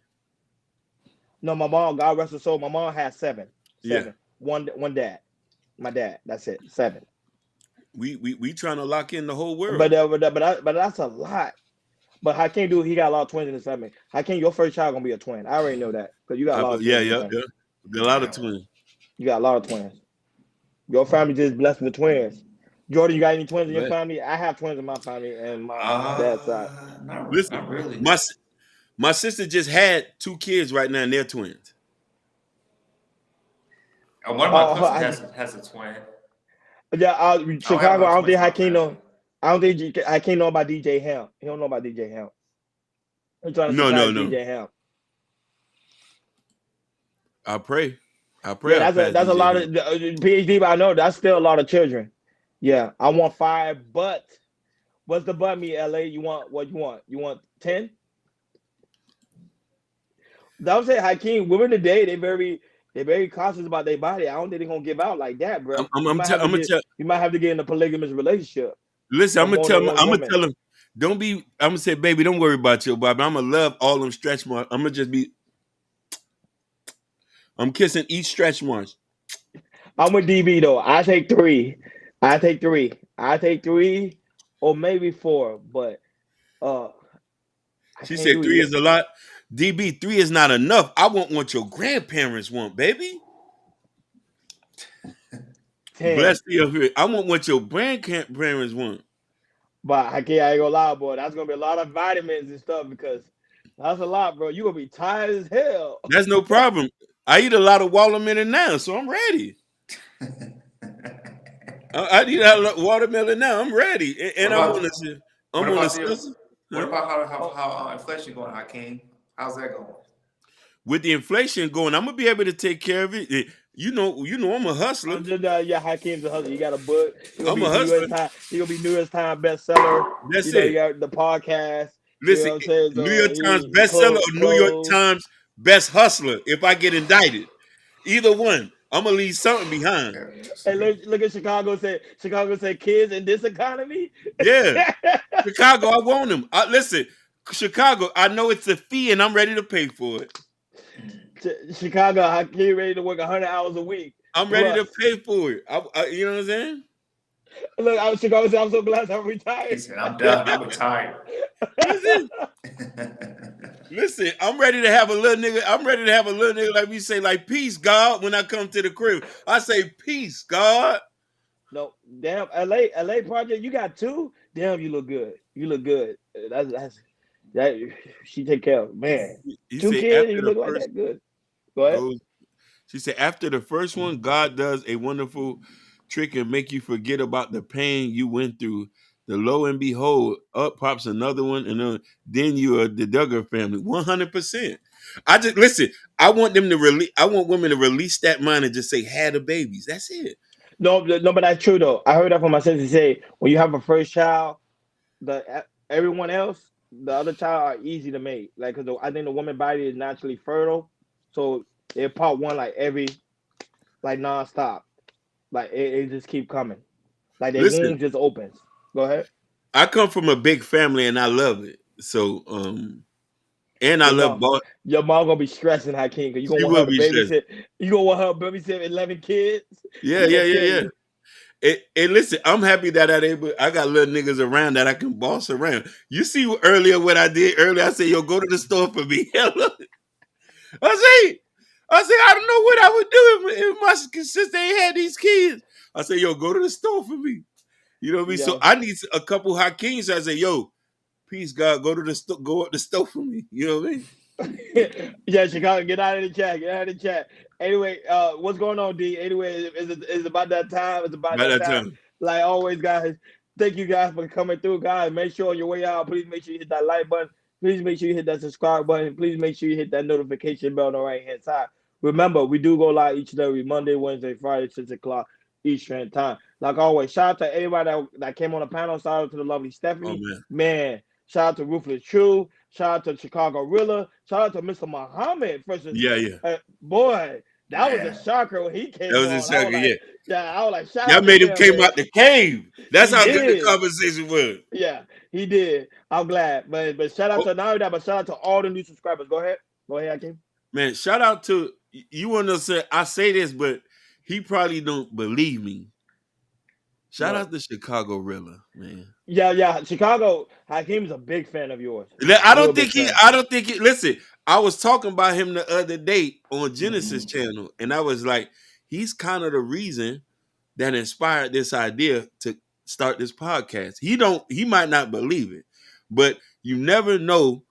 No, my mom, God rest her soul, my mom has 7. Yeah. One dad. My dad. That's it. 7. We trying to lock in the whole world. But that's a lot. But Hakeem, dude, he got a lot of twins in his family. Hakeem, your first child gonna be a twin. I already know that because you got a lot of twins. Yeah. Got a lot of twins. You got a lot of twins. Your family just blessed with twins. Jordan, you got any twins in your family? I have twins in my family and my dad's side. Not really. My sister just had 2 kids right now, and they're twins. One of my cousins has a twin. Yeah, Chicago. I don't think Hakeem know. I don't think Hakeem know about DJ Ham. He don't know about DJ Ham. I'm trying to DJ Ham. I pray. Yeah, that's a lot of PhD, but I know that's still a lot of children. Yeah, I want 5, but what's the but me, LA? You want what you want? You want 10? I would say Hakeem, women today, they very cautious about their body. I don't think they're gonna give out like that, bro. You might have to get in a polygamous relationship. Listen, I'm gonna tell them, I'm gonna say, baby, don't worry about your body. I'm gonna love all them stretch marks. I'm kissing each stretch marks. I'm with DB though. I take 3. I take 3 or maybe 4, but she said 3 is a lot. DB, 3 is not enough. I want what your grandparents want, baby. 10. Bless you up here. I want what your grandparents want. But I ain't gonna lie, boy. That's gonna be a lot of vitamins and stuff because that's a lot, bro. You gonna be tired as hell. That's no problem. I eat a lot of watermelon now, so I'm ready. I eat a lot of watermelon now. I'm ready, and I want to. What about how inflation going, Hakeem? How's that going? With the inflation going, I'm gonna be able to take care of it. You know, I'm a hustler. Yeah, Hakeem's a hustler. You got a book. I'm a hustler. He gonna be New York Times bestseller. That's it. You got the podcast. Listen, New York Times bestseller or New York Times best hustler. If I get indicted, either one, I'm gonna leave something behind. Hey, look at Chicago. Chicago said kids in this economy. Yeah, Chicago. I want them. Listen, Chicago. I know it's a fee, and I'm ready to pay for it. Chicago, I get ready to work 100 hours a week. I'm ready to pay for it. You know what I'm saying? Look, I was so glad I'm He retired. said, "I'm done. I'm retired." Listen, listen, I'm ready to have a little nigga. I'm ready to have a little nigga like we say, like, peace, God. When I come to the crib, I say, peace, God. No, damn, LA project, you got two? Damn, you look good. You look good. That she take care of. Man, He two said kids, after you the look like first that good. Go ahead. goes, she said after the first one, God does a wonderful trick and make you forget about the pain you went through. The lo and behold, up pops another one, and then you are the Duggar family. 100%. I just listen. I want them to release. I want women to release that mind and just say, "Had the babies." That's it. No, but that's true though. I heard that from my sister say when you have a first child, everyone else, the other child are easy to make. Like, cause I think the woman body is naturally fertile, so they pop one like every like nonstop. Like it just keep coming. Like their Listen, womb just opens. Go ahead. I come from a big family and I love it. So, and I Your love mom, boss. your mom gonna be stressing Hakeem because you gonna She want her will to be stressed. babysit. You gonna want her to babysit 11 kids. Yeah, She yeah, gonna yeah, kill yeah. you. And listen, I'm happy that I got little niggas around that I can boss around. You see earlier what I did earlier? I said, yo, go to the store for me. I say, I don't know what I would do if my sister ain't had these kids. I say, yo, go to the store for me. You know what I mean? So Yeah. I need a couple Hakeems. So I say, yo, peace, God, go to the store, go up the store for me. You know what I mean? Yeah, Chicago, get out of the chat. Get out of the chat. Anyway, what's going on, D? Anyway, it's about that time. It's about By that that time. time. Like always, guys. Thank you guys for coming through, guys. Make sure on your way out, please make sure you hit that like button. Please make sure you hit that subscribe button. Please make sure you hit that notification bell on the right hand side. Remember, we do go live each and every Monday, Wednesday, Friday, 6 o'clock Eastern time. Like always, shout out to everybody that came on the panel. Shout out to the lovely Oh Stephanie. man. Man, shout out to Ruthless True. Shout out to Chicago Rilla. Shout out to Mr. Muhammad. Yeah, yeah. Boy, that was a Man, shocker when he That came was a on. I was second, like, yeah. yeah, I was like, shout Y'all out to made him him, came man. out the cave. That's He how good the did. conversation was. Yeah, he did. I'm glad. But shout out Oh, to not only that, but shout out to all the new subscribers. Go ahead. Go ahead, Hakeem. man, shout out to you. Want to say I say this, but he probably don't believe me. Shout What? out to Chicago Rilla, man. Yeah. Chicago, Hakeem's a big fan of yours. I Real don't big think he. fan. I don't think he. Listen, I was talking about him the other day on Genesis channel, and I was like, he's kind of the reason that inspired this idea to start this podcast. He don't. He might not believe it, but you never know.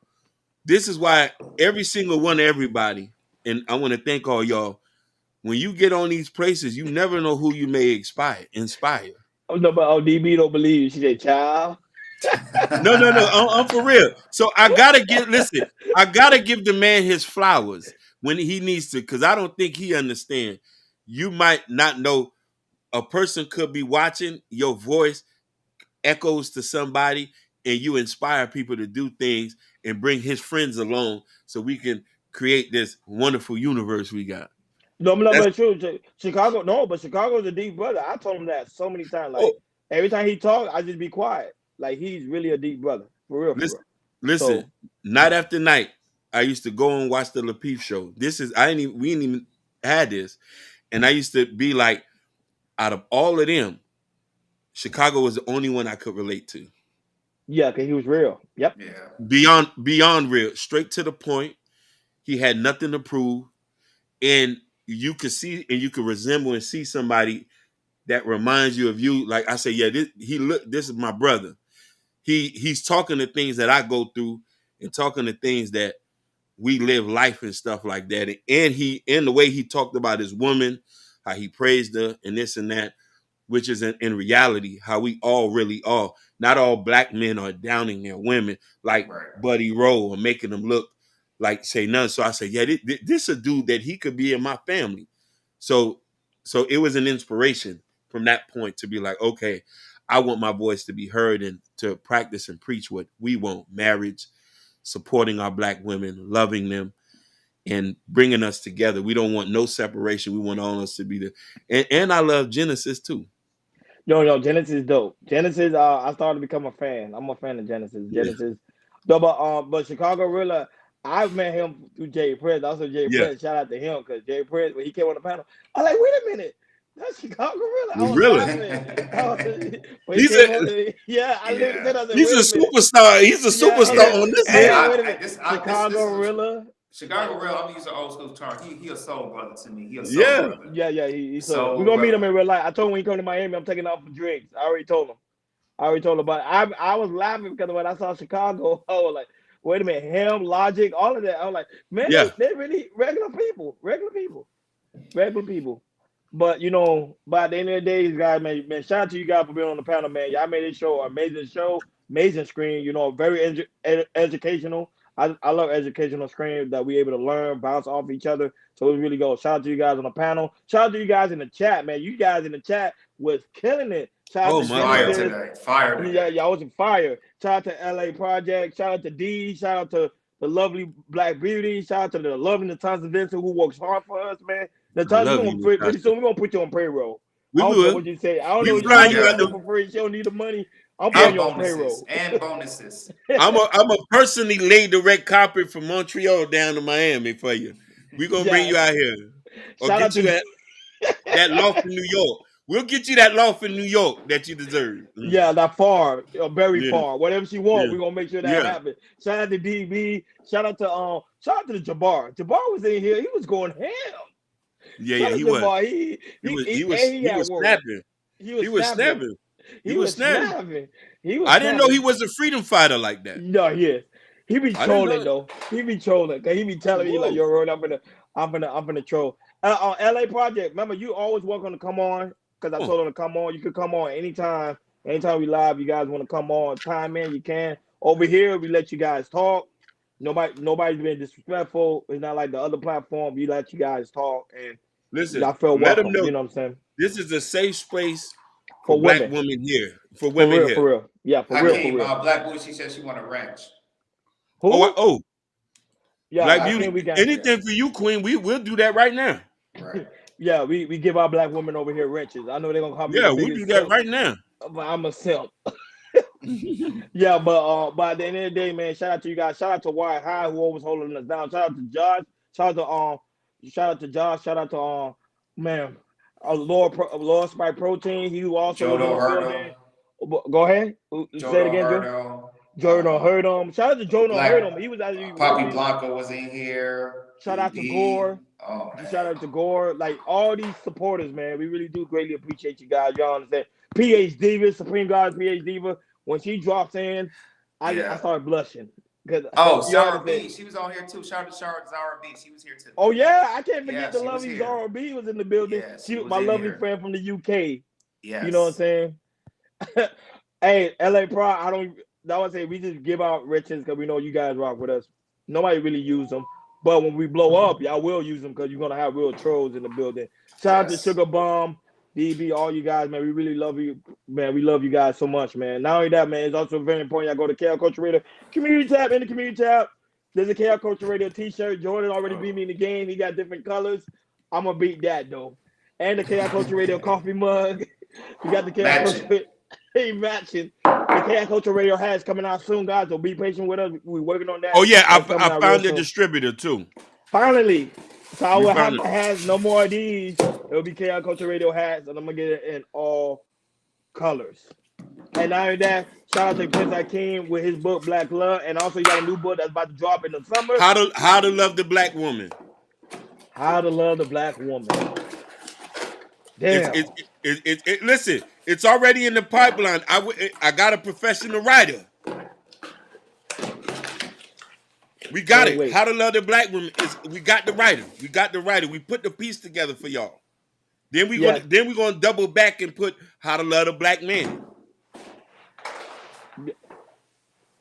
This is why every single one of everybody, and I want to thank all y'all. When you get on these places, you never know who you may inspire. Oh, no, but DB don't believe you. She said, child. No, no, no. I'm for real. So I gotta give. Listen, I gotta give the man his flowers when he needs to, because I don't think he understands. You might not know a person could be watching your voice echoes to somebody, and you inspire people to do things and bring his friends along, so we can create this wonderful universe we got. No, That's but it's true. Chicago, no, but Chicago's a deep brother. I told him that so many times. Like oh, every time he talk, I just be quiet. Like he's really a deep brother. For real, for listen, real. listen. So Night after night, I used to go and watch the Lapeef show. This is I ain't even we ain't even had this. And I used to be like, out of all of them, Chicago was the only one I could relate to. yeah, cause he was real. Yep. yeah. Beyond real, straight to the point. He had nothing to prove, and you could see and you could resemble and see somebody that reminds you of you. Like I say, yeah, this is my brother. He's talking to things that I go through and talking to things that we live life and stuff like that. And he and the way he talked about his woman, how he praised her and this and that, which is in reality how we all really are. Not all black men are downing their women like Right. Buddy Rowe or making them look like say none. So I say, yeah, this a dude that he could be in my family. So it was an inspiration from that point to be like, okay, I want my voice to be heard and to practice and preach what we want: marriage, supporting our black women, loving them, and bringing us together. We don't want no separation. We want all of us to be the. And I love Genesis too. No, Genesis is dope. Genesis, I started to become a fan. I'm a fan of Genesis. Yeah, Genesis, no, but Chicago Rilla, I met him through Jay Prince. Also, Jay yeah. Prince, shout out to him because Jay Prince when he came on the panel, I was like, wait a minute, That's Chicago Gorilla. I was Gorilla. laughing. When he He's came a on, yeah, I literally said, Yeah. I said, he's wait a a minute. superstar. He's a Yeah, hold superstar Yeah. on. on this Hey, Wait, end. wait a minute. this Chicago is Gorilla. Chicago Real. I'm gonna use an old school term. He a soul brother to me. He a soul Yeah. brother. Yeah, he's so. We're Soul gonna meet him brother. in real life. I told him when he come to Miami, I'm taking off for drinks. I already told him. But I was laughing because when I saw Chicago, I was like, wait a minute, him, Logic, all of that. I was like, man, Yeah. they really regular people. But by the end of the day, guys, man, shout out to you guys for being on the panel, man. Y'all made this show, amazing screen. Very educational. I love educational screen that we able to learn, bounce off each other. So it really goes. Shout out to you guys on the panel. Shout out to you guys in the chat, man. You guys in the chat was killing it. Shout out Oh to my God. Fire Yeah, today. y'all was in fire. Shout out to LA Project. Shout out to D. Shout out to the lovely Black Beauty. Shout out to the lovely Natasha Vincent who works hard for us, man. I Natasha, love you, Natasha. pretty soon we're gonna put you on payroll. We I don't care will. what you say. I don't We know. I flying don't you know out she do the it for free. She don't need the money. I'm putting And you on bonuses. payroll. And bonuses. I'm a personally lay the red carpet from Montreal down to Miami for you. We're gonna bring Yeah. you out here. Or Shout out get you to that loft in New York. We'll get you that loft in New York that you deserve. yeah, that far, very Yeah. far. Whatever she want, Yeah. we're gonna make sure that Yeah. happens. Shout out to DB. Shout out to the Jabbar. Jabbar was in here. He was going ham. Yeah, Shout yeah, out he to was. Jabbar. He He at was work. snapping. He He was was snapping. snapping. He He was was snapping. snapping. He was I didn't know he snapping. was a freedom fighter like that. No, he is. He be I didn't know trolling that. though. He be trolling. Cause he be telling me like, Whoa. "Yo, Road, I'm gonna troll." On LA Project, remember you always welcome to come on. Cause I Oh, told him to come on. You could come on anytime. Anytime we live, you guys want to come on, time in, you can. Over here, we let you guys talk. Nobody's been disrespectful. It's not like the other platform. We let you guys talk, and listen, y'all feel let him welcome. know You know what I'm saying? this is a safe space for For black women, women here. For for women real, here. for real. Yeah, for real, for Hakeem, real. Black Boy, she said she want a ranch. Who? Oh, Yeah, Black I Beauty. think we got. Anything for you, Queen. We'll do that right now. Right. Yeah, we give our black women over here wrenches. I know they're gonna call me the Yeah, we'll do biggest that simp, right now. but I'm a simp. Yeah, but at the end of the day, man, shout out to you guys. Shout out to Wyatt High who always holding us down. Shout out to Josh. Shout out to Josh. Shout out to man, Lord Spike Protein. He also was in Jodo the building. Hurdo. Go ahead. Say it Jodo again, Joe. Hurdo. Jordan heard him. Shout out to Jordan heard him. Black He was actually Poppy working. Blanco was in here. Shout out to DB. Gore. Oh Shout man. out to Gore. Like all these supporters, man. We really do greatly appreciate you guys. Y'all understand? PH Diva, Supreme God, PH Diva. When she drops in, I Yeah. started blushing. Because Oh, you Zara understand? B. She was on here too. Shout out to Zara B. She was here too. Oh yeah, I can't forget Yeah, the she was lovely here. Zara B was in the building. Yeah, She she was was my in lovely here. friend from the UK. Yes. You know what I'm saying? Hey, LA Pro, I would say we just give out riches because we know you guys rock with us. Nobody really use them. But when we blow up, y'all will use them because you're gonna have real trolls in the building. Shout out to Yes. Sugar Bomb, DB, all you guys, man. We really love you, man. We love you guys so much, man. Not only that, man, it's also very important. Y'all go to KL Culture Radio community tab. In the community tab, there's a KL Culture Radio T-shirt. Jordan already beat me in the game. He got different colors. I'm gonna beat that though. And the KL Culture Radio coffee mug. We got the KL Matching. Culture. Hey, matching. The KL Culture Radio has coming out soon, guys. So be patient with us. We're working on that. Oh yeah, That's coming I out real found the soon. distributor too. Finally. So I We will found have it. has no more of these. It'll be KL Culture Radio hats, and I'm gonna get it in all colors. And not only that, shout out to Prince Hakeem with his book Black Love, and also he got a new book that's about to drop in the summer. How to love the black woman. How to Love the Black Woman. It's Damn. listen, it's already in the pipeline. I got a professional writer. We got it. Wait. How to love the black woman we got the writer. We got the writer. We put the piece together for y'all. Then we're gonna double back and put how to love the black man.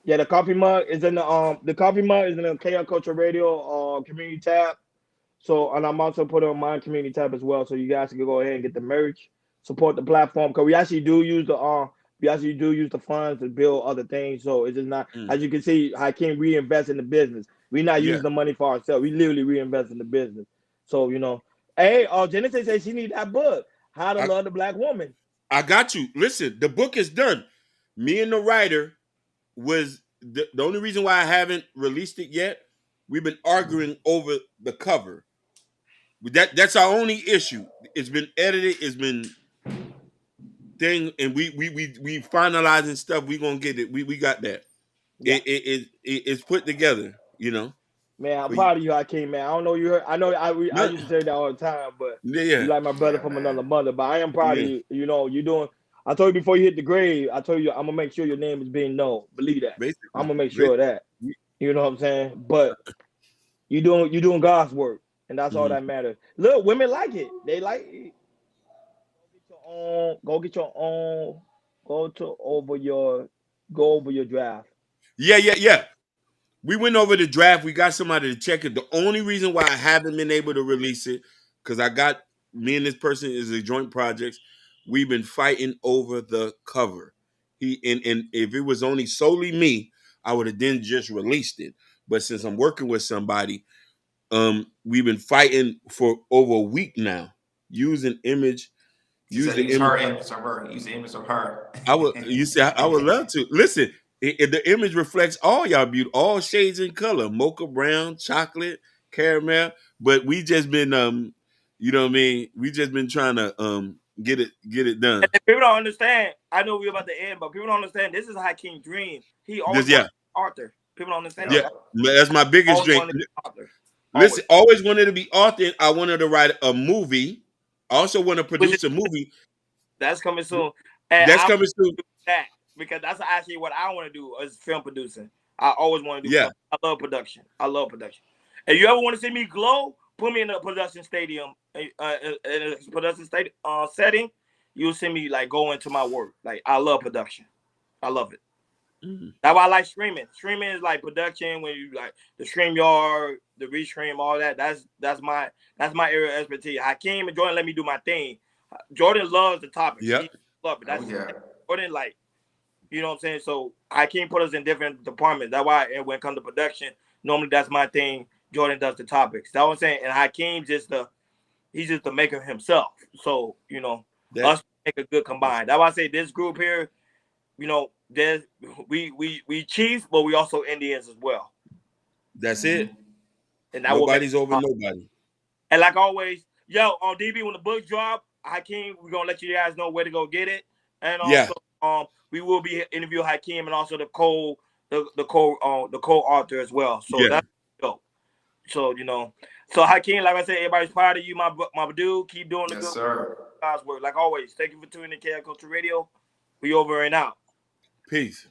Yeah, the coffee mug is in the KL Culture Radio community tab. So, and I'm also putting on my community tab as well, so you guys can go ahead and get the merch, support the platform, because we actually do use the funds to build other things. So it's just not, as you can see, Hakeem reinvest in the business. We're not using the money for ourselves. We literally reinvest in the business. So hey, Genesis says she need that book, How to Love the Black Woman. I got you. Listen, the book is done. Me and the writer was the only reason why I haven't released it yet. We've been arguing over the cover. That's our only issue. It's been edited. It's been and we finalizing stuff. We gonna get it. We got that. Yeah. It's put together. Man, I'm For proud of you, Hakeem, man. I don't know you heard. I know I no, used to tell you that all the time, but yeah, you like my brother Yeah, from man. another mother. But I am proud of yeah. you. You know, you doing. I told you before you hit the grave. I told you I'm gonna make sure your name is being known. Believe that. I'm gonna make sure of that. You know what I'm saying? But you doing God's work, and that's all Mhm. that matters. Look, women like it. They like it. Go get your own. Go over your draft. Yeah. We went over the draft. We got somebody to check it. The only reason why I haven't been able to release it, because I got me and this person is a joint projects. We've been fighting over the cover. And if it was only solely me, I would have then just released it. But since I'm working with somebody, we've been fighting for over a week now. Use an image, She use said, the use image. her image of her. Use the image of her. I would. You see, I would love to listen. The image reflects all y'all beauty, all shades in color: mocha brown, chocolate, caramel. But we just been, you know what I mean. We just been trying to get it done. And people don't understand. I know we're about to end, but people don't understand. This is Hakeem's dream. He always Just yeah, wanted to be Arthur. People don't understand yeah. that. That's my biggest Always dream. wanted to be Arthur. Listen, Always. always wanted to be author. I wanted to write a movie. I also want to Which is produce a movie that's coming soon. And that's I coming soon. do that because that's actually what I want to do is film producing. I always want to do Yeah, film. I love production. I love production. If you ever want to see me glow, put me in a production stadium, in a production stadium setting. You'll see me like go into my work. Like I love production. I love it. Mhm. That's why I like streaming. Streaming is like production when you like the StreamYard, the Restream, all that. That's my area of expertise. Hakeem and Jordan let me do my thing. Jordan loves the topics. Yeah, He loves it. Oh That's yeah. Jordan like, you know what I'm saying? So Hakeem put us in different departments. That's why when it comes to production, normally that's my thing. Jordan does the topics. That's what I'm saying. And Hakeem he's just the maker himself. So, that us make a good combined. That's why I say this group here, there's we Chiefs, but we also Indians as well. that's it. Mm-hmm. And that will make Nobody's over nobody. and like always, yo, on DB when the book drop, Hakeem, we're gonna let you guys know where to go get it. And Yeah, also we will be interview Hakeem and also the co-author as well. So yeah. that's dope. So so Hakeem, like I said, everybody's proud of you, my dude. Keep doing the Yes, good sir. God's work. Like always, thank you for tuning in to KL Culture Radio. We over and out. Peace.